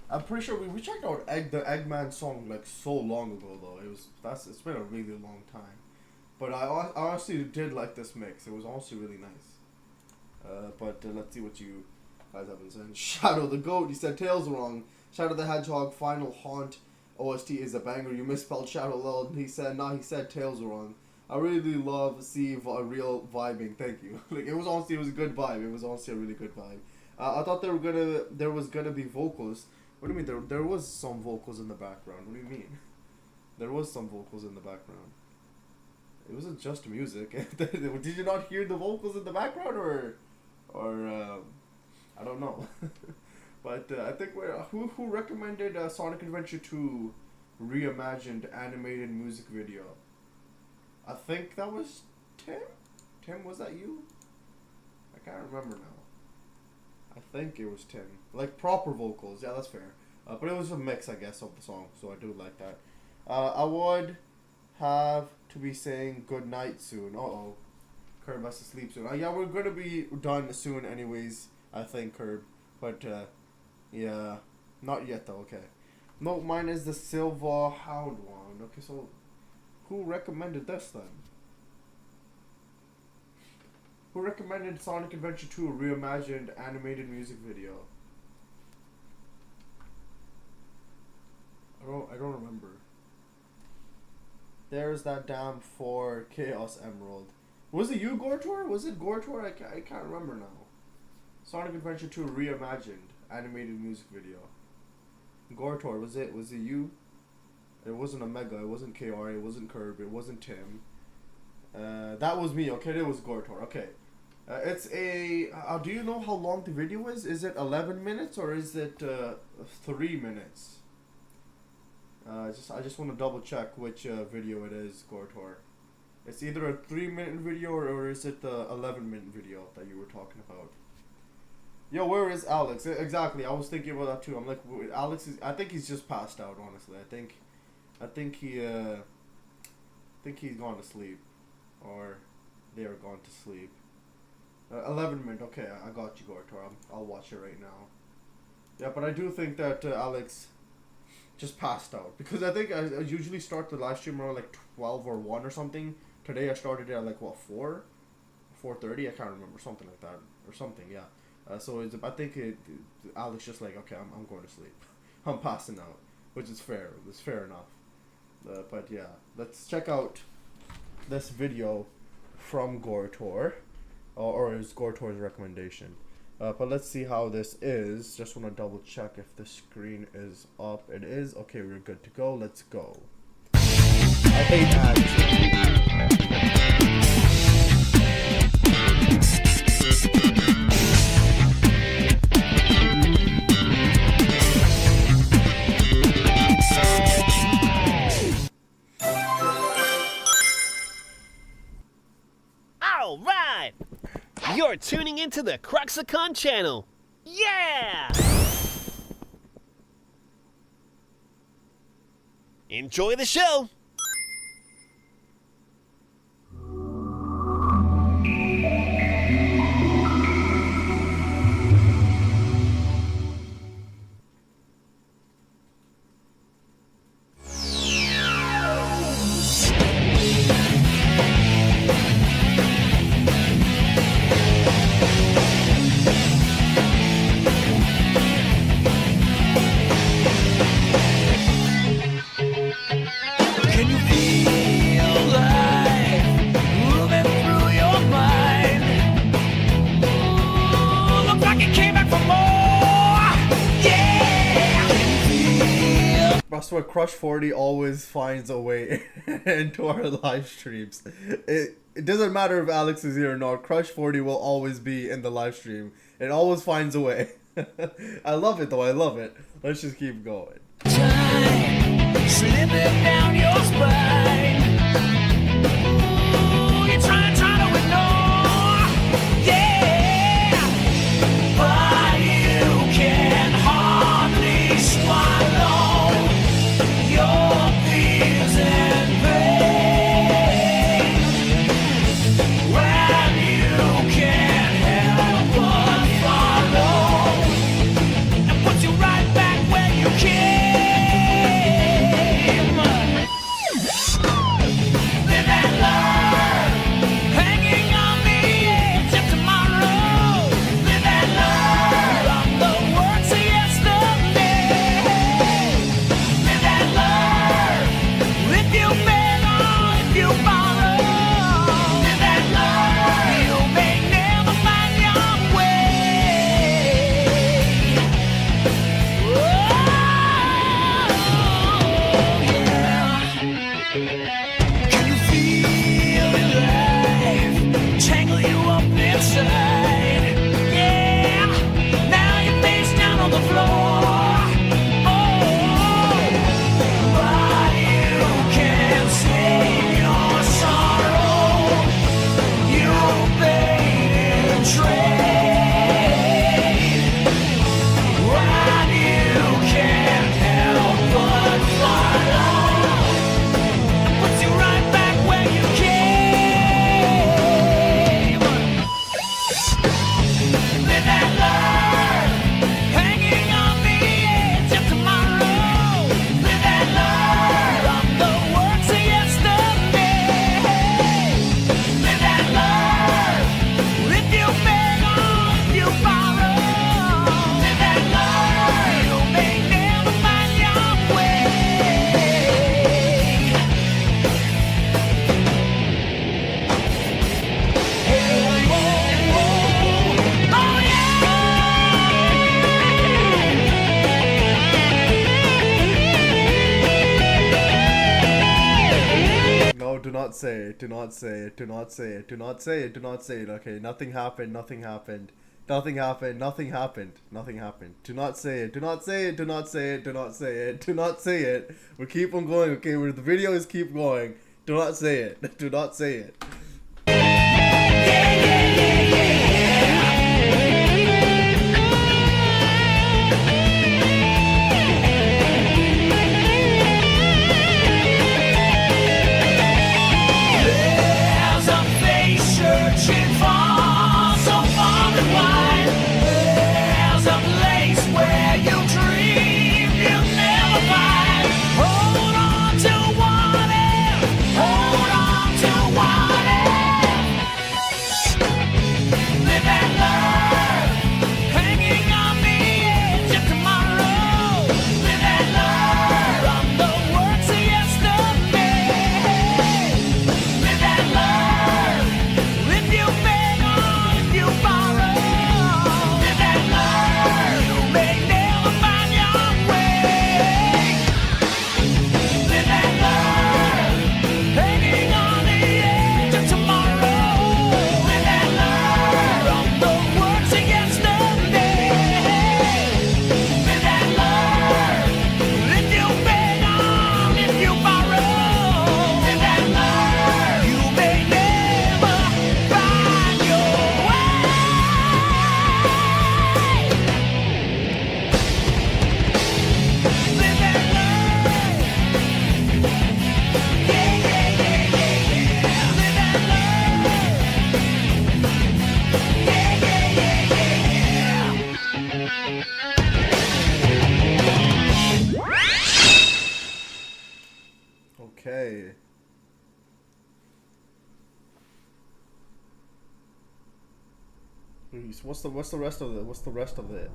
I'm pretty sure we checked out the Eggman song like so long ago though. It's been a really long time. But I honestly did like this mix. It was honestly really nice. But let's see what you guys have been saying. Shadow the Goat, you said Tails wrong. Shadow the Hedgehog Final Haunt OST is a banger. You misspelled Shadow Lil. He said he said Tails wrong. I really love seeing a real vibing. Thank you. Like it was a good vibe. It was honestly a really good vibe. I thought there was gonna be vocals. What do you mean? There was some vocals in the background. What do you mean? There was some vocals in the background. It wasn't just music. Did you not hear the vocals in the background, or I don't know. But I think who recommended Sonic Adventure 2 reimagined animated music video? I think that was Tim. Tim, was that you? I can't remember now. I think it was Tim. Like proper vocals, yeah, that's fair. But it was a mix, I guess, of the song, so I do like that. I would have to be saying good night soon. Uh-oh. Curb has to sleep soon. Yeah, we're gonna be done soon anyways, I think, Curb. But, yeah, not yet though, okay. No, mine is the Silver Hound one. Okay, so who recommended this then? Who recommended Sonic Adventure 2 reimagined animated music video? I don't remember. There's that damn 4 Chaos Emerald. Was it you, Gortor? Was it Gortor? I can't remember now. Sonic Adventure 2 reimagined animated music video. Gortor, was it you? It wasn't Omega, it wasn't KR, it wasn't Curb, it wasn't Tim. That was me, okay, it was Gortor, okay. It's a, do you know how long the video is? Is it 11 minutes or is it 3 minutes? I just want to double check which video it is, Gortor. It's either a 3-minute video or is it the 11-minute video that you were talking about? Yo, where is Alex? Exactly, I was thinking about that too. I'm like, Alex is, I think he's just passed out, honestly. I think he's gone to sleep, or they are gone to sleep. 11 minutes. Okay, I got you, Gortor. I'll watch it right now. Yeah, but I do think that Alex just passed out, because I think I usually start the live stream around like 12 or 1 or something. Today I started at like what, 4:30? I can't remember, something like that, or something. Yeah. So I think Alex just like, okay, I'm going to sleep. I'm passing out, which is fair. It's fair enough. But yeah, let's check out this video from Gortor, or is Gortor's recommendation. But let's see how this is. Just want to double check if the screen is up. It is. Okay, we're good to go. Let's go. I hate ads. All right! You're tuning into the Cruxicon channel. Yeah! Enjoy the show! I swear, Crush 40 always finds a way into our live streams. It doesn't matter if Alex is here or not. Crush 40 will always be in the live stream. It always finds a way. I love it though. I love it. Let's just keep going. Slipping down your spine. Ooh, you're trying to ignore. Yeah, but you can hardly swallow your fears and pain when you can't help but follow and put you right back where you came. Do not say it, do not say it, do not say it, do not say it, do not say it. Okay, nothing happened, nothing happened, nothing happened, nothing happened, nothing happened. Do not say it, do not say it, do not say it, do not say it, do not say it. We keep on going, okay, where the video is keep going. Do not say it, do not say it. Hold on to what if, hold on to what if. Okay. What's the rest of it? What's the rest of it?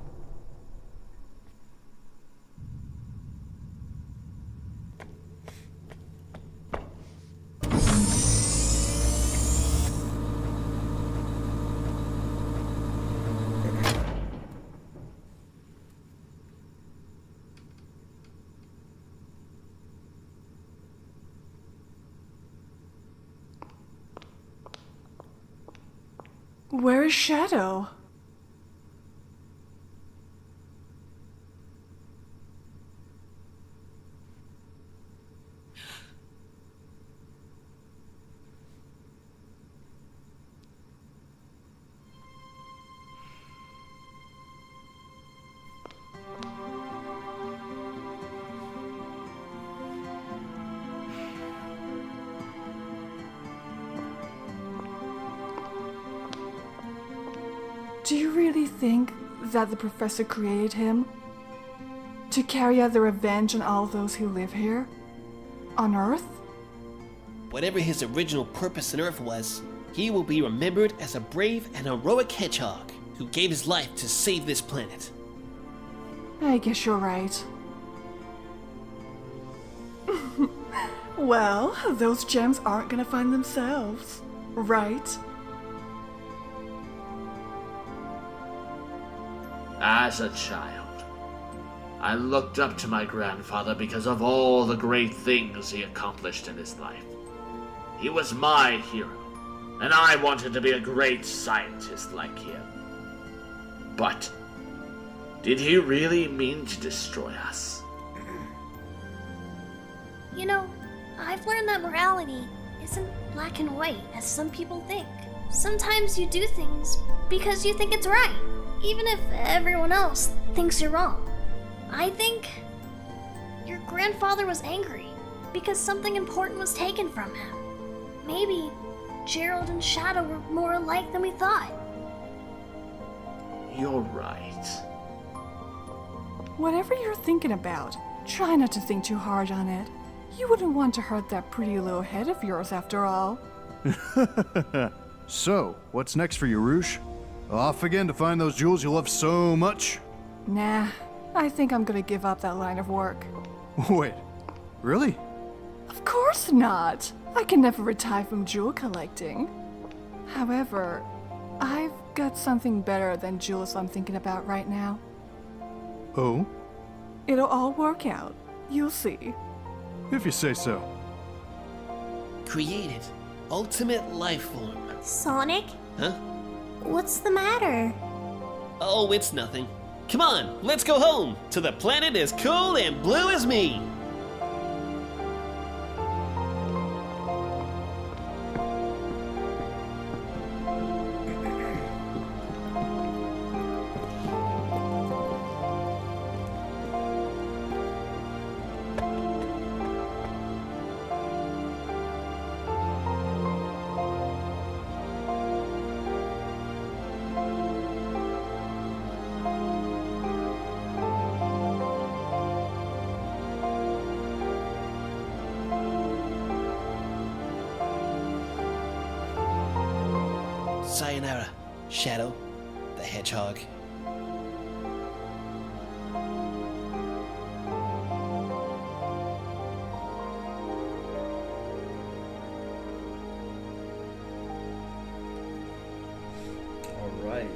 Where is Shadow? Do you really think that the professor created him? To carry out the revenge on all those who live here? On Earth? Whatever his original purpose on Earth was, he will be remembered as a brave and heroic hedgehog who gave his life to save this planet. I guess you're right. Well, those gems aren't gonna find themselves, right? As a child, I looked up to my grandfather because of all the great things he accomplished in his life. He was my hero, and I wanted to be a great scientist like him. But did he really mean to destroy us? You know, I've learned that morality isn't black and white as some people think. Sometimes you do things because you think it's right, even if everyone else thinks you're wrong. I think your grandfather was angry because something important was taken from him. Maybe Gerald and Shadow were more alike than we thought. You're right. Whatever you're thinking about, try not to think too hard on it. You wouldn't want to hurt that pretty little head of yours after all. So, what's next for you, Rouge? Off again to find those jewels you love so much? Nah, I think I'm gonna give up that line of work. Wait, really? Of course not! I can never retire from jewel collecting. However, I've got something better than jewels I'm thinking about right now. Oh? It'll all work out. You'll see. If you say so. Created ultimate life form. Sonic? Huh? What's the matter? Oh, it's nothing. Come on, let's go home to the planet as cool and blue as me. Sayonara, Shadow, the Hedgehog. Alright.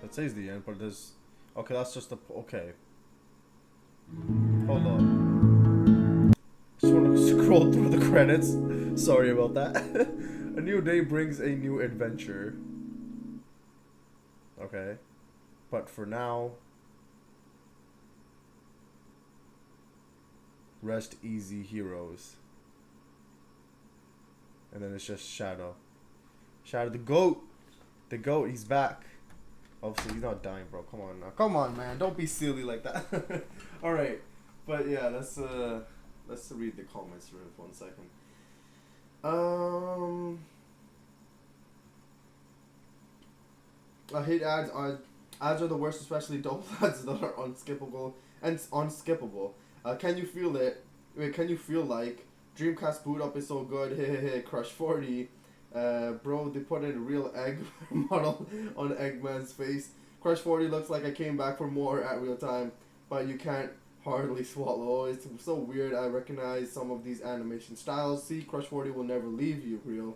That says the end, but there's... Okay, that's just the... Okay. Hold on. Just want to scroll through the credits. Sorry about that. A new day brings a new adventure. Okay. But for now... Rest easy, heroes. And then it's just Shadow. Shadow the GOAT! The GOAT, he's back. Obviously, he's not dying, bro. Come on now. Come on, man. Don't be silly like that. Alright. But yeah, let's read the comments for 1 second. I hate ads. Ads are the worst, especially double ads that are unskippable. Can you feel it? Wait, can you feel like Dreamcast boot up is so good. Hey, Crush 40. Bro, they put in a real egg model on Eggman's face. Crush 40 looks like I came back for more at real time, but you can't hardly swallow. It's so weird. I recognize some of these animation styles. See, Crush 40 will never leave you, real.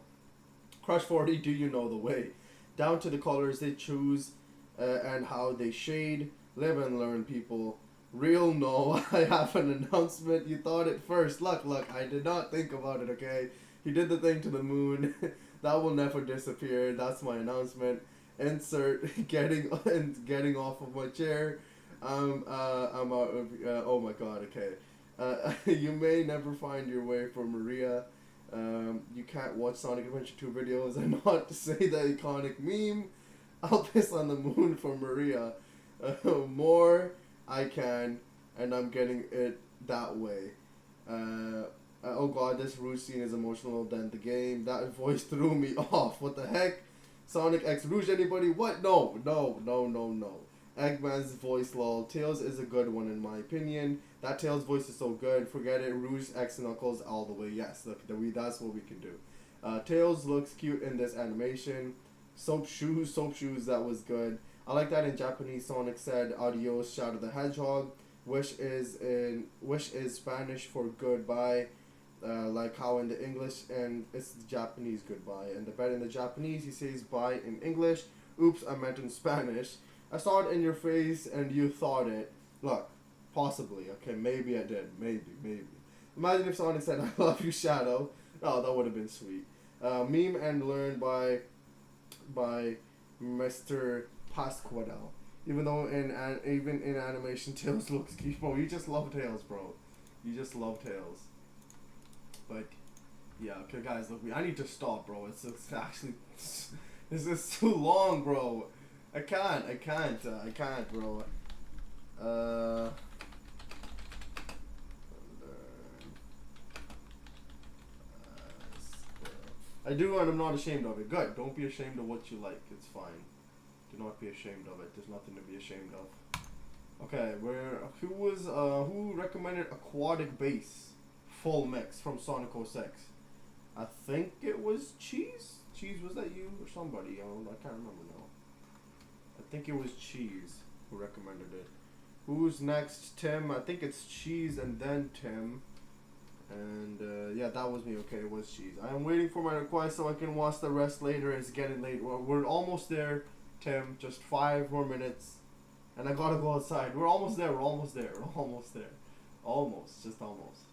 Crush 40, do you know the way? Down to the colors they choose and how they shade. Live and learn, people. Real, no. I have an announcement. You thought it first. Look, I did not think about it, okay? He did the thing to the moon. That will never disappear. That's my announcement. Insert getting off of my chair. I'm out of, oh my god, okay. You may never find your way for Maria. You can't watch Sonic Adventure 2 videos and not say the iconic meme. I'll piss on the moon for Maria. More I can, and I'm getting it that way. Oh god, this Rouge scene is emotional than the game. That voice threw me off. What the heck? Sonic X Rouge, anybody? What? No. Eggman's voice, lol. Tails is a good one in my opinion. That Tails voice is so good. Forget it. Rouge, X, Knuckles all the way. Yes, look, that's what we can do. Tails looks cute in this animation. Soap shoes, that was good. I like that in Japanese Sonic said adios, Shadow the Hedgehog. Wish is Spanish for goodbye. Like how in the English and it's the Japanese goodbye. And the bet in the Japanese he says bye in English. Oops, I meant in Spanish. I saw it in your face and you thought it. Look, possibly. Okay, maybe I did. Maybe. Imagine if Sonic said I love you, Shadow. Oh, that would have been sweet. Meme and learned by Mr. Pasquadel. Even though even in animation Tails looks cute. Bro, you just love Tails, bro. You just love Tails. But yeah, okay guys, look, I need to stop, bro. It's actually this is too long, bro. I can't, bro. I do, and I'm not ashamed of it. Good. Don't be ashamed of what you like. It's fine. Do not be ashamed of it. There's nothing to be ashamed of. Okay, who recommended Aquatic Bass full mix from Sonic 06? I think it was Cheese. Cheese, was that you or somebody? I can't remember now. I think it was Cheese who recommended it. Who's next? Tim. I think it's Cheese and then Tim. And yeah, that was me. Okay, it was Cheese. I am waiting for my request so I can watch the rest later. It's getting late. We're almost there, Tim. Just 5 more minutes. And I gotta go outside. We're almost there. Almost. Just almost.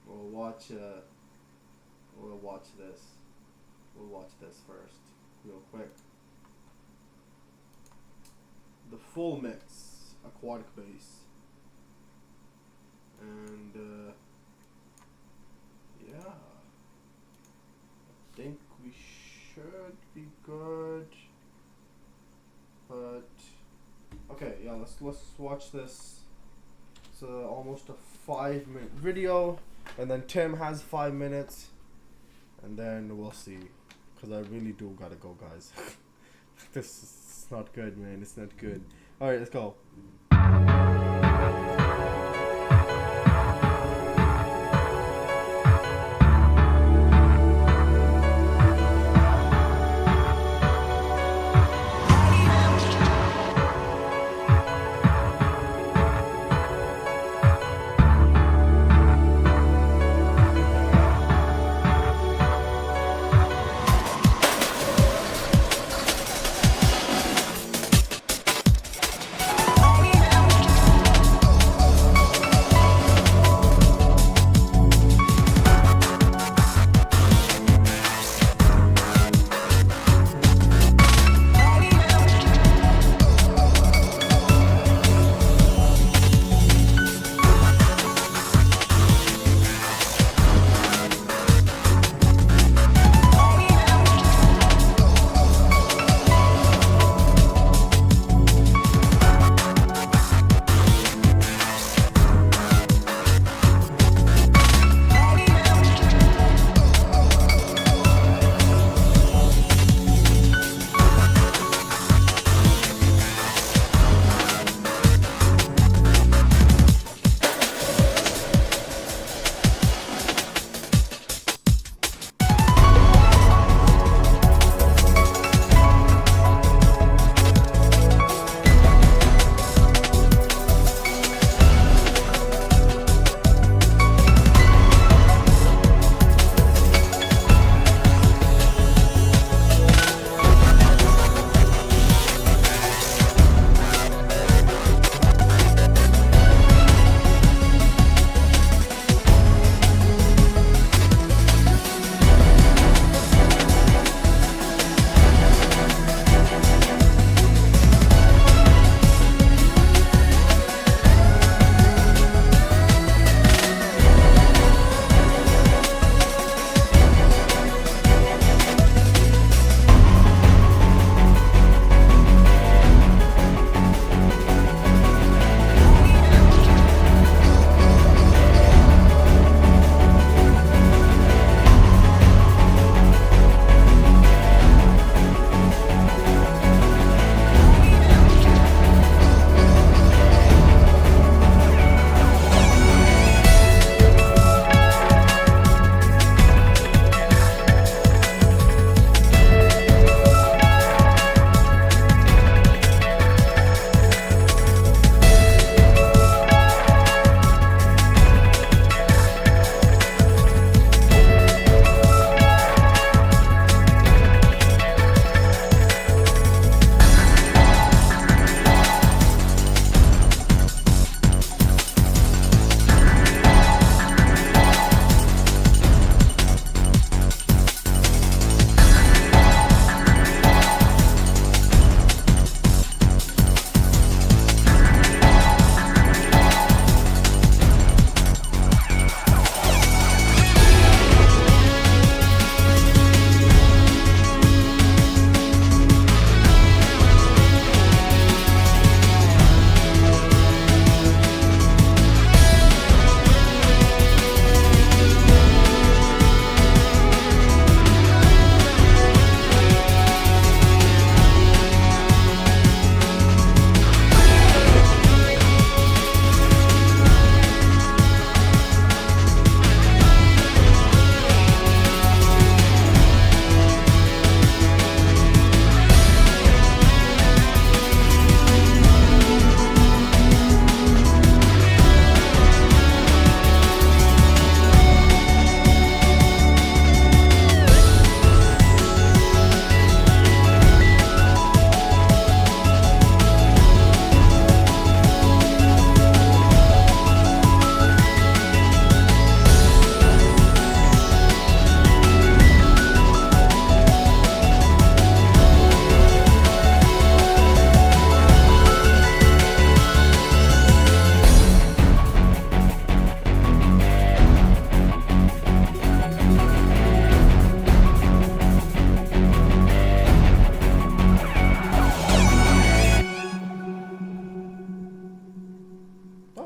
We'll watch this. We'll watch this first, real quick. The full mix, Aquatic Bass. And yeah, I think we should be good. But okay, yeah, let's watch this. It's almost a 5-minute video, and then Tim has 5 minutes, and then we'll see. Cause I really do gotta go, guys. This is not good, man. It's not good. All right, let's go.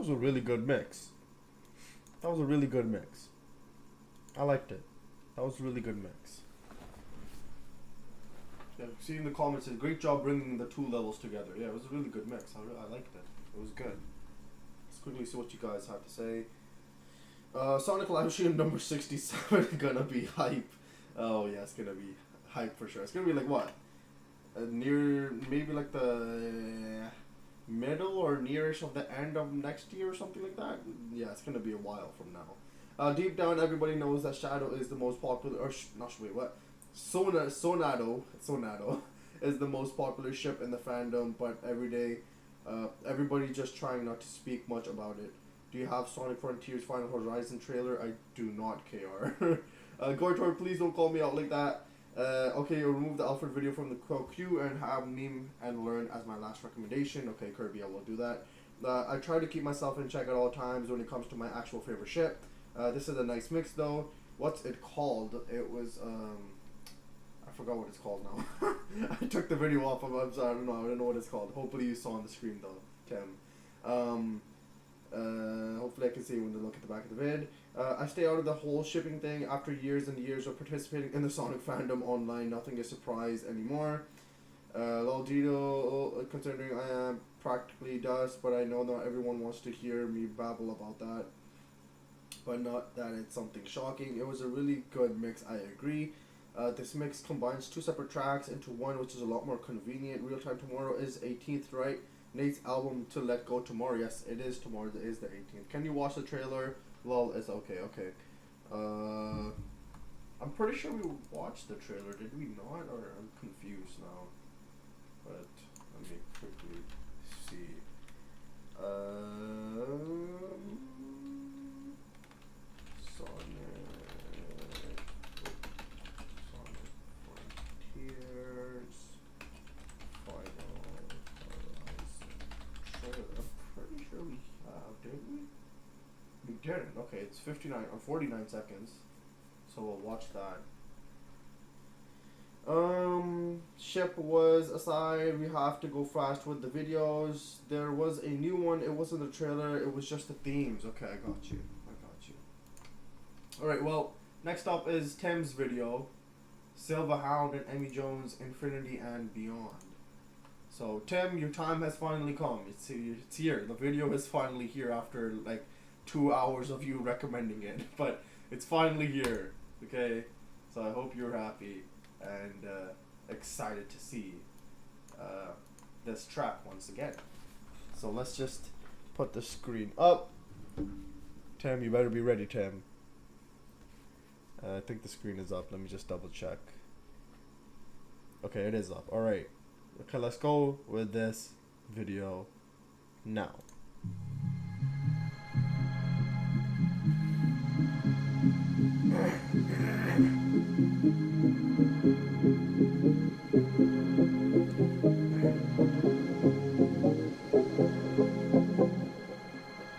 was a really good mix. That was a really good mix. I liked it. That was a really good mix. Yeah, see in the comments, great job bringing the two levels together. Yeah, it was a really good mix. I liked it. It was good. Let's quickly see what you guys have to say. Sonic Livestream number 67 gonna be hype. Oh yeah, it's gonna be hype for sure. It's gonna be like what? Near maybe like the middle or nearish of the end of next year or something like that. Yeah, it's gonna be a while from now. Deep down, everybody knows that Shadow is the most popular. Or wait, what? Sonado is the most popular ship in the fandom, but every day, everybody just trying not to speak much about it. Do you have Sonic Frontiers Final Horizon trailer? I do not, KR. Gortor, please don't call me out like that. Okay, you'll remove the Alfred video from the queue and have Meme and Learn as my last recommendation. Okay, Kirby, I will do that. I try to keep myself in check at all times when it comes to my actual favorite ship. This is a nice mix though. What's it called? It was, I forgot what it's called now. I took the video off of, I'm sorry, I don't know what it's called. Hopefully you saw on the screen though, Tim. Hopefully I can see when they look at the back of the vid. I stay out of the whole shipping thing after years and years of participating in the Sonic fandom online. Nothing is a surprise anymore. Laldito, considering I am practically dust, but I know not everyone wants to hear me babble about that. But not that it's something shocking. It was a really good mix, I agree. This mix combines two separate tracks into one, which is a lot more convenient. Real Time Tomorrow is 18th, right? Nate's album To Let Go tomorrow. Yes, it is tomorrow. It is the 18th. Can you watch the trailer? Lol, it's okay. I'm pretty sure we watched the trailer. Did we not? Or I'm confused now. But let me quickly see. Sonic Frontiers Final Horizon trailer. I'm pretty sure we have, didn't we? We didn't. Okay, it's 59 or 49 seconds. So we'll watch that. Ship was aside, we have to go fast with the videos. There was a new one, it wasn't a trailer, it was just the themes. Okay, I got you. Alright, well, next up is Tim's video. Silva Hound and Emmy Jones, Infinity and Beyond. So, Tim, your time has finally come. It's here. The video is finally here after, like, 2 hours of you recommending it. But it's finally here, okay? So I hope you're happy and excited to see this track once again. So let's just put the screen up. Tim, you better be ready, Tim. I think the screen is up. Let me just double check. Okay, it is up. Alright. Okay, let's go with this video now.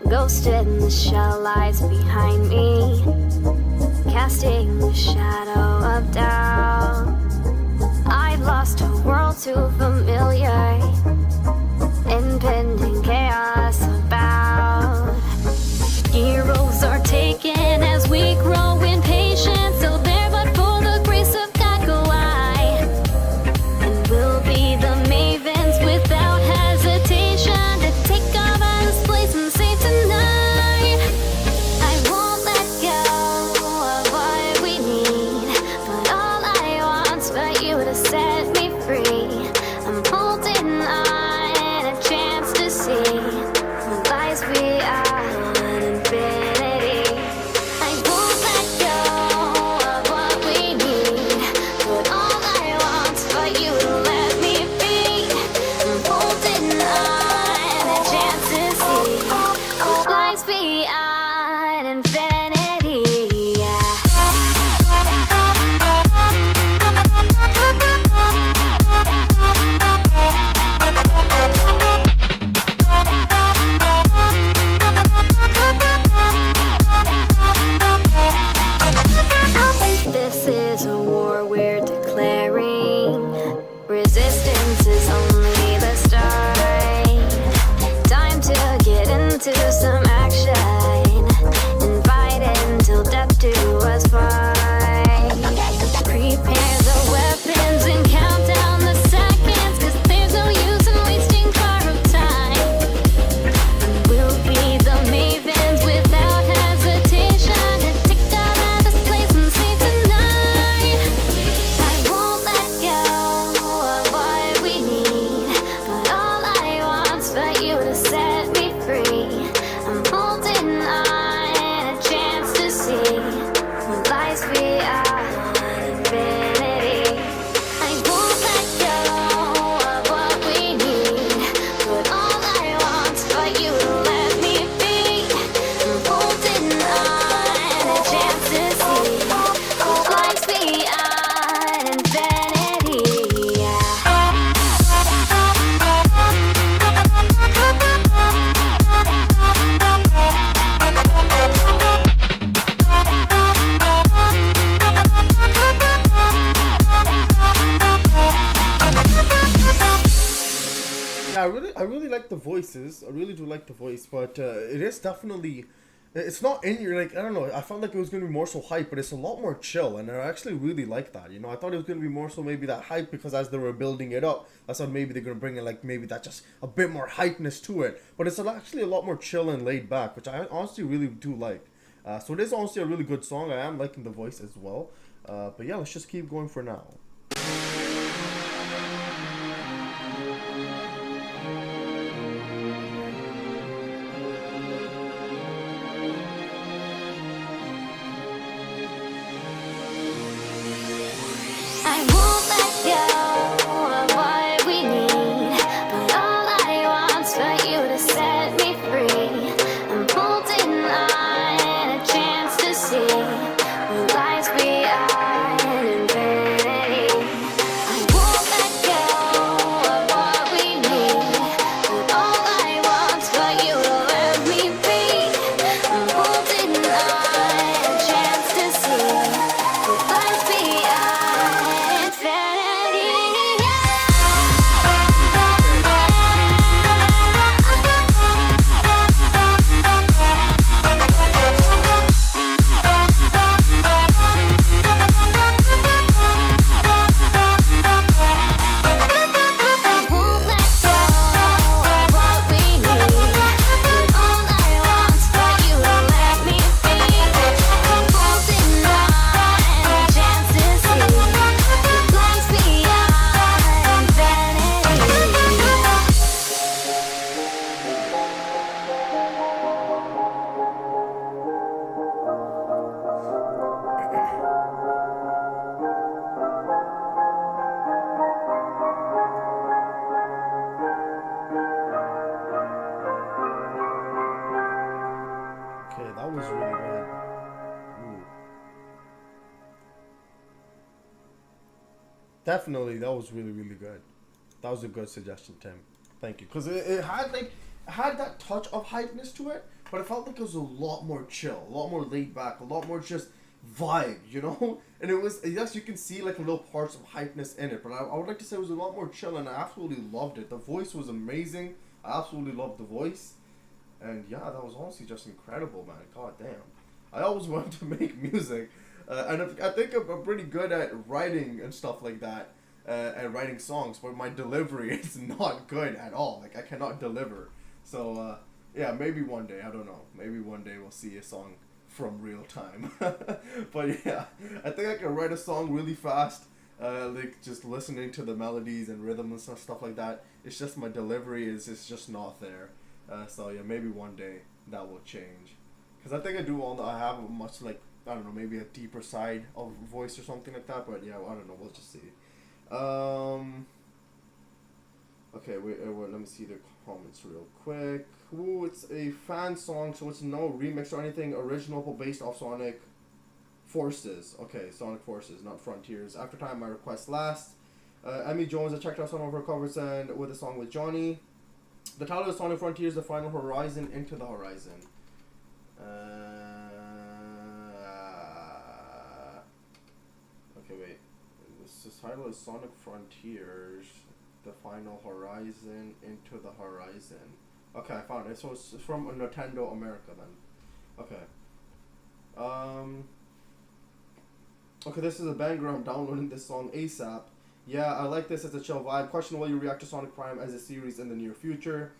Ghosted in the shell lies behind me, casting the shadow of doubt. I've lost a world too familiar, impending chaos about. Heroes are taken as we grow impatient, so there but for the grace of God go I, and we'll be the mavens without hesitation to take our this place and save tonight. I won't let go of what we need, but all I want's for you to set me free. I'm holding on a chance to see like the voices. I really do like the voice, but it is definitely, it's not in your, like, I don't know, I felt like it was going to be more so hype, but it's a lot more chill, and I actually really like that, you know. I thought it was going to be more so maybe that hype, because as they were building it up, I thought maybe they're going to bring in, like, maybe that just a bit more hypeness to it, but it's actually a lot more chill and laid back, which I honestly really do like. So it is honestly a really good song. I am liking the voice as well, but yeah, let's just keep going for now. I won't let go of what we need, but all I want's for you to set me free. I'm holding on a chance to see what lies beyond infinity. I won't let go of what we need, but all I want's for you to let me be. I'm holding on a chance to see what lies beyond. Okay, that was really good. Ooh. Definitely, that was really, really good. That was a good suggestion, Tim. Thank you. Because it had, like, had that touch of hypeness to it, but it felt like it was a lot more chill, a lot more laid back, a lot more just vibe, you know? And it was, yes, you can see, like, little parts of hypeness in it, but I would like to say it was a lot more chill, and I absolutely loved it. The voice was amazing. I absolutely loved the voice. And yeah, that was honestly just incredible, man. God damn. I always wanted to make music. And I think I'm pretty good at writing and stuff like that. And writing songs. But my delivery is not good at all. Like, I cannot deliver. So, yeah, maybe one day. I don't know. Maybe one day we'll see a song from real time. But yeah, I think I can write a song really fast. Like, just listening to the melodies and rhythm and stuff like that. It's just my delivery is just not there. So yeah, maybe one day that will change, because I think I have a much, like, I don't know, maybe a deeper side of voice or something like that, but yeah, I don't know, we'll just see. Okay, wait, let me see the comments real quick. Ooh, it's a fan song, so it's no remix or anything, original but based off Sonic Forces. Okay, Sonic Forces, not Frontiers. After time, my request last. Emmy Jones, I checked out some of her covers and with a song with Johnny. The title is Sonic Frontiers, The Final Horizon, Into the Horizon. Okay, wait. This title is Sonic Frontiers, The Final Horizon, Into the Horizon. Okay, I found it. So it's from Nintendo America then. Okay. Okay, this is a banger. I'm downloading this song ASAP. Yeah, I like this as a chill vibe. Question, will you react to Sonic Prime as a series in the near future?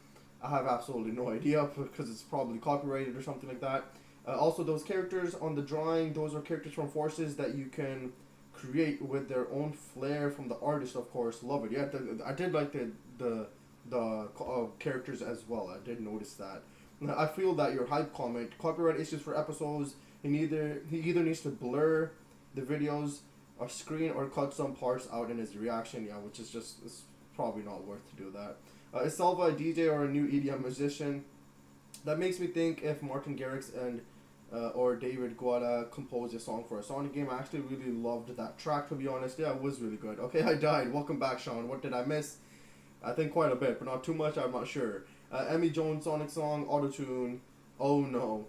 I have absolutely no idea, because it's probably copyrighted or something like that. Also, those characters on the drawing, those are characters from Forces that you can create with their own flair from the artist, of course. Love it. Yeah, I did like the characters as well. I did notice that. I feel that your hype comment, copyright issues for episodes, he either needs to blur the videos or screen or cut some parts out in his reaction, yeah, which is just, it's probably not worth to do that. Is Salva a DJ or a new EDM musician? That makes me think if Martin Garrix and or David Guetta composed a song for a Sonic game. I actually really loved that track, to be honest. Yeah, it was really good. Okay, I died. Welcome back, Sean. What did I miss? I think quite a bit, but not too much. I'm not sure. Emmy Jones Sonic song, autotune. Oh no.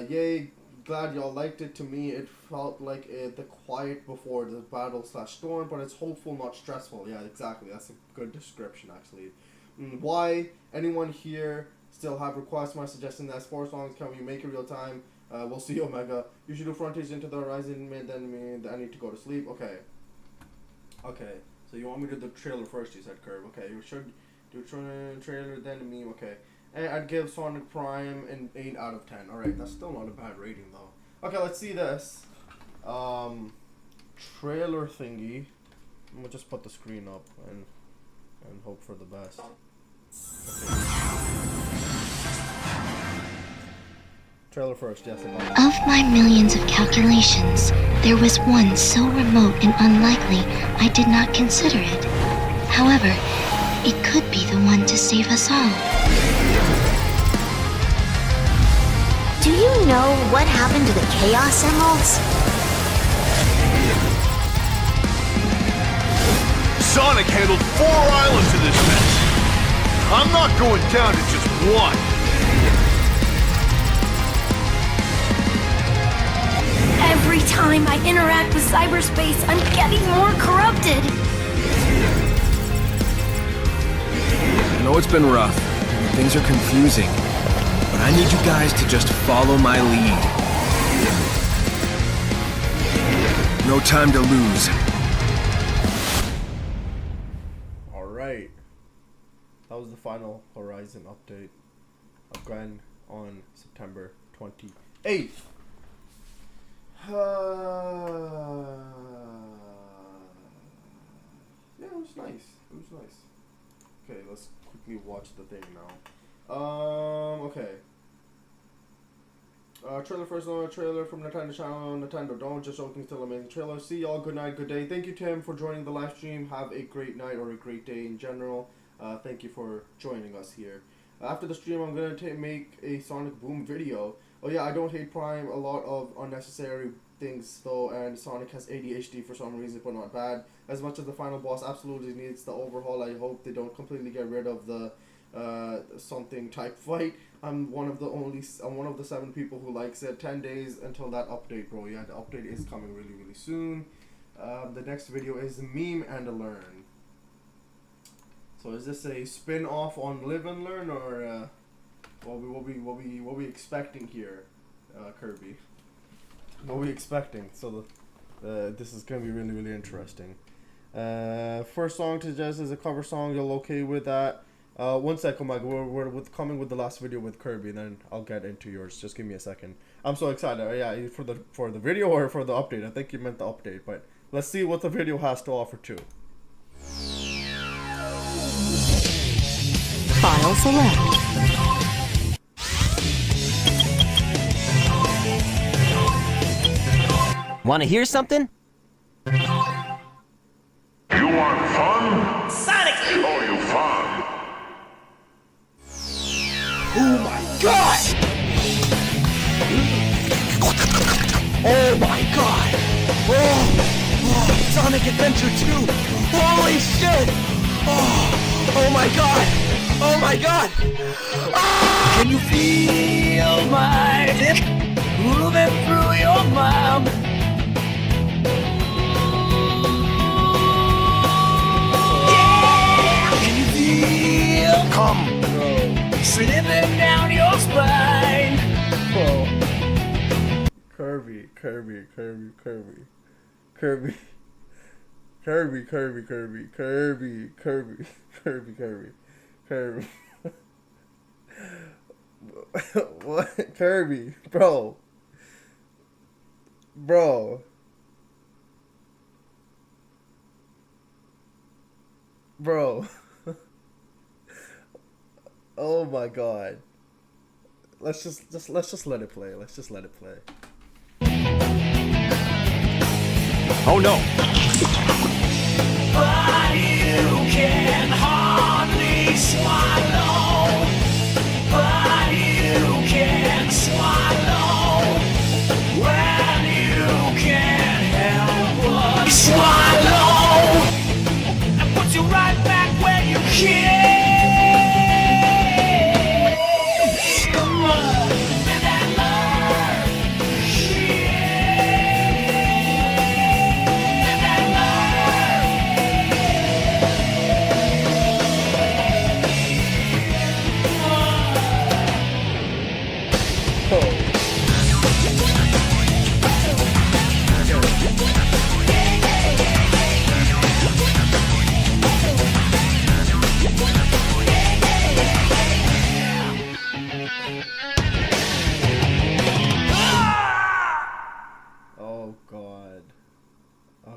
Yay. Glad y'all liked it. To me, it felt like the quiet before the battle/storm, but it's hopeful, not stressful. Yeah, exactly. That's a good description, actually. Why? Anyone here still have requests? My suggestion that's 4 songs. Can we make it real time? We'll see, Omega. You should do Frontiers Into the Horizon, then I need to go to sleep. Okay. Okay. So you want me to do the trailer first, you said, Curb. Okay, you should do trailer, then meme. Okay. And I'd give Sonic Prime an 8 out of 10. Alright, that's still not a bad rating, though. Okay, let's see this. Trailer thingy. I'm gonna just put the screen up and hope for the best. Okay. Trailer first, yes. Of my millions of calculations, there was one so remote and unlikely I did not consider it. However, it could be the one to save us all. Do you know what happened to the Chaos Emeralds? Sonic handled 4 islands in this mess. I'm not going down to just one. Every time I interact with cyberspace, I'm getting more corrupted. I know it's been rough, and things are confusing, but I need you guys to just follow my lead. No time to lose. Alright. That was the final Horizon update. Again on September 28th. Yeah, it was nice. It was nice. Okay, let's quickly watch the thing now. Okay. Trailer first, trailer from Nintendo channel. Nintendo, don't just joking, still amazing trailer. See y'all, good night, good day. Thank you, Tim, for joining the live stream. Have a great night or a great day in general. Thank you for joining us here. After the stream, I'm gonna make a Sonic Boom video. Oh yeah, I don't hate Prime. A lot of unnecessary things though, and Sonic has ADHD for some reason, but not bad. As much as the final boss absolutely needs the overhaul, I hope they don't completely get rid of the something type fight. I'm one of the 7 people who likes it. 10 days until that update, bro. Yeah, the update is coming really soon. The next video is Meme and Learn. So is this a spin-off on Live and Learn, or what we expecting here, Kirby? What we expecting? So this is gonna be really interesting. First song to Jess is a cover song. You're okay with that? 1 second, Mike. We're coming with the last video with Kirby, then I'll get into yours. Just give me a second. I'm so excited. Yeah, for the video or for the update? I think you meant the update, but let's see what the video has to offer too. File select. Want to hear something? You want fun? Sonic! Show you fun. Oh my god! Oh my god! Oh, Sonic Adventure 2! Holy shit! Oh my god! Oh my god! Ah! Can you feel my dip moving through your mouth? Yeah! Can you feel come slipping down your spine? Kirby. What? Kirby, bro. Oh my god. Let's just let it play. Let's just let it play. Oh no. But you can hardly swallow. But you can swallow. When you can't help but swallow. And put you right back where you came.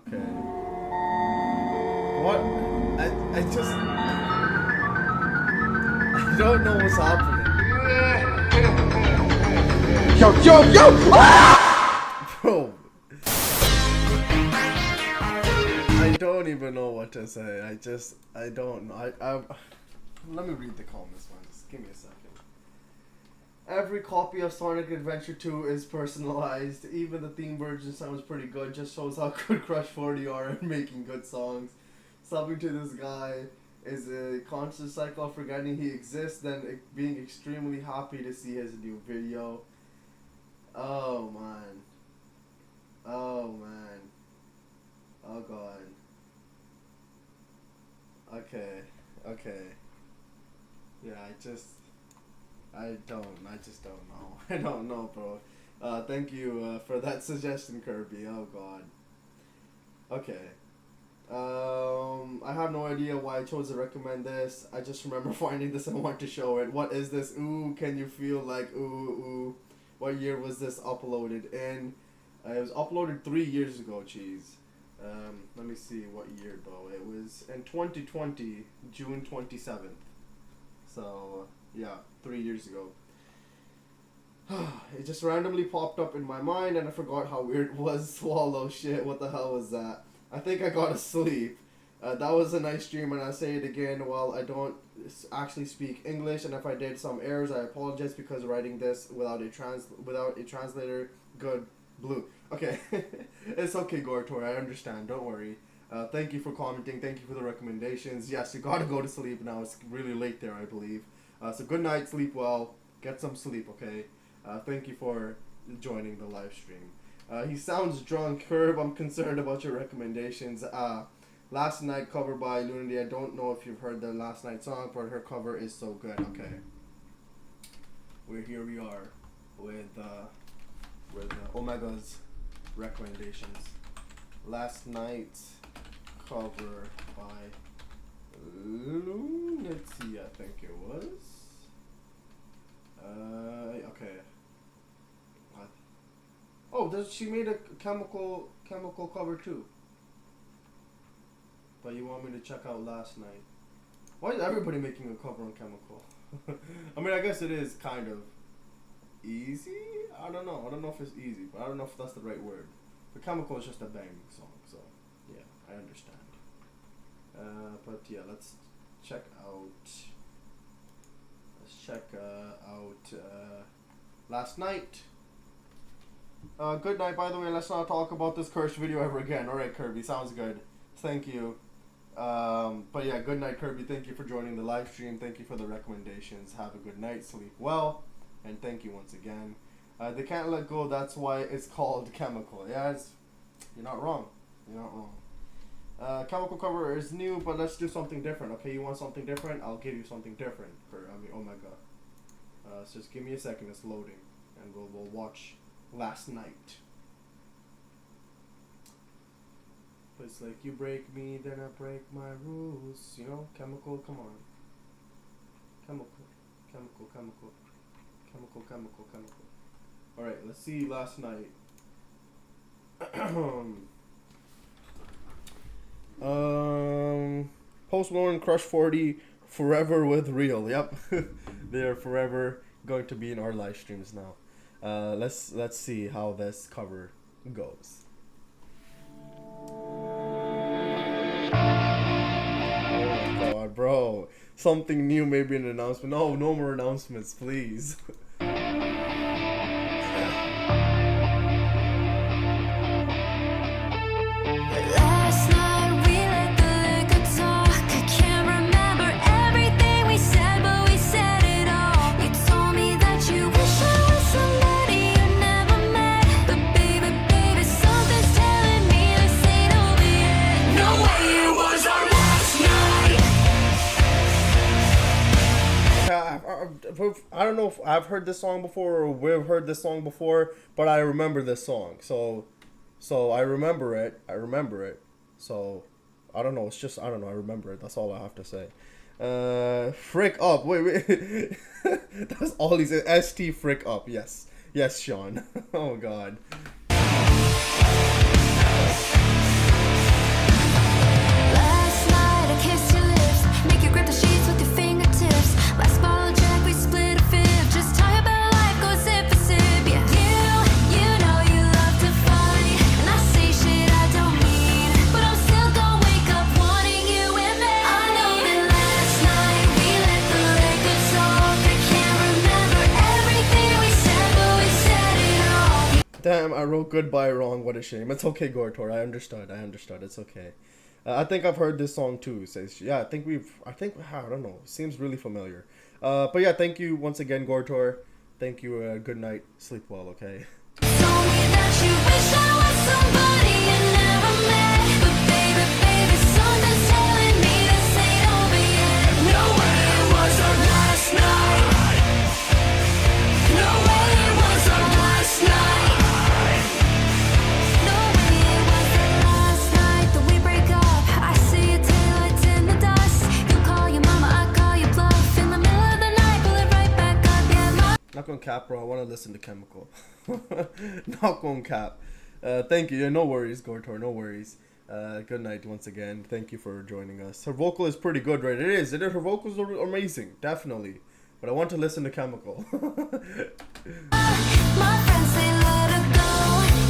Okay. What? I just... I don't know what's happening. Yo! Ah! Bro. I don't even know what to say. I don't know. Let me read the comments, man. Just give me a second. Every copy of Sonic Adventure 2 is personalized. Even the theme version sounds pretty good. Just shows how good Crush 40 are at making good songs. Subbing to this guy is a constant cycle of forgetting he exists, then being extremely happy to see his new video. Oh man. Oh man. Oh god. Okay. Yeah, I just don't know. I don't know, bro. Thank you for that suggestion, Kirby. Oh god. Okay. I have no idea why I chose to recommend this. I just remember finding this and want to show it. What is this? Ooh, can you feel like ooh? What year was this uploaded in? It was uploaded 3 years ago, cheese. Let me see what year though. It was in 2020, June 27th. So, yeah, 3 years ago. It just randomly popped up in my mind and I forgot how weird it was. Swallow shit, what the hell was that? I think I got asleep. That was a nice stream, and I say it again, well, I don't actually speak English, and if I did some errors, I apologize because writing this without a translator, good, blue. Okay, it's okay, Gortor, I understand, don't worry. Thank you for commenting, thank you for the recommendations. Yes, you gotta go to sleep now, it's really late there, I believe. So good night, sleep well, get some sleep, okay? Thank you for joining the live stream. He sounds drunk. Herb, I'm concerned about your recommendations. Last Night cover by Lunity. I don't know if you've heard the Last Night song, but her cover is so good. Okay. Here we are with Omega's recommendations. Last Night cover by Lunity, I think it was. Okay. Oh, she made a chemical cover too. But you want me to check out Last Night? Why is everybody making a cover on Chemical? I mean, I guess it is kind of easy. I don't know if it's easy, but I don't know if that's the right word. But Chemical is just a banging song, so yeah, I understand. But yeah, let's check out. Last Night. Good night, by the way. Let's not talk about this cursed video ever again. Alright, Kirby, sounds good. Thank you. But yeah, good night, Kirby. Thank you for joining the live stream. Thank you for the recommendations. Have a good night, sleep well, and thank you once again. They can't let go, that's why it's called Chemical. Yeah, you're not wrong. You're not wrong. Chemical cover is new, but let's do something different. Okay, you want something different? I'll give you something different. Oh my god. So just give me a second, it's loading, and we'll watch Last Night. But it's like, you break me, then I break my rules. You know, Chemical, come on. Chemical. Alright, let's see Last Night. Post Malone, Crush 40, forever with Real. Yep. They are forever going to be in our live streams now. Let's see how this cover goes. Oh my god, bro. Something new, maybe an announcement. No more announcements, please. I don't know if I've heard this song before or we've heard this song before, but I remember this song. So I remember it. So I don't know. It's just, I don't know. I remember it. That's all I have to say. Frick up. Wait. That's all he said. ST Frick up. Yes, Sean. Oh God. damn, I wrote goodbye wrong. What a shame. It's okay, Gortor. I understood. It's okay. I think I've heard this song too. Says, yeah, I don't know. Seems really familiar. But yeah, thank you once again, Gortor. Thank you. Good night. Sleep well, okay? Not gonna cap, bro. I want to listen to Chemical. Not gonna cap. Thank you. Yeah, no worries, Gortor. No worries. Good night once again. Thank you for joining us. Her vocal is pretty good, right? It is. Her vocals are amazing, definitely. But I want to listen to Chemical. My friends say let her go.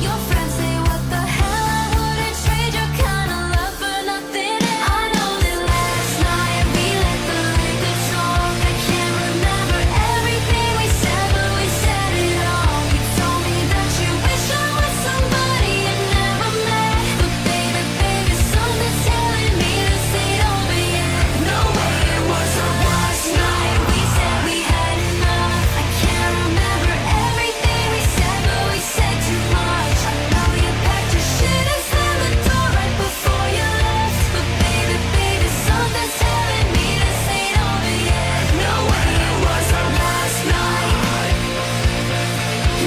Your friends say what the hell? I wouldn't trade your kind of love for nothing. I know that last night we let the liquor talk. I can't remember everything we said, but we said it all. You told me that you wish I was somebody you never met. But baby, baby, something's telling me this ain't over yet. No way it was our last night. We said we had enough. I can't remember everything we said, but we said too much. I know you packed your shit and slammed the door right before you left. But baby, baby, something's telling me this ain't over yet. No way it was our last night.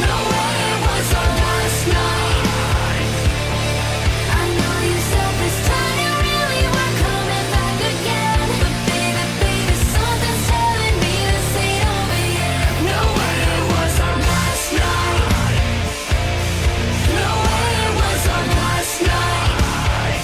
No way it was our last night. I know you said this time you really were coming back again. But baby, baby, something's telling me this ain't over yet. No way it was our last night. No way it was our last night.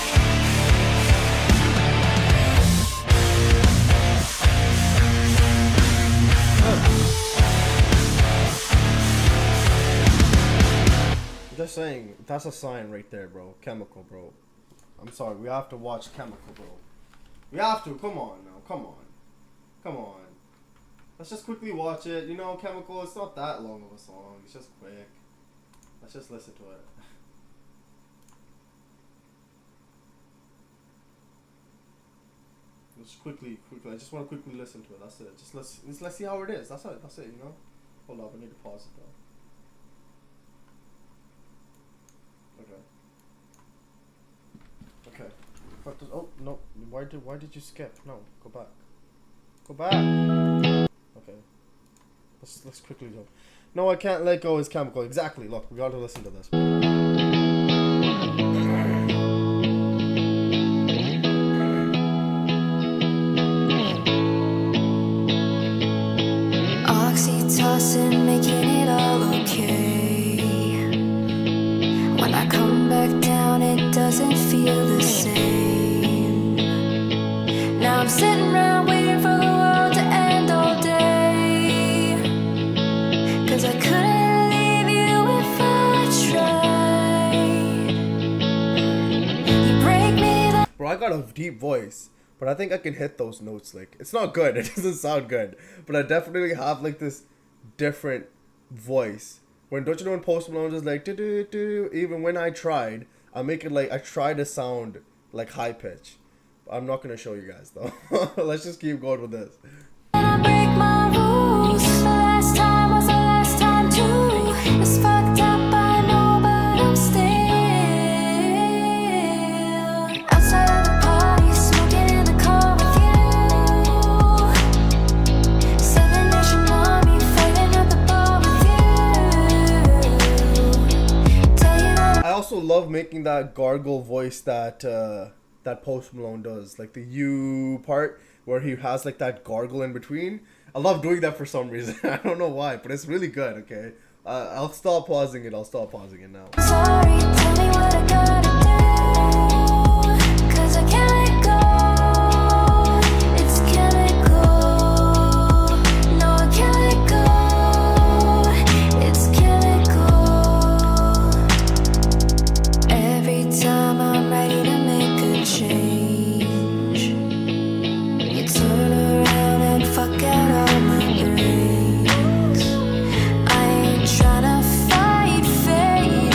Just saying, that's a sign right there, bro. Chemical, bro. I'm sorry, we have to watch Chemical, bro. We have to. Come on now. Come on. Come on. Let's just quickly watch it. You know, Chemical, it's not that long of a song. It's just quick. Let's just listen to it. Just quickly. I just want to quickly listen to it. That's it. Just let's see how it is. That's it. You know. Hold up. I need to pause it though. Okay. Oh no! Why did you skip? No, go back. Go back. Okay. Let's quickly go. No, I can't let go. Is Chemical. Exactly. Look, we got to listen to this. Oxytocin making it all okay. When I come back down, it doesn't feel the same. Now I'm sitting around waiting for the world to end all day. 'Cause I couldn't leave you if I tried. You break me like Bro, I got a deep voice, but I think I can hit those notes. Like, it's not good. It doesn't sound good, but I definitely have like this different voice. When don't you know when Post Malone is like do even when I tried, I make it like I try to sound like high pitch. I'm not gonna show you guys though. Let's just keep going with this. I break my rules. The last time was the last time too. It's fucked up, I know, but I'm still outside of the party, smoking in the car with you. 7 Nation Army fighting at the bar with you. Tell you that I also love making that gargle voice that that Post Malone does, like the U part where he has like that gargle in between. I love doing that for some reason. I don't know why, but it's really good. Okay, I'll stop pausing it. I'll stop pausing it now. sorry, tell me what I gotta do. 'Cause I can't let go. It's chemical. No, I can't let go. It's chemical. Every time I'm ready to make a change, you turn around and fuck out all my brains. I ain't tryna fight fate.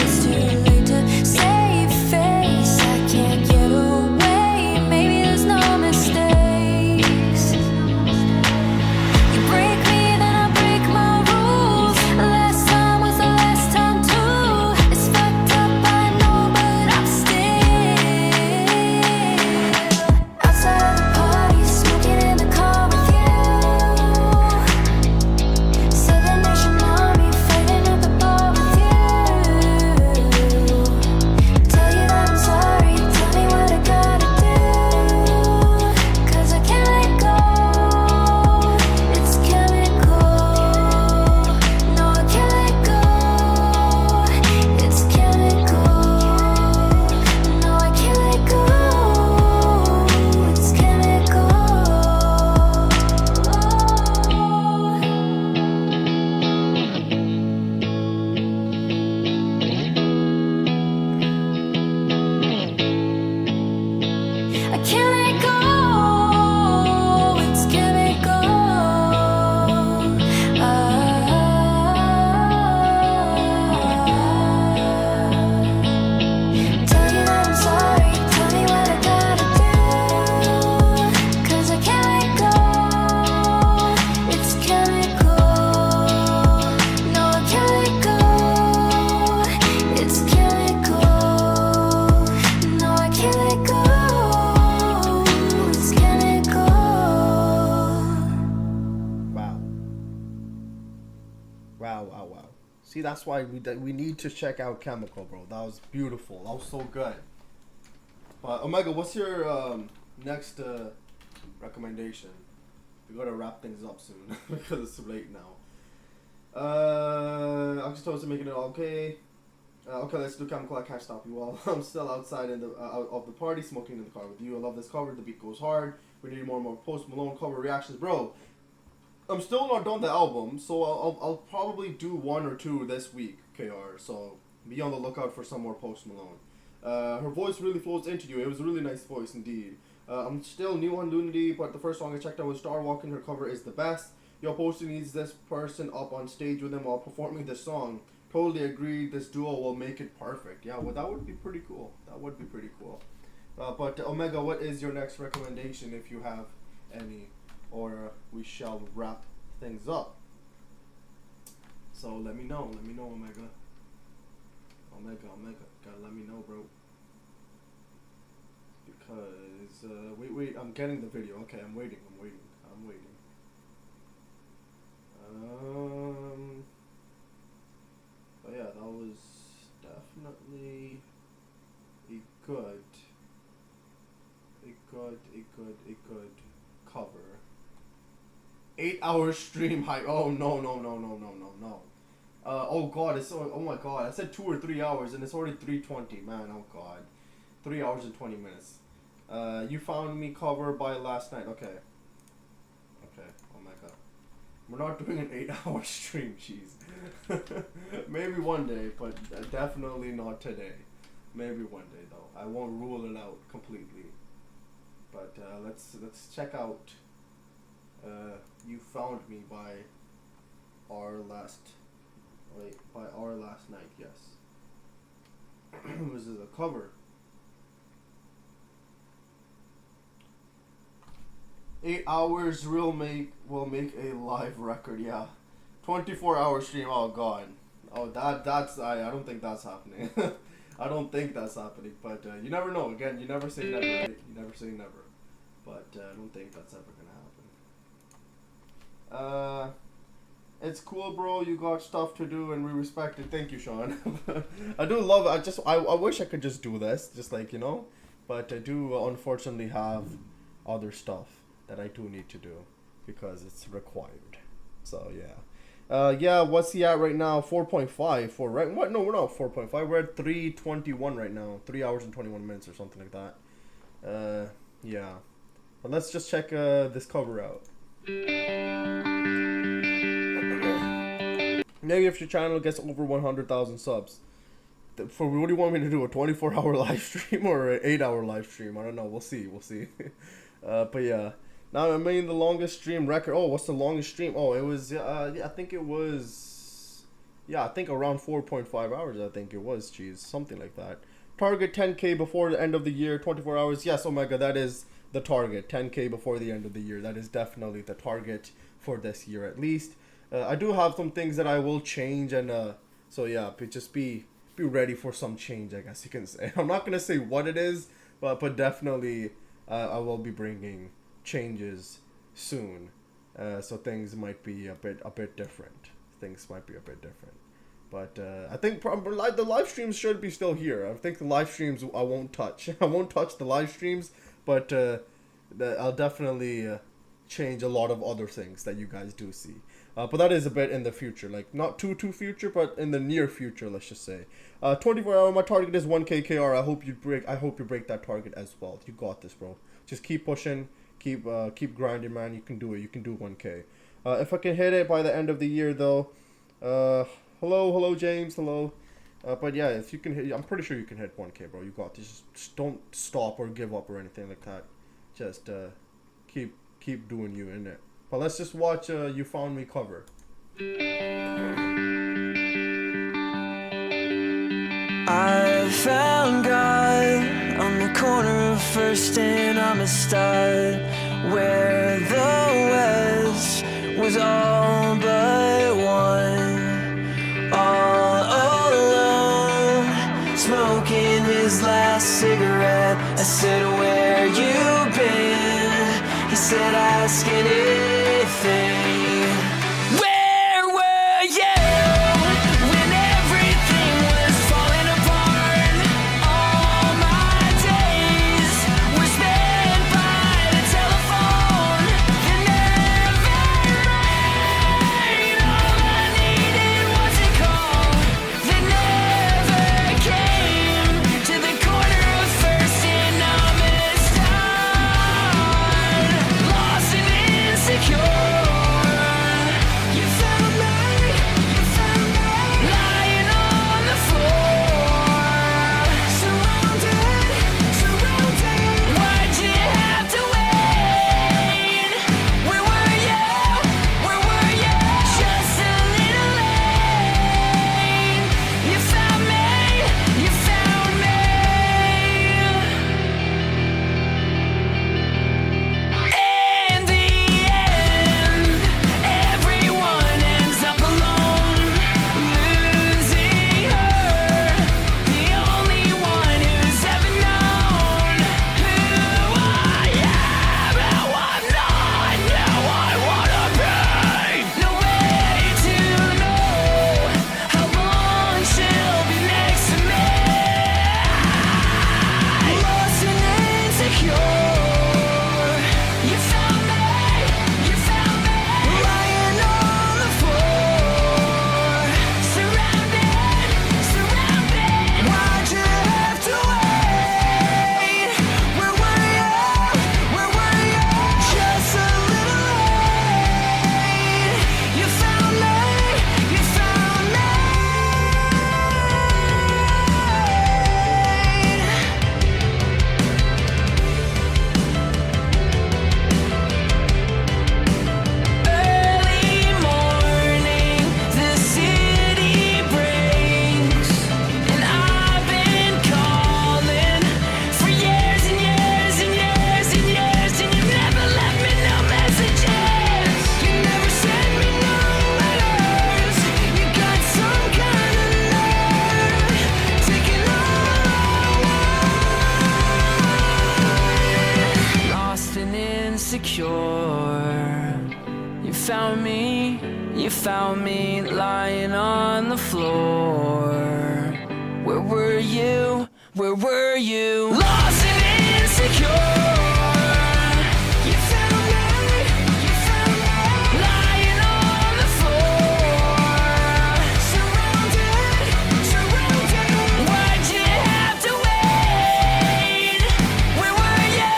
Wow, wow, wow. See, that's why we need to check out Chemical, bro. That was beautiful. That was so good. But Omega, what's your next recommendation? We gotta wrap things up soon because it's late now. Oxytocin making it okay. Okay, let's do Chemical. I can't stop you all. I'm still outside in the out of the party, smoking in the car with you. I love this cover. The beat goes hard. We need more and more Post Malone cover reactions, bro. I'm still not done the album, so I'll probably do 1 or 2 this week, KR. So be on the lookout for some more Post Malone. Her voice really flows into you. It was a really nice voice indeed. I'm still new on Lunity, but the first song I checked out was Star Walking. Her cover is the best. Yo, Posty needs this person up on stage with him while performing this song. Totally agree. This duo will make it perfect. Yeah, well, that would be pretty cool. That would be pretty cool. But Omega, what is your next recommendation if you have any? Or we shall wrap things up. So let me know. Let me know, Omega. Omega. Gotta let me know, bro. Because, wait, I'm getting the video. Okay, I'm waiting. But yeah, that was definitely a good cover. 8-hour stream hype. Oh no. Oh god, it's so, oh my god, I said 2 or 3 hours and it's already 3:20, man. Oh god, 3 hours and 20 minutes. You found me cover by last night. Okay. Oh my god, we're not doing an 8-hour stream, jeez. Maybe one day, but definitely not today. Maybe one day though. I won't rule it out completely. But let's check out You Found Me by Our Last Night. Yes. This is a cover. 8 hours will make a live record. Yeah, 24-hour stream. Oh god. Oh that's I don't think that's happening. I don't think that's happening. But you never know. Again, you never say never. Right? You never say never. But I don't think that's ever gonna happen. It's cool, bro. You got stuff to do, and we respect it. Thank you, Sean. I do love it. I wish I could just do this, just like, you know. But I do unfortunately have other stuff that I do need to do because it's required. So yeah. Yeah. What's he at right now? 4.5 for right? What? No, we're not 4.5. We're at 3:21 right now. 3 hours and 21 minutes or something like that. Yeah. But let's just check this cover out. Maybe if your channel gets over 100,000 subs. For what do you want me to do? A 24-hour live stream or an 8-hour live stream? I don't know. We'll see. But yeah. Now I mean the longest stream record. Oh, what's the longest stream? Oh, it was yeah, I think it was, yeah, I think around 4.5 hours. I think it was. Jeez, something like that. Target 10K before the end of the year. 24 hours. Yes, Omega, that is the target. 10K before the end of the year. That is definitely the target for this year at least. I do have some things that I will change, and so yeah, just be ready for some change, I guess you can say. I'm not gonna say what it is, but definitely I will be bringing changes soon. So things might be a bit different. But I think the live streams should be still here. I think the live streams I won't touch. I won't touch the live streams, but I'll definitely change a lot of other things that you guys do see. But that is a bit in the future, like not too future, but in the near future, let's just say. 24 hour, my target is 1K KR. I hope you break that target as well. You got this, bro. Just keep pushing, keep grinding, man. You can do it. You can do 1K. If I can hit it by the end of the year, though. Hello, James. Hello. But yeah, if you can hit, I'm pretty sure you can hit 1K, bro. You got this. Just don't stop or give up or anything like that. Just keep doing you in it. But let's just watch You Found Me cover. I found God on the corner of First and Amistad, where the West was all but one. All alone, smoking his last cigarette. I said, where you been? He said, ask anything. Where were you? found me lying on the floor. Where were you? Where were you? Lost and insecure. You found me lying on the floor. Surrounded. Why'd you have to wait? Where were you?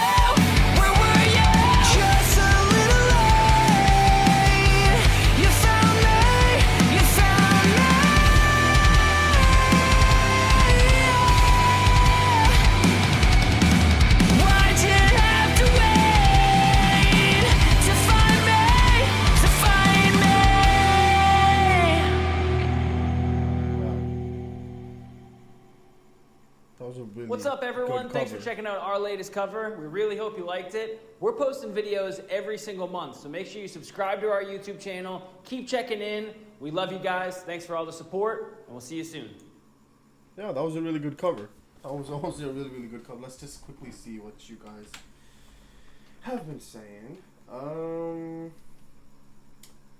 Where were you? Just a little late. You found me. You found me. Why'd you have to wait to find me? To find me? That was a really What's up, everyone? good Thanks for cover. checking out our latest cover. We really hope you liked it. We're posting videos every single month, so make sure you subscribe to our YouTube channel. Keep checking in. We love you guys. Thanks for all the support, and we'll see you soon. Yeah, that was a really good cover. That was also a really, really good cover. Let's just quickly see what you guys have been saying.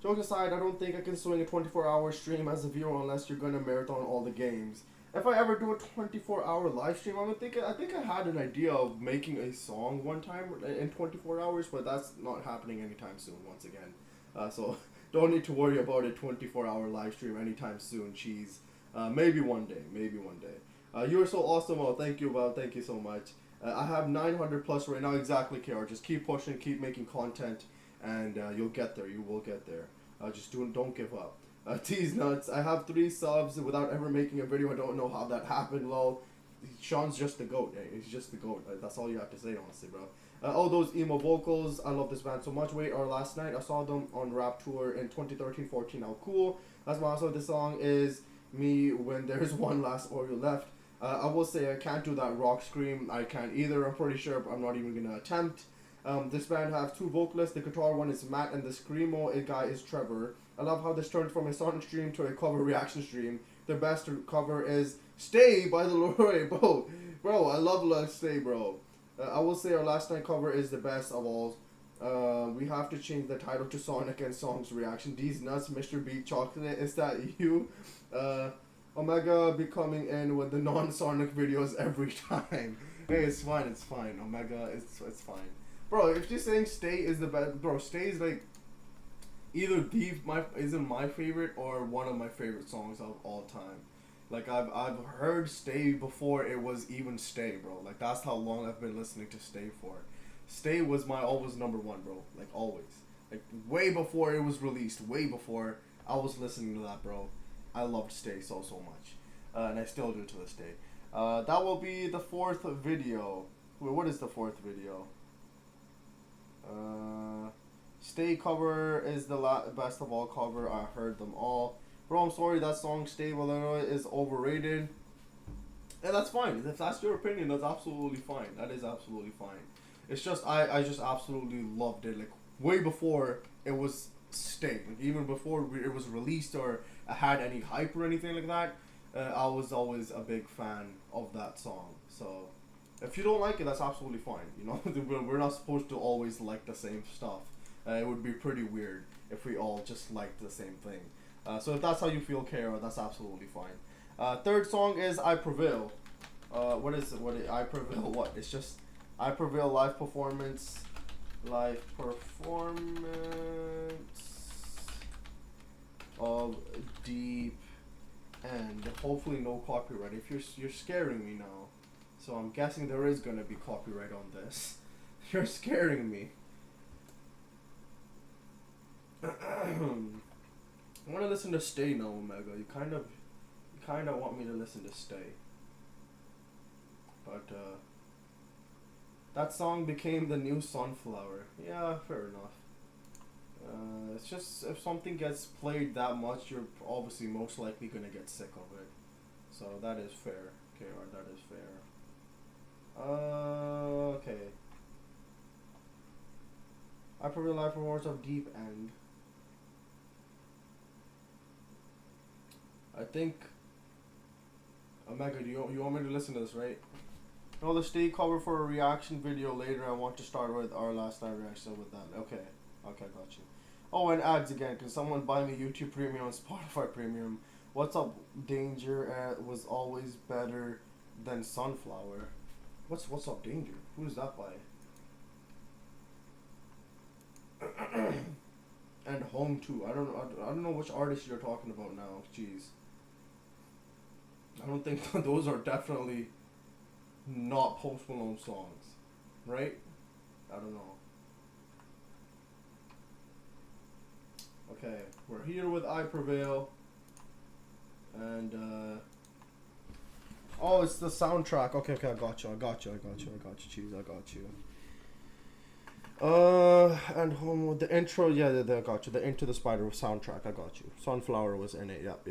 Joke aside, I don't think I can swing a 24-hour stream as a viewer unless you're gonna marathon all the games. If I ever do a 24-hour live stream, I think I had an idea of making a song one time in 24 hours, but that's not happening anytime soon. Once again, so don't need to worry about a 24-hour live stream anytime soon. Cheese. Maybe one day. Maybe one day. You are so awesome. Oh, thank you, Val. Thank you so much. I have 900 plus right now. Exactly, KR. Just keep pushing, keep making content, and you'll get there. You will get there. Just don't give up. Tease nuts. I have 3 subs without ever making a video. I don't know how that happened. Lol. Sean's just the GOAT. He's just the GOAT. That's all you have to say, honestly, bro. Oh, those emo vocals. I love this band so much. Wait, or last night I saw them on Rap Tour in 2013-14. How cool. That's my also. This song is me when there's one last Oreo left. I will say I can't do that rock scream. I can't either. I'm pretty sure I'm not even gonna attempt. This band have 2 vocalists. The guitar one is Matt and the screamo guy is Trevor. I love how this turned from a Sonic stream to a cover reaction stream. Their best cover is Stay by the Lorraine. Bro, I love Stay, bro. I will say our last night cover is the best of all. We have to change the title to Sonic and Songs Reaction. These nuts, Mr. Beat Chocolate, is that you? Omega be coming in with the non-Sonic videos every time. Hey, it's fine, it's fine. Omega, it's fine. Bro, if you're saying Stay is the best, bro, Stay is like either isn't my favorite or one of my favorite songs of all time. Like I've heard Stay before it was even Stay, bro. Like that's how long I've been listening to Stay for. Stay was my always number one, bro. Like always. Like way before it was released, way before I was listening to that, bro. I loved Stay so much. And I still do to this day. That will be the 4th video. Wait, what is the 4th video? Stay cover is the best of all cover. I heard them all. Bro, I'm sorry, that song Stay with Illinois is overrated. And that's fine. If that's your opinion, that's absolutely fine. That is absolutely fine. It's just, I just absolutely loved it. Like, way before it was Stay. Like, even before it was released or had any hype or anything like that, I was always a big fan of that song. So, if you don't like it, that's absolutely fine. You know, we're not supposed to always like the same stuff. It would be pretty weird if we all just liked the same thing. So if that's how you feel, Kara, that's absolutely fine. 3rd song is I Prevail. What is it? I Prevail what? It's just I Prevail live performance. Live performance of Deep End. Hopefully no copyright. If you're scaring me now. So I'm guessing there is gonna be copyright on this. You're scaring me. I want to listen to Stay now, Omega. You kind of want me to listen to Stay. But that song became the new Sunflower. Yeah, fair enough. It's just if something gets played that much, you're obviously most likely gonna get sick of it. So that is fair, KR. That is fair. Okay. I prefer live performance of Deep End. I think Omega, you want me to listen to this, right? No, the Stay cover for a reaction video later. I want to start with our last night reaction with that. Okay, got you. Oh, and ads again. Can someone buy me YouTube Premium and Spotify Premium? What's Up Danger was always better than Sunflower. What's Up Danger? Who's that by? And Home 2. I don't know which artist you're talking about now. Jeez. I don't think those are definitely not Post Malone songs, right? I don't know. Okay, we're here with I Prevail, and oh, it's the soundtrack. Okay, I got you. Jeez, I got you. And home with the intro. Yeah, I got you. The Into the Spider soundtrack. I got you. Sunflower was in it. Yep.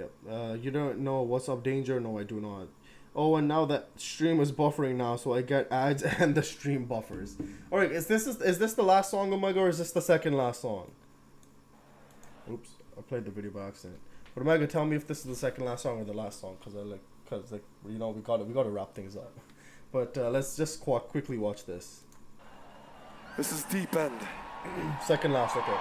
You don't know What's Up Danger? No, I do not. Oh, and now that stream is buffering now, so I get ads and the stream buffers. All right, is this the last song, Omega, or is this the second last song? Oops, I played the video by accident. But Omega, tell me if this is the second last song or the last song, cause you know we gotta wrap things up. But let's just quickly watch this. This is Deep End. Second last, okay.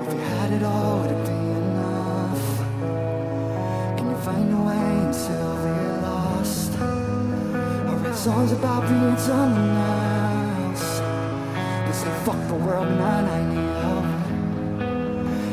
If you had it all, would it be enough? Can you find a way until we're lost? I read songs about being someone else. They say fuck the world, man, I need help.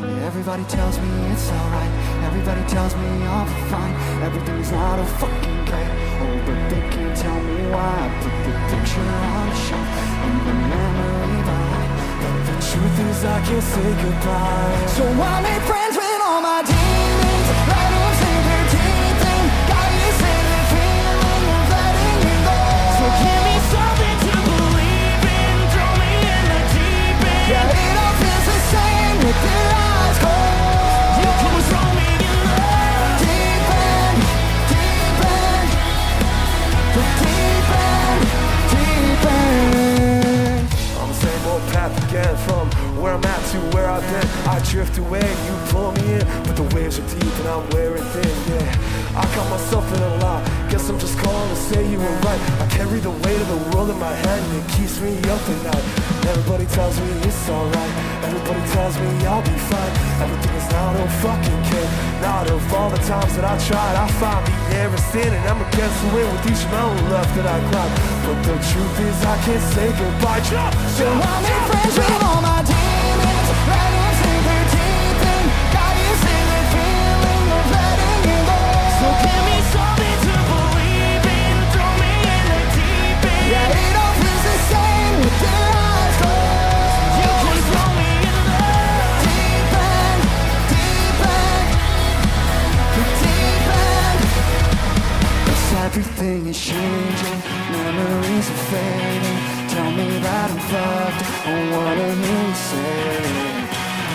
Yeah, everybody tells me it's alright. Everybody tells me I'll be fine. Everything's not a fucking great. Oh, but they can't tell me why I put the picture on the shelf and the memory behind. But the truth is I can't say goodbye. So I made friends with all my demons. Let them say their deep in. Got you say the feeling of letting me go. So give me something to believe in. Throw me in the deep end. Yeah, it all feels the same with your eyes closed. You can throw me in the deep end. Deep end. The deep end. Deep end. On the same old path again, from where I'm at to where I've been. I drift away, you pull me in, but the waves are deep and I'm wearing thin, yeah. I caught myself in a lie, guess I'm just calling to say you were right. I carry the weight of the world in my head and it keeps me up at night. Everybody tells me it's alright, everybody tells me I'll be fine. Everything is now, I don't fucking care. Not of all the times that I tried, I find the air is thin and I'm against the wind with each mountain left that I climb. But the truth is I can't say goodbye. Jump, so I made friends with all my demons. Let them say their deep in. Got you say the feeling of letting me go. So give me something to believe in. Throw me in the deep end. Yeah, it all feels the same with your eyes closed. You can throw me in the deep end. Deep end. The deep end. Cause everything is changing. Memories are fading. Tell me that I'm fucked. I wanna hear you say it.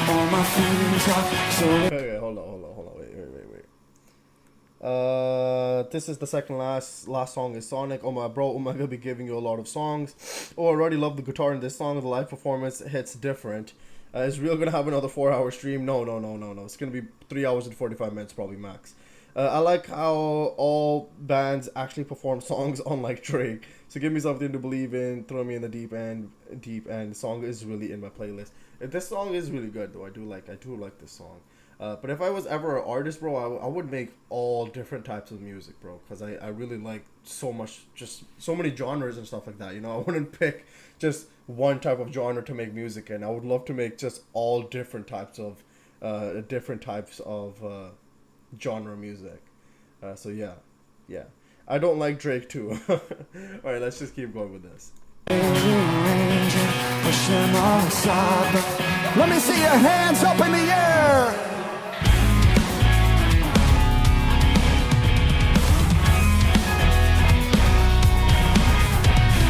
All my feelings are so. Okay, hold on. Wait. This is the second last song is Sonic. Oh my bro, I'm gonna be giving you a lot of songs. Oh, I already love the guitar in this song. The live performance hits different. Is Real gonna have another 4-hour stream? No. It's gonna be 3 hours and 45 minutes probably max. I like how all bands actually perform songs unlike Drake. So give me something to believe in. Throw me in the deep end. The song is really in my playlist. This song is really good though. I do like this song. But if I was ever an artist, bro, I would make all different types of music, bro. Because I really like so many genres and stuff like that. You know, I wouldn't pick just one type of genre to make music in. I would love to make just all different types of genre music. So yeah. I don't like Drake too. Alright, let's just keep going with this. Push them all aside. Let me see your hands up in the air.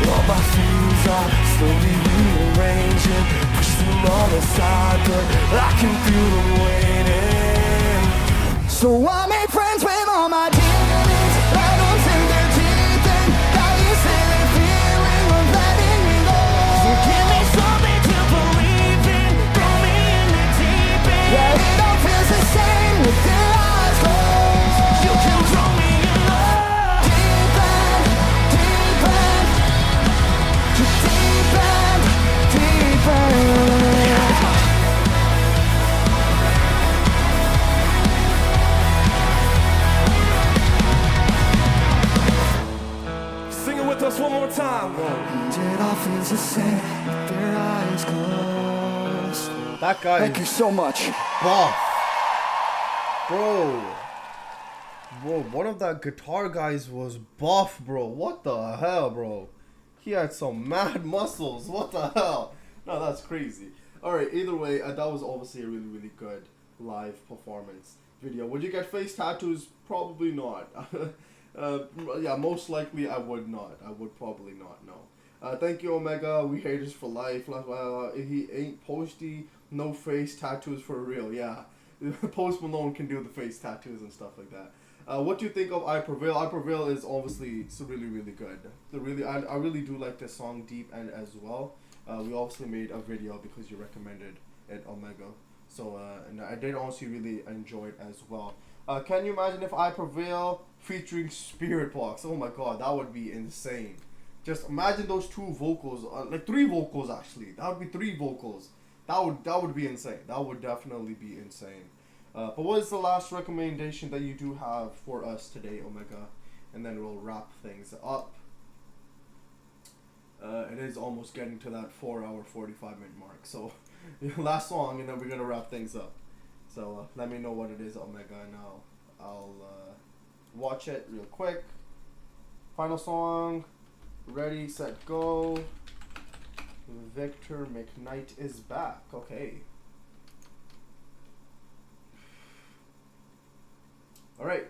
All my feelings are slowly rearranging. Push them all aside, but I can feel them waiting. So I made friends with all my demons. Let them say their teeth in. Got you say the feeling of letting me go. So give me something to believe in. Throw me always the same with their eyes closed. That guy Thank you so much. buff. Bro, one of that guitar guys was buff, bro. What the hell, bro? He had some mad muscles. What the hell? No, that's crazy. Alright, either way, that was obviously a really, really good live performance video. Would you get face tattoos? Probably not. Yeah, most likely I would not. I would probably not, no. Thank you, Omega. We haters for life. He ain't posty. No face tattoos for real. Yeah. Post Malone can do the face tattoos and stuff like that. What do you think of I Prevail? I Prevail is obviously really, really good. I really do like this song Deep End as well. We obviously made a video because you recommended it, Omega. So, and I did honestly really enjoy it as well. Can you imagine if I Prevail featuring Spirit Box? Oh my god, that would be insane. Just imagine those two vocals, like 3 vocals actually. That would be 3 vocals. That would be insane. That would definitely be insane. But what is the last recommendation that you do have for us today, Omega? And then we'll wrap things up. It is almost getting to that 4-hour, 45-minute mark. So, last song, and then we're gonna wrap things up. So let me know what it is, Omega, and I'll watch it real quick. Final song. Ready, set, go. Victor McKnight is back. Okay. Alright.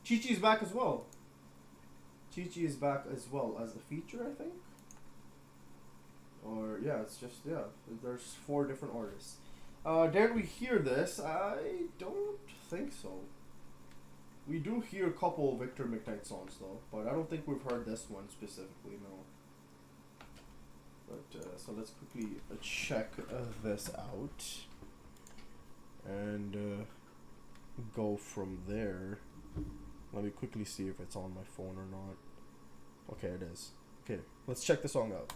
Chi-Chi's back as well. Chi-Chi is back as well as a feature, I think. Or, yeah, it's just, yeah. There's 4 different artists. Did we hear this? I don't think so. We do hear a couple Victor McKnight songs, though. But I don't think we've heard this one specifically, no. But, so let's quickly check this out. And, go from there. Let me quickly see if it's on my phone or not. Okay, it is. Okay, let's check the song out.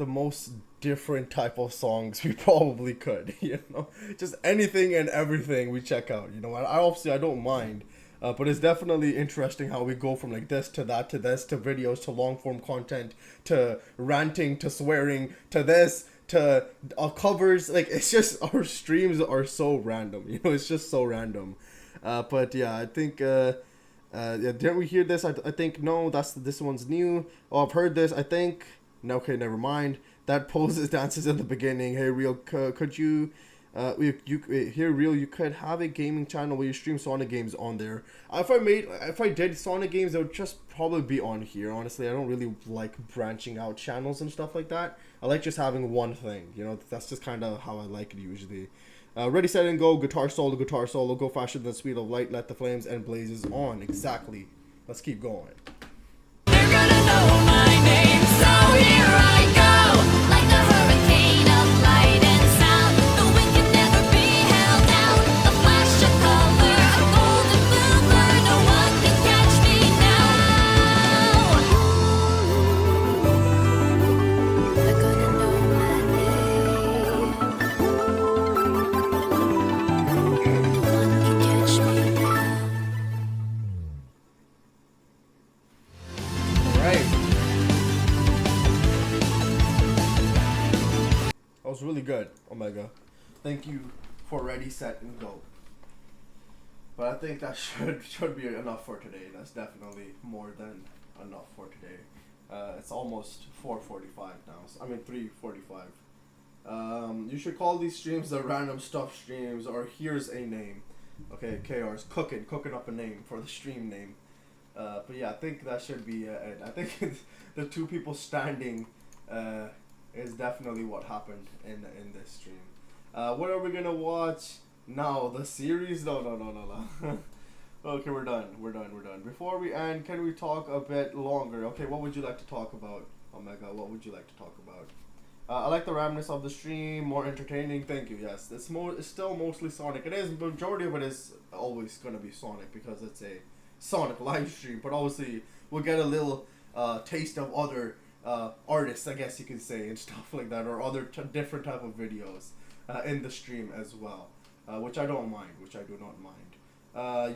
the most different type of songs we probably could, you know, just anything and everything we check out, you know. I obviously I don't mind, but it's definitely interesting how we go from like this to that to this to videos to long form content to ranting to swearing to this to covers. Like, it's just, our streams are so random, you know, it's just so random. But yeah, I think yeah, didn't we hear this? I think no, this one's new. Oh, I've heard this, I think. No, okay, never mind. That poses dances in the beginning. Hey, Real, could you, here, Real, you could have a gaming channel where you stream Sonic games on there. If I did Sonic games, it would just probably be on here. Honestly, I don't really like branching out channels and stuff like that. I like just having one thing. You know, that's just kind of how I like it usually. Ready, set, and go. Guitar solo, go faster than the speed of light. Let the flames and blazes on. Exactly. Let's keep going. They're gonna know my name, so here I go, like the hurricane of light and sound. The wind can never be held down. The flash of color, a golden bloomer. No one can catch me now. They're gonna know my name. No one can catch me now. That was really good, Omega. Thank you for Ready, Set, and Go. But I think that should be enough for today. That's definitely more than enough for today. It's almost 4:45 now. I mean 3:45. You should call these streams the random stuff streams, or here's a name. Okay, KR's cooking up a name for the stream name. But yeah, I think that should be it. I think the two people standing is definitely what happened in this stream. What are we gonna watch now? The series? No. Okay, we're done. Before we end, can we talk a bit longer? Okay, what would you like to talk about, Omega? What would you like to talk about? I like the randomness of the stream, more entertaining. Thank you. Yes, it's still mostly Sonic. It is, majority of it is always gonna be Sonic because it's a Sonic live stream. But obviously, we'll get a little taste of other artists, I guess you could say, and stuff like that, or other different type of videos in the stream as well, which I don't mind, which I do not mind.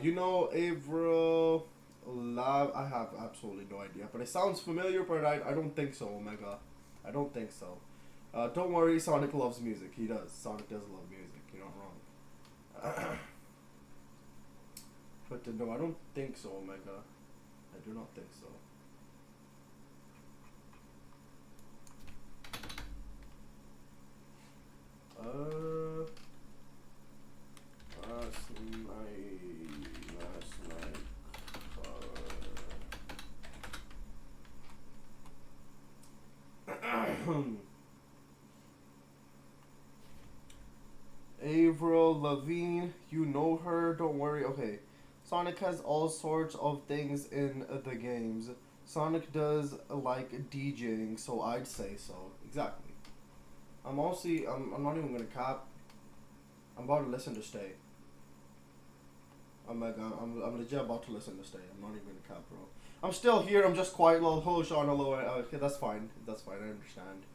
You know, Avril Lab, I have absolutely no idea, but it sounds familiar, but I don't think so, Omega. I don't think so. Don't worry, Sonic loves music. He does. Sonic does love music. You're not wrong. But no, I don't think so, Omega. I do not think so. Last night. Avril Lavigne, you know her, don't worry. Okay, Sonic has all sorts of things in the games. Sonic does like DJing, so I'd say so. Exactly. I'm not even gonna cap. I'm about to listen to Stay. I'm legit about to listen to Stay. I'm not even gonna cap, bro. I'm still here. I'm just quiet. Hello, Sean. Hello. Okay, that's fine. That's fine. I understand.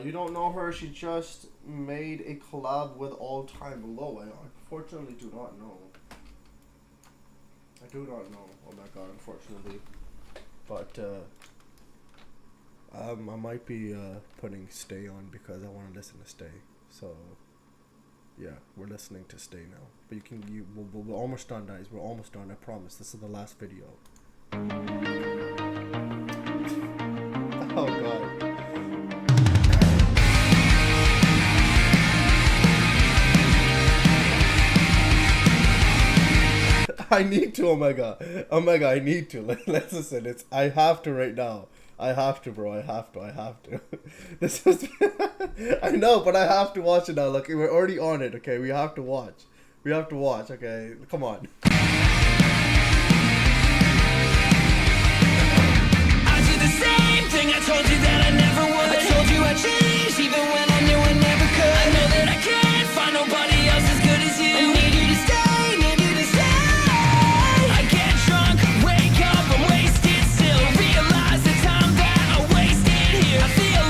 You don't know her. She just made a collab with All Time Low. I unfortunately do not know. I do not know. Oh my god, unfortunately. But I might be putting Stay on because I want to listen to Stay. So yeah, we're listening to Stay now. But we're almost done, guys. We're almost done. I promise. This is the last video. Oh god. I need to, Omega, I need to. Let's listen. I have to right now. I have to, bro. I have to. This is. I know, but I have to watch it now. Look, we're already on it. Okay, we have to watch. Okay, come on. I did the same thing. I told you that I never would. I told you I changed, even when I knew I never could. I know that I can't find nobody else as good as you. I need you to stay, need you to stay. I get drunk, wake up, I'm wasted still. Realize the time that I wasted here. I feel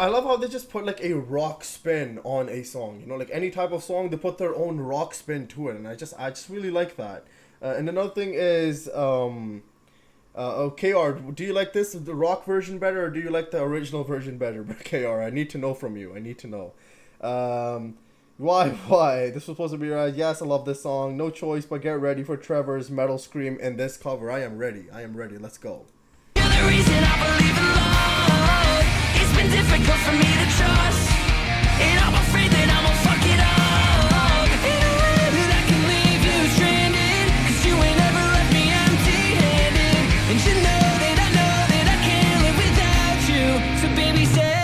I love how they just put like a rock spin on a song. You know, like any type of song, they put their own rock spin to it, and I just really like that. And another thing is, KR, do you like the rock version better, or do you like the original version better? KR, I need to know from you. I need to know. Why? This was supposed to be right. Yes, I love this song. No choice, but get ready for Trevor's metal scream in this cover. I am ready. Let's go. You're the reason I believe in love. It's been difficult for me to trust, and I'm afraid that I'm gonna fuck it up. Ain't no way that I can leave you stranded, 'cause you ain't ever left me empty-handed. And you know that I can't live without you. So baby, say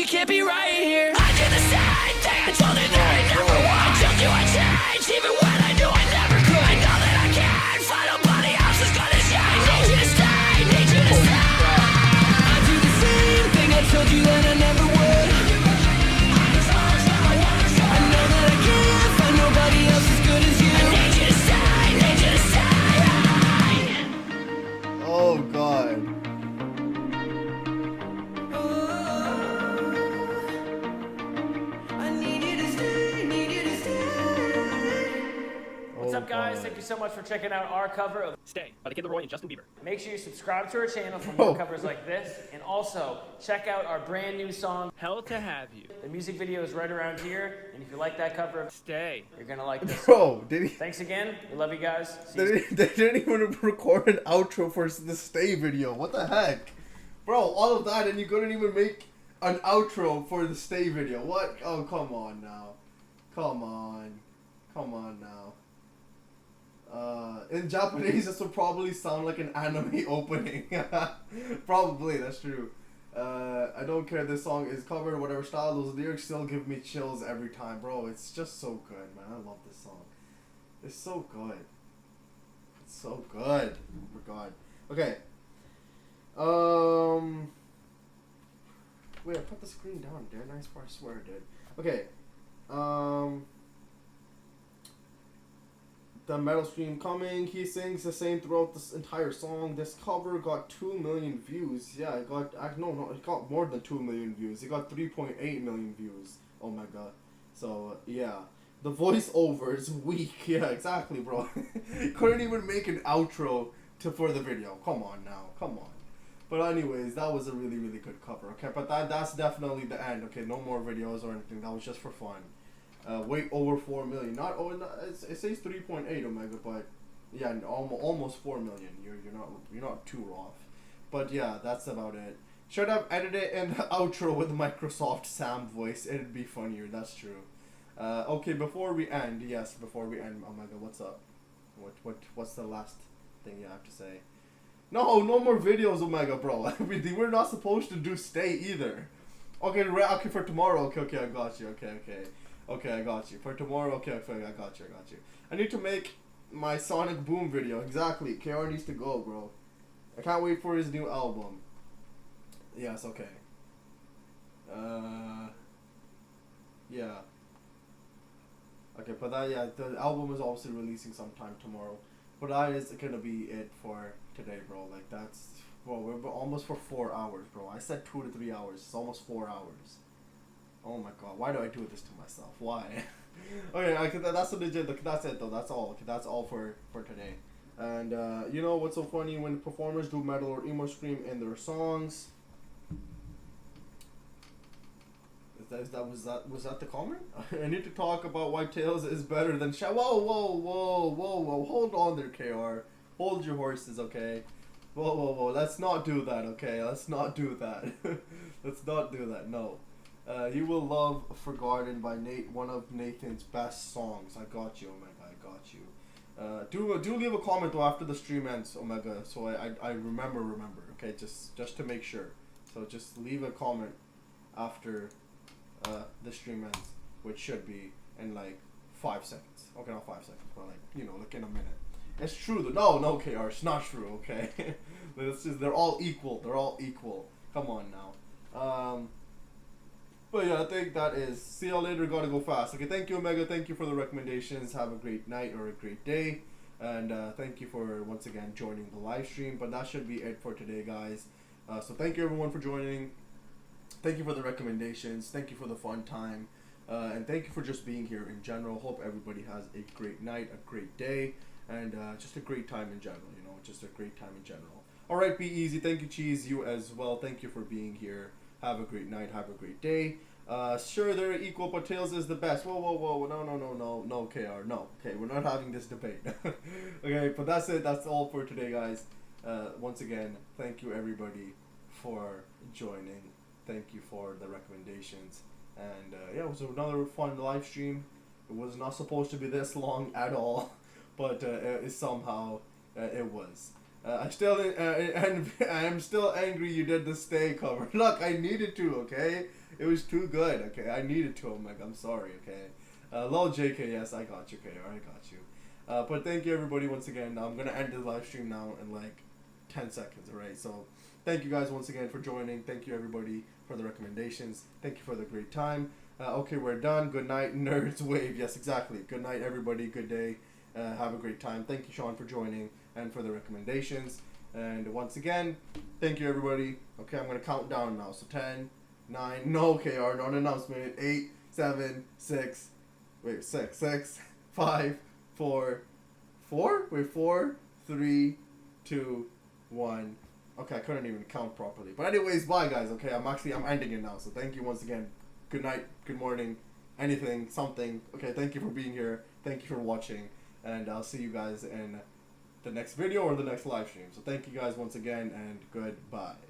can't be right here. I did the same thing. I told you that I never would. Told you I'd change, even when I knew I never could. I know that I can't find nobody else as good as you. I need you to stay, need you to stay. I do the same thing. I told you that I never would. I know that I can't find nobody else as good as you. I need you to stay, need you to stay. Oh God. What's up, guys? Thank you so much for checking out our cover of Stay by the Kid Laroi and Justin Bieber. Make sure you subscribe to our channel for more covers like this, and also check out our brand new song, Hell to Have You. The music video is right around here, and if you like that cover of Stay, you're gonna like this. Bro, did he? Thanks again. We love you guys. They didn't even record an outro for the Stay video. What the heck? Bro, all of that, and you couldn't even make an outro for the Stay video. What? Oh, come on now. Come on now. In Japanese, this would probably sound like an anime opening. Probably, that's true. I don't care, this song is covered, whatever style, those lyrics still give me chills every time. Bro, it's just so good, man. I love this song. It's so good. It's so good. Oh my God. Okay. Wait, I put the screen down, dude. Nice part, I swear, dude. Okay. The metal stream coming. He sings the same throughout this entire song. This cover got 2 million views. Yeah, it got it got more than 2 million views. It got 3.8 million views. Oh my God. So yeah, the voiceover is weak. Yeah, exactly, bro. Couldn't even make an outro for the video. Come on now. Come on. But anyways, that was a really good cover. Okay, but that's definitely the end. Okay, no more videos or anything. That was just for fun. Way over 4 million. It says 3.8 Omega, but yeah, almost 4 million. You're not too off. But yeah, that's about it. Should have edited in the outro with Microsoft Sam voice. It'd be funnier. That's true. Okay, before we end, Omega, what's up? What's the last thing you have to say? No more videos, Omega, bro. We're not supposed to do Stay either. Okay, for tomorrow. Okay, I got you. Okay, I got you. For tomorrow, okay, I got you. I need to make my Sonic Boom video. Exactly. KR needs to go, bro. I can't wait for his new album. Yes, okay. Yeah. Okay, but the album is obviously releasing sometime tomorrow. But that is gonna be it for today, bro. Like, we're almost for 4 hours, bro. I said 2 to 3 hours. It's almost 4 hours. Oh my God, why do I do this to myself? Why? Okay, that's legit. That's it though. That's all. Okay, that's all for today. And you know what's so funny? When performers do metal or emo scream in their songs. Was that the comment? I need to talk about why Tails is better than Whoa! Hold on there, KR. Hold your horses, okay? Whoa! Let's not do that, okay? Let's not do that. Let's not do that. No. You will love Forgotten by Nate, one of Nathan's best songs. I got you, Omega. I got you. Do leave a comment though after the stream ends, Omega, so I remember. Okay, just to make sure. So just leave a comment after the stream ends, which should be in like 5 seconds. Okay, not 5 seconds, but like in a minute. It's true though. No, KR, it's not true. Okay, they're all equal. Come on now. But yeah, I think that is. See y'all later. Gotta go fast. Okay, thank you, Omega. Thank you for the recommendations. Have a great night or a great day. And thank you for once again joining the live stream. But that should be it for today, guys. So thank you everyone for joining. Thank you for the recommendations. Thank you for the fun time. And thank you for just being here in general. Hope everybody has a great night, a great day, and just a great time in general. You know, just a great time in general. All right, be easy. Thank you, Cheese. You as well. Thank you for being here. Have a great night. Have a great day. Sure, they're equal, but Tails is the best. Whoa, whoa, whoa. No, KR. No. Okay, we're not having this debate. Okay, but that's it. That's all for today, guys. Once again, thank you, everybody, for joining. Thank you for the recommendations. And yeah, it was another fun live stream. It was not supposed to be this long at all, but it somehow it was. I am still angry you did the stay cover. Look, I needed to, okay? It was too good, okay? I needed to. I'm sorry, okay? Lol JK, yes, I got you, KR, I got you. But thank you, everybody, once again. I'm going to end the live stream now in like 10 seconds, alright? So thank you guys once again for joining. Thank you, everybody, for the recommendations. Thank you for the great time. Okay, we're done. Good night, nerds. Wave. Yes, exactly. Good night, everybody. Good day. Have a great time. Thank you, Sean, for joining and for the recommendations. And once again, thank you, everybody. Okay, I'm going to count down now. So 10, 9, no KR, no announcement. 8, 7, 6, wait, 6, 5, 4, 3, 2, 1. Okay, I couldn't even count properly. But anyways, bye, guys. Okay, I'm ending it now. So thank you once again. Good night, good morning, anything, something. Okay, thank you for being here. Thank you for watching. And I'll see you guys in the next video or the next live stream. So thank you guys once again, and goodbye.